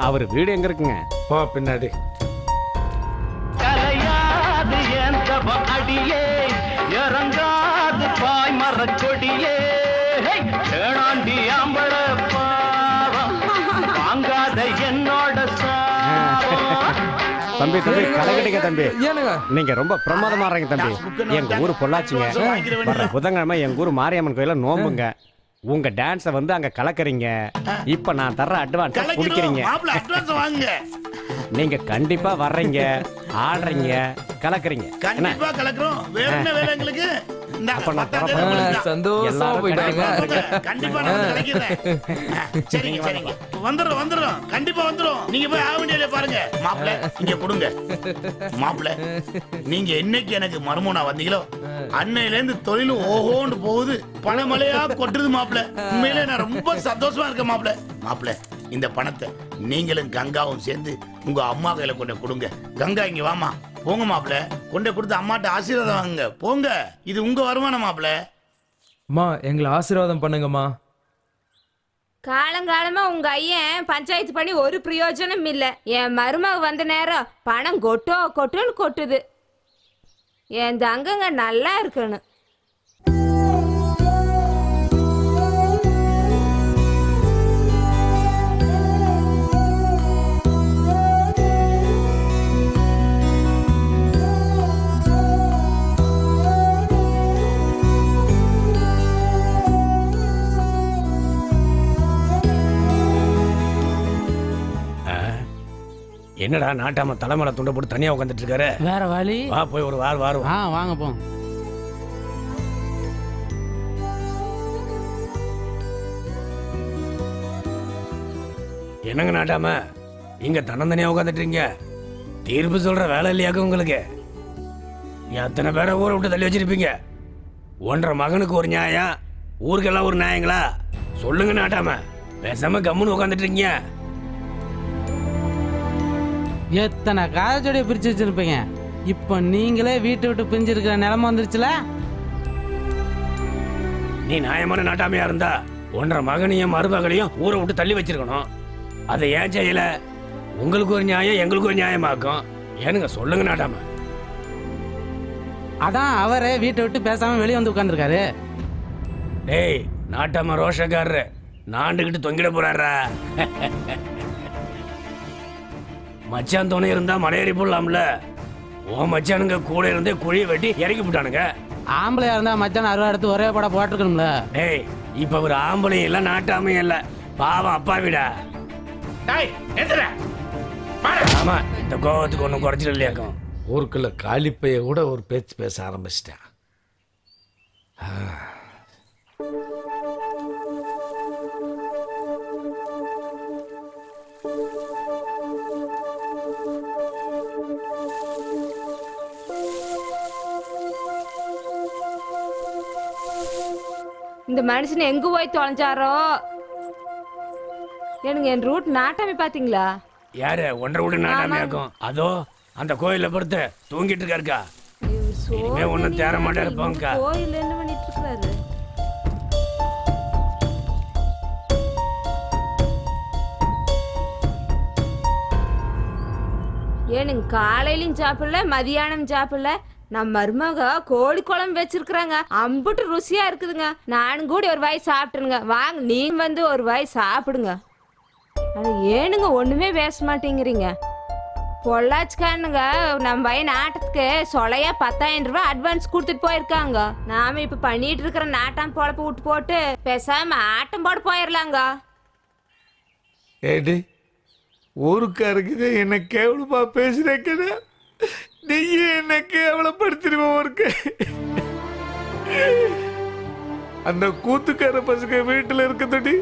அவர் வீடு எங்கே இருக்குங்க? போ பின்னாடி. கலையாது எந்த அடியே இறங்காது பாய் மரக்கொடியே வேணாண்டி ஆம்பள பாவம் வாங்காத என்னோட தம்பி கடை கிடைக்க தம்பி. நீங்க ரொம்ப பிரமாதமா இருக்கீங்க தம்பி. எங்க ஊர் பொள்ளாச்சிங்க. வர்ற புதன்கிழமை எங்க ஊர் மாரியம்மன் கோயில நோம்புங்க. உங்க டான்ஸை வந்து அங்க கலக்குறீங்க. இப்ப நான் தர்ற அட்வான்ஸ் குடிக்கிறீங்க. நீங்க கண்டிப்பா வர்றீங்க, ஆடுறீங்க, கலக்குறீங்க. கண்டிப்பா கலக்குறோம். வேற என்ன வேலை எங்களுக்கு? சந்தோஷமா போயிட்டாங்க. கண்டிப்பா நான் கலக்கிறேன். சரிங்க சரிங்க, வந்துடுறோம். கண்டிப்பா வந்துடும். நீங்க போய் ஆவண்டியில பாருங்க. மாப்பிள்ள இங்க கொடுங்க. மாப்பிள்ள நீங்க என்னைக்கு எனக்கு மருமனா வந்தீங்களோ அன்னையில இருந்து தொழில் ஓஹோன்னு போகுது. பணமழையா கொட்டுது மாப்பிள்ள. உண்மையிலே நான் ரொம்ப சந்தோஷமா இருக்கேன் மாப்பிள்ள. மாப்பிள்ள இந்த பணத்தை நீங்களும் கங்காவும் சேர்ந்து உங்க அம்மா கையில கொண்டு கொடுங்க. கங்கா இங்க வாமா. போங்க மாப்பிள்ள, கொண்டு கொடுத்து அம்மாட்ட ஆசீர்வாதம் வாங்குங்க. போங்க, இது உங்க வருமானம் மாப்பிள்ள. அம்மா எங்களை ஆசீர்வாதம் பண்ணுங்கம்மா. காலங்காலமா உங்க ஐயன் பஞ்சாயத்து பண்ணி ஒரு பிரயோஜனம் இல்ல. என் மருமக வந்த நேரம் பணம் கொட்டுன்னு கொட்டுது. என் தங்கங்க நல்லா இருக்கணும். என்னடா நாட்டாம தலைமலை துண்டை போட்டு தனியா உட்காந்துட்டு இருக்காரு? வேற வழி. வா போய் ஒரு வாரம். வாங்க போ. என்னங்க நாட்டாம இங்க தன்னந்தனியா உட்காந்துட்டீங்க? தீர்ப்பு சொல்ற வேலை இல்லையாக்க உங்களுக்கு? எத்தனை பேரை ஊரை விட்டு தள்ளி வச்சிருப்பீங்க? 1.5 மகனுக்கு ஒரு நியாயம், ஊருக்கெல்லாம் ஒரு நியாயங்களா? சொல்லுங்க நாட்டாம, பேசாம கம்முன்னு உட்காந்துட்டு இருக்கீங்க. எத்தனை காதச்சோடைய பிரிச்சு வச்சிருப்பீங்க. இப்ப நீங்களே வீட்டை விட்டு பிரிஞ்சிருக்கிற நிலைமை வந்துருச்சுல. நீ நியாயமான நாட்டாமையா இருந்தா 1.5 மகனையும் மருமகளையும் ஊரை விட்டு தள்ளி வச்சிருக்கணும். அதை ஏன் செய்யல? உங்களுக்கு ஒரு நியாயம், எங்களுக்கு ஒரு நியாயமாக்கும். ஏனுங்க சொல்லுங்க நாட்டாம. அதான் அவரே வீட்டை விட்டு பேசாம வெளியே வந்து உட்காந்துருக்காரு. டேய் நாட்டாம ரோஷக்காரரு நாண்டுகிட்டு தொங்கிட போறாரா? மச்சான் துணை இருந்தா மலையேறி போடலாம்ல. ஓ மச்சானுங்க கூட இருந்தே குழியை வெட்டி இறக்கி போட்டானுங்க. ஆம்பளையா இருந்தா மச்சான் 60 எடுத்து ஒரே படம் போட்டிருக்கணும்ல. டேய் இப்ப ஒரு ஆம்பளையும் இல்ல நாட்டாமையும் இல்ல, பாவம் அப்பா விடா. ஆமா, இந்த கோவத்துக்கு ஒன்றும் குறைச்சிட்டு இல்லையாக்கும். ஊருக்குள்ள காலிப்பைய கூட ஒரு பேச்சு பேச ஆரம்பிச்சிட்டேன். இந்த மனுஷன் எங்க போய் தொலைஞ்சாரோ? எனக்கு என் ரூட் நாட்டாமே பாத்தீங்களா? யாரு 1.5 வீடு நாட்டாமையாக்கும்? அதோ அந்த கோயில பொறுத்து தூங்கிட்டு இருக்காருக்கா. இனிமே ஒன்னும் தேர மாட்டா இருப்பாங்கக்கா. கோயில் என்ன பண்ணிட்டு இருக்காரு? ஏனுங்க காலையிலும் சாப்பிடல, மதியானம் சாப்பிடல. நம்ம மருமக கோழி குழம்பு வச்சிருக்கிறாங்க. அம்புட்டு ருசியா இருக்குதுங்க. நானும் கூட ஒரு வாய் சாப்பிட்டுருங்க. வாங்க நீங்க வந்து ஒரு வாய் சாப்பிடுங்க. ஆனா ஏனுங்க ஒண்ணுமே பேச மாட்டேங்கிறீங்க? பொள்ளாச்சிக்காரனுங்க நம்ம பையன் ஆட்டத்துக்கு சொலையா 10,000 ரூபாய் அட்வான்ஸ் கொடுத்துட்டு போயிருக்காங்க. நாம இப்ப பண்ணிட்டு இருக்கிற நாட்டாம் பொழப்பு விட்டு போட்டு பேசாம ஆட்டம் போட போயிடலாங்க. ஏடி ஊருக்காருக்கு என்ன கேவலமா பேசுறேன்னு நீயே என்ன கேவலப்படுத்திடுவோம். ஊருக்கு அந்த கூத்துக்கார பசங்க வீட்டுல இருக்குதுடி,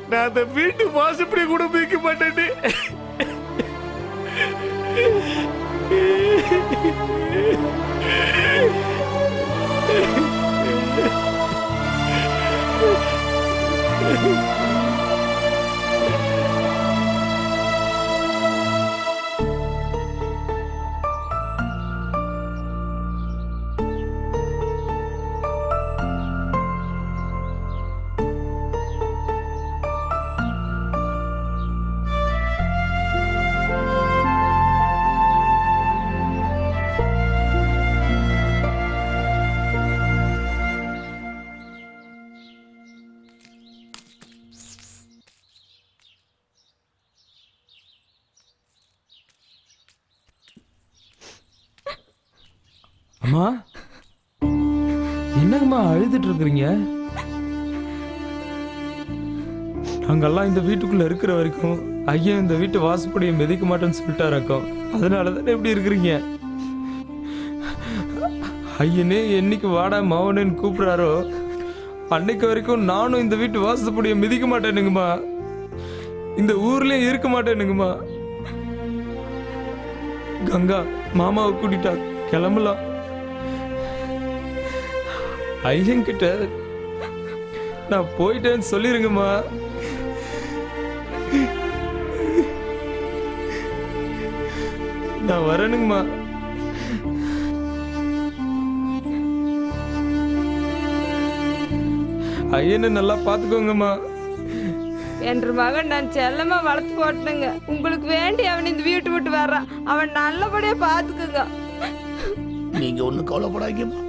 நான் அந்த வீட்டு வாசப்படி கூட மீக்க மாட்டேன். அம்மா என்னங்கம்மா அழுதுட்டு இருக்கிறீங்க? நாங்கெல்லாம் இந்த வீட்டுக்குள்ள இருக்கிற வரைக்கும் ஐயன் இந்த வீட்டு வாசப்படியை மிதிக்க மாட்டேன்னு சொல்லிட்டாராக்கோம். அதனால தானே எப்படி இருக்கிறீங்க? ஐயனே என்னைக்கு வாடா மவனேன்னு கூப்பிடுறாரோ அன்னைக்கு வரைக்கும் நானும் இந்த வீட்டு வாசப்படியை மிதிக்க மாட்டேனுங்கம்மா. இந்த ஊர்லயே இருக்க மாட்டேனுங்கம்மா. கங்கா மாமாவை கூட்டிட்டா கிளம்பலாம். ஐயன்கிட்ட நான் போயிட்டேன்னு சொல்லிருங்கம்மா. நான் வரணுங்கம்மா. ஐயனை நல்லா பாத்துக்கோங்கம்மா. என்ற மகன் நான் செல்லமா வளர்த்து போட்டேங்க. உங்களுக்கு வேண்டி அவன் இந்த வீட்டு விட்டு வர்றான். அவன் நல்லபடியா பாத்துக்குங்க. நீங்க ஒன்றும் கவலைப்படாதீங்கம்மா.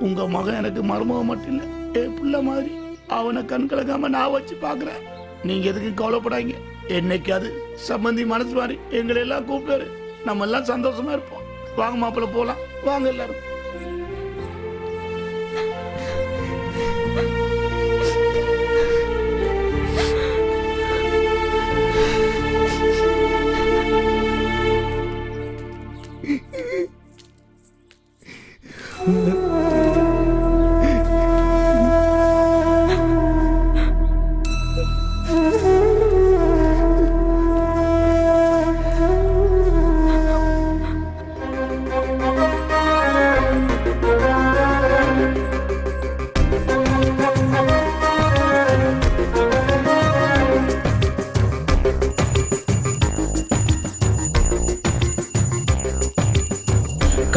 உங்க மகன் எனக்கு மருமகன் மட்டும் இல்லை, என் பிள்ளை மாதிரி. அவனை கண் கலக்காம நான் வச்சு பாக்குறேன். நீங்க எதுக்கும் கவலைப்படாதீங்க. என்னைக்காவது சம்பந்தி மனசு மாதிரி எங்களை எல்லாம் கூப்பிட்டாரு. நம்ம எல்லாம் சந்தோஷமா இருப்போம். வாங்க மாப்பிள்ள போலாம், வாங்க எல்லாரும்.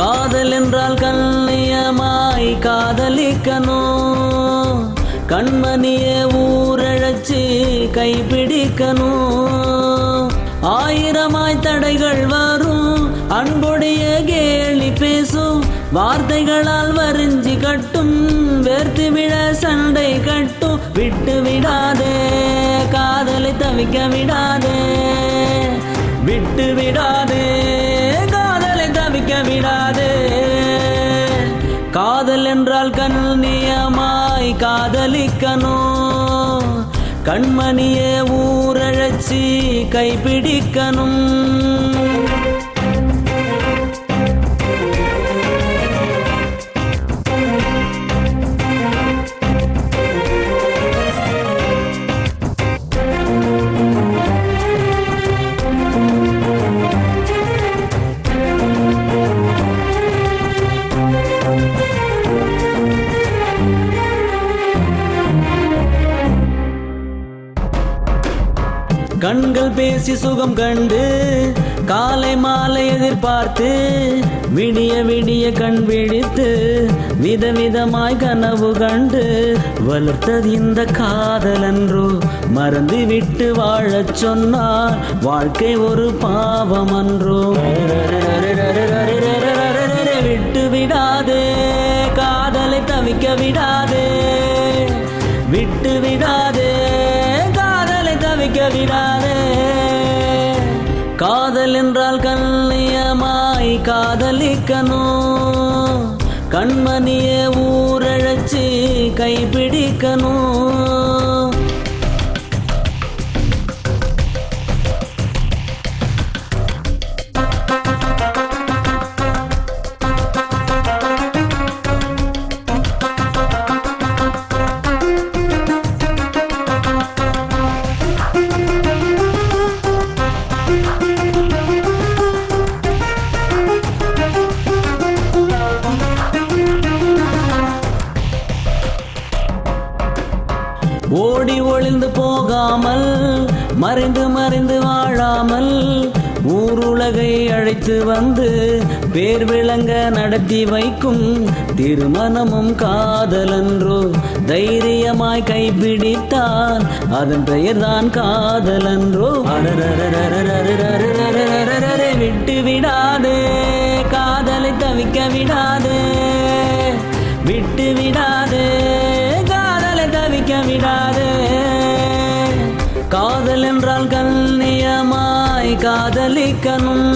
காதல் என்றால் கண்ணியமாய் காதலிக்கணும், கண்மணியே ஊரழைச்சி கைப்பிடிக்கணும். ஆயிரமாய் தடைகள் வரும், அன்புடைய கேலி பேசும், வார்த்தைகளால் வரிஞ்சி கட்டும், வேர்த்து விட சண்டை கட்டும். விட்டு விடாதே காதலை தவிக்க விடாதே, விட்டு விடாதே காதலை தவிக்க விடாதே. காதல் என்றால் கண்ணியமாய் காதலிக்கணும், கண்மணியே ஊரழைச்சி கைப்பிடிக்கணும். கண்கள் பேசி சுகம் கண்டு, காலை மாலை எதிர்பார்த்து, விடிய விடிய கண் விழித்து, விதவிதமாய் கனவு கண்டு, வளர்த்தது இந்த காதலன்றோ, மறந்து விட்டு வாழச் சொன்னால் வாழ்க்கை ஒரு பாவம் அன்றோ. விட்டு விடாதே காதலை தவிக்க விடாதே, விட்டு விடாதே காதலை தவிக்க விடாதே. காதல் என்றால் கண்ணியமாய் காதலிக்கணும், கண்மணியே ஊரழைச்சி கைப்பிடிக்கணும். ஓடி ஒளிந்து போகாமல், மறைந்து மறைந்து வாழாமல், ஊருலகை அழைத்து வந்து பேர் விளங்க நடத்தி வைக்கும் திருமணமும் காதலன்றோ. தைரியமாய் கைப்பிடித்தால் அதன் பெயர்தான் காதலன்றோ. விட்டு விடாதே காதலை தவிக்க விடாதே, விட்டு விடாதே காதலை தவிக்க விடாதே. காதல் என்றால் கண்ணியமாய் காதலிக்கணும்,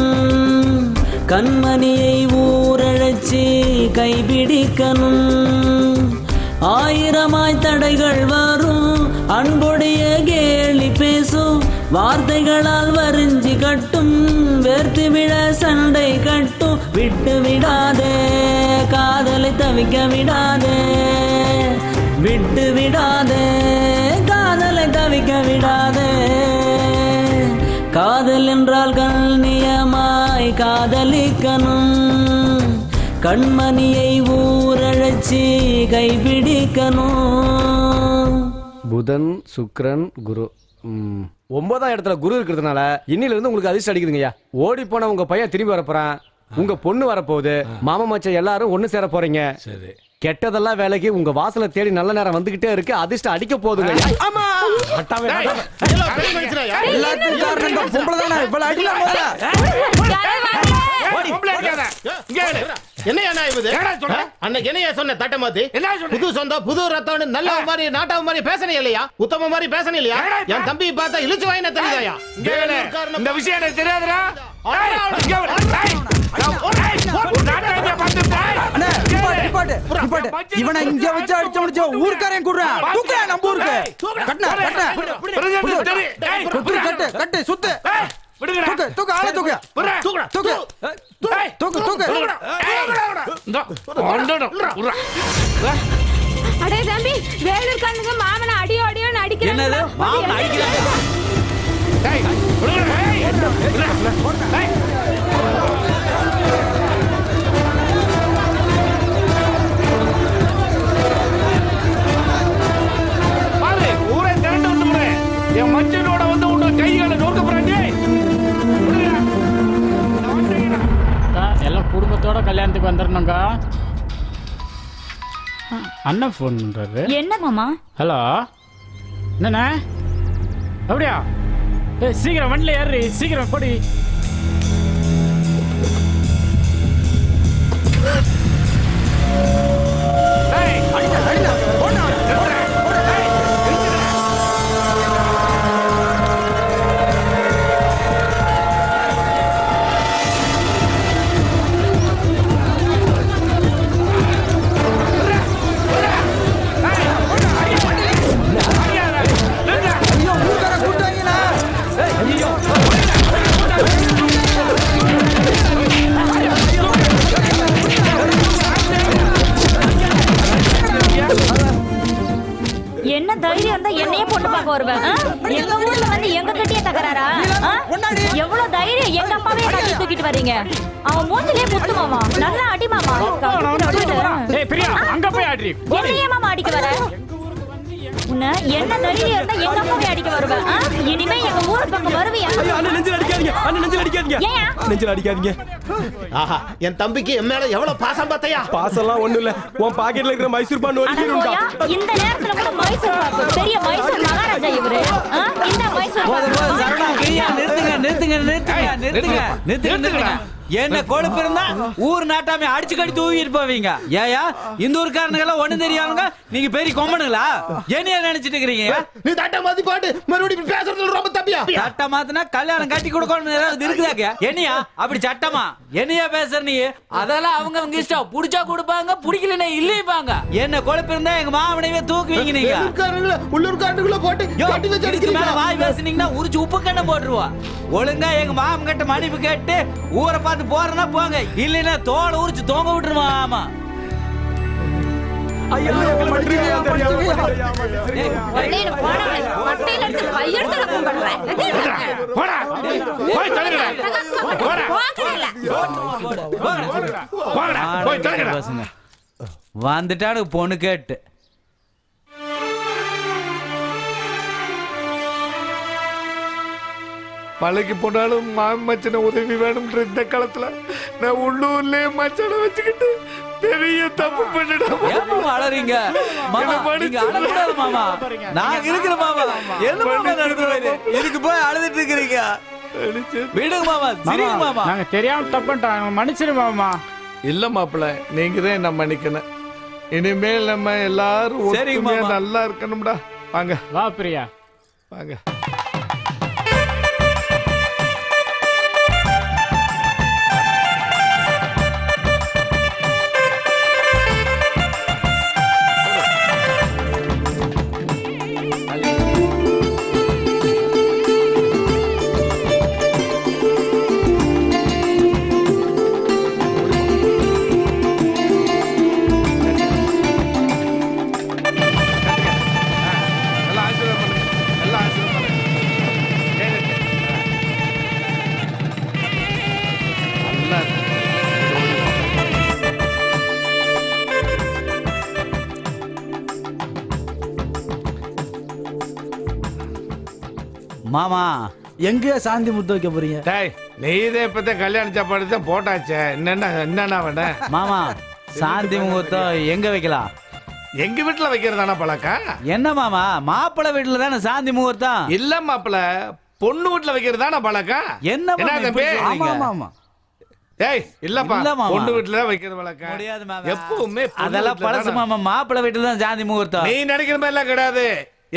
கண்மணியை ஊரழ ஊரழைச்சி கைபிடிக்கணும். ஆயிரமாய் தடைகள் வரும், அன்புடைய கேலி பேசும், வார்த்தைகளால் வரிஞ்சி கட்டும், வேர்த்து விட சண்டை கட்டும். விட்டு விடாதே காதலை தவிக்க விடாதே, விட்டு விடாதே காதலை தவிக்க விடாதே. காதல் என்றால் கண்ணியமாய் காதலிக்கணும், கண்மணியை ஊரழைச்சி கைபிடிக்கணும். புதன் சுக்கிரன் குரு 9ஆம் இடத்துல குரு இருக்கிறதுனால இன்னில இருந்து உங்களுக்கு அதிர்ஷ்டம் அடிக்குதுங்கய்யா. ஓடி போன உங்க பையன் திரும்பி வரப்போறான், உங்க பொண்ணு வரப்போகுது, மாமா மச்சான் எல்லாரும் ஒண்ணு சேர போறீங்க. சரி, கெட்டதெல்லாம் வேலைக்கு உங்க வாசலை தேடி நல்ல நேரம் வந்துகிட்டே இருக்கு, அதிர்ஷ்டம் அடிக்க போகுதுங்க. அன்னைக்கு என்னையா சொன்ன தட்ட மாத்தி புது சொந்தம் புது ரத்தம் நல்ல மாதிரி நாட்டாவ மாதிரி பேசணும் இல்லையா, உத்தம மாதிரி பேசணும் இல்லையா? என் தம்பி பார்த்தா இழுச்சு வாயின தெரியுதாயா? இந்த விஷயம் எனக்கு தெரியாதுடா. இவனை இங்க வச்சு அடிச்சு முடிச்சா ஊர்க்காரன் கூடுறான். நம்ம ஊருக்கு கட்டு கட்டு சுத்து தூக்கு ஆள தூக்கு தூக்கு தூக்கு தூக்கு. அடே தம்பி, வேலூர் கண்ணுங்க மாமனை அடியோ அடியோன்னு அடிக்கிறாங்க. என்னது மாமன் அடிக்கிறாங்க? பாரு, ஊரே திரண்டு வந்து பாரு. என் மச்சனோட வந்து உன்னை கைகளை நோக்க போறாங்க. எல்லாம் குடும்பத்தோட கல்யாணத்துக்கு வந்துடணுங்க. அண்ணன் ஃபோன் பண்றாரு. என்ன மாமா? ஹலோ, என்னண்ணே அப்படியா? சீக்கிரம் வண்டில ஏறி, சீக்கிரம் போடி. என்ன தைரியம் இருந்தா என்னையே பொண்ணு பார்க்க வருவேன்? எங்க ஊர்ல வந்து எங்க கிட்டயே தகராறா? எவ்வளவு தைரியம் எங்க அப்பாவே கட்டி தூக்கிட்டு வர்றீங்க? அவன் மூஞ்சிலே குத்து மாமா, நல்லா அடி மாமா. ஏய் பிரியா, அங்க போய் ஆடி. என்னையே மாமா அடிக்க வர? உன்ன என்ன தைரியம் இருந்தா எங்க அப்பாவே அடிக்க வருவேன்? இனிமே எங்க ஊர் பக்கம் வருவியா? அண்ணன் நெஞ்சில அடிக்காதீங்க, அண்ணன் நெஞ்சில அடிக்காதீங்க, நெஞ்சில அடிக்காதீங்க. ஆஹா, என் தம்பிக்கு என் மேல எவ்வளவு பாசம் பார்த்தையா? பாசம்லாம் ஒண்ணும் இல்ல, உன் பாக்கெட்ல இருக்கிற மைசூர் பான் ஒரிஜினல்டா. இந்த நேரத்துல கூட மைசூர் பாக்கு, பெரிய மைசூர் மகாராஜா இவரு. இந்த மைசூர் பாக்கு சரணா கிரியா நிறுத்துங்க நிறுத்துங்க நிறுத்துங்க நிறுத்துங்க நிறுத்துங்க நிறுத்துங்க. என்ன கொழுப்பு இருந்தா ஊர் நாட்டாமே அடிச்சு கடி தூக்கிட்டு போவீங்க. ஏயா இந்த ஊர்க்காரனுங்க ஒண்ணு தெரியாமங்க, நீங்க பெரிய கொம்பனுங்களா? என்னைய நினைச்சிட்டு இருக்கீங்க? நீ தட்ட மாத்தி பாட்டு மறுபடியும் பேசுறது ரொம்ப தப்பியா? சட்ட மாத்தினா கல்யாணம் கட்டி கொடுக்கணும் ஏதாவது இருக்குதாக்க? என்னையா அப்படி சட்டமா? என்னையா பேசுற நீ? அதெல்லாம் அவங்க அவங்க இஷ்டம், புடிச்சா கொடுப்பாங்க, புடிக்கலனே இல்லைப்பாங்க. என்ன கொழுப்பு இருந்தா எங்க மாமனையே தூக்குவீங்க நீங்க. உள்ளூர்காரனுக்குள்ள போட்டு கட்டி வச்சு இதுக்கு மேல வாய் பேசுனீங்கன்னா உரிச்சு உப்பு கண்ணை போட்டுருவா. ஒழுங்கா எங்க மாமன் கிட்ட மன்னிப்பு கேட்டு ஊரை பார்த்து போறனா போங்க, இல்லைன்னா தோலை உரிச்சு தொங்க விட்டுருமா. ஆமா வந்துட்டானு பொண்ணு கேட்டு. மலைக்கு போனாலும் மச்சனை உதவி வேணும்ன்ற இந்த காலத்துல நான் உள்ளூர்லயே மச்சனை வச்சுக்கிட்டு பெரிய தப்பு பண்ணிடுறேன். அழறீங்க மாமா, நான் இருக்கிற மாமா. என்ன மாமா நடந்துருவாரு? இதுக்கு போய் அழுதுட்டு இருக்கிறீங்க? விடுங்க மாமா, சரிங்க மாமா. நாங்க தெரியாம தப்புட்டாங்க, மன்னிச்சிரு மாமா. இல்ல மாப்பிள்ள, நீங்க தான் என்ன மன்னிக்கணும். இனிமேல் நம்ம எல்லாரும் ஒற்றுமையா நல்லா இருக்கணும்டா. வாங்க வா பிரியா, வாங்க. மாமா எங்கேயா சாந்தி முத்து வைக்க போறீங்க? டேய் நீதே இப்பதான் கல்யாண சாப்பாடு தான் போட்டாச்சே, என்னன்னா வேணும்? மாமா சாந்தி முகூர்த்தம் எங்க வைக்கலாம்? எங்க வீட்டுல வைக்கிறதானா பழக்கம்? என்ன மாமா, மாப்பிள்ளை வீட்டுல தானே சாந்தி முகூர்த்தம்? இல்ல மாப்பிள்ள, பொண்ணு வீட்டுல வைக்கிறதானா பழக்கம்? என்ன மாமா இப்படி சொல்றீங்க? ஆமா ஆமா. டேய் இல்லப்பா, இல்ல மாமா. பொண்ணு வீட்டுல தான் வைக்கிறது வழக்கம். முடியாது மாமா. எப்பவுமே பொண்ணு அதெல்லாம் வீட்டுல பழசு தானே. மாமா, மாப்பிள்ளை வீட்டுல தான் சாந்தி முகூர்த்தம். நீ நினைக்கிற மாதிரி எல்லாம் கிடையாது.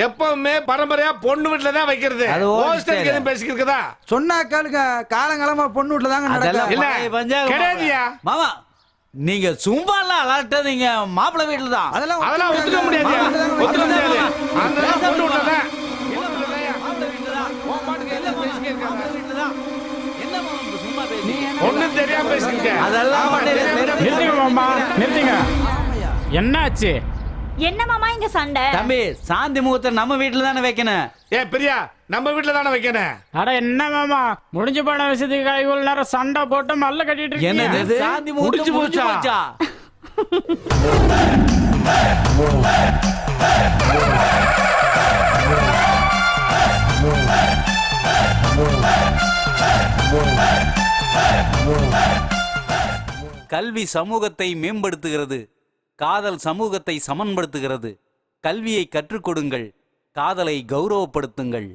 எப்பவுமே பரம்பரையா பொண்ணு வீட்டுல தான் வைக்கிறது. அது ஓ ஹோஸ்டலுக்கு எதுவும் பேசிக்கிறதா? சொன்னா கேளுங்க, காலங்காலமா பொண்ணு வீட்டுல தாங்க அதெல்லாம் நடக்கும். இல்ல, பழைய பஞ்சாங்கம் கிடையாதுயா. மாமா. நீங்க சும்மா எல்லாம் அலட்டதீங்க, மாப்பிள்ளை வீட்டுல தான். அதெல்லாம் ஒத்துக்க முடியாது. ஒத்துக்க முடியாது. அந்த பொண்ணு வீட்டுல தான். ஒண்ணும் தெரியாம பேசிக்கிட்ட. அதெல்லாம் நிறுத்துங்க மாமா, நிறுத்துங்க. என்னாச்சு? என்ன மாமா இங்க சண்டை? தம்பி, சாந்தி முகூர்த்தம் நம்ம வீட்டுல தானே வைக்கணும். ஏ பிரியா, நம்ம வீட்டுல தானே வைக்கணும். அட என்ன மாமா, முடிஞ்சு போன விஷயத்துக்கு இவ்வளவு நேரம் சண்டை போட்டு மல்ல கட்டிட்டு என்னது இருக்கீங்க. சாந்தி முகூர்த்தம் முடிஞ்சு போச்சா? கல்வி சமூகத்தை மேம்படுத்துகிறது, காதல் சமூகத்தை சமன்படுத்துகிறது. கல்வியை கற்றுக் கொடுங்கள், காதலை கௌரவப்படுத்துங்கள்.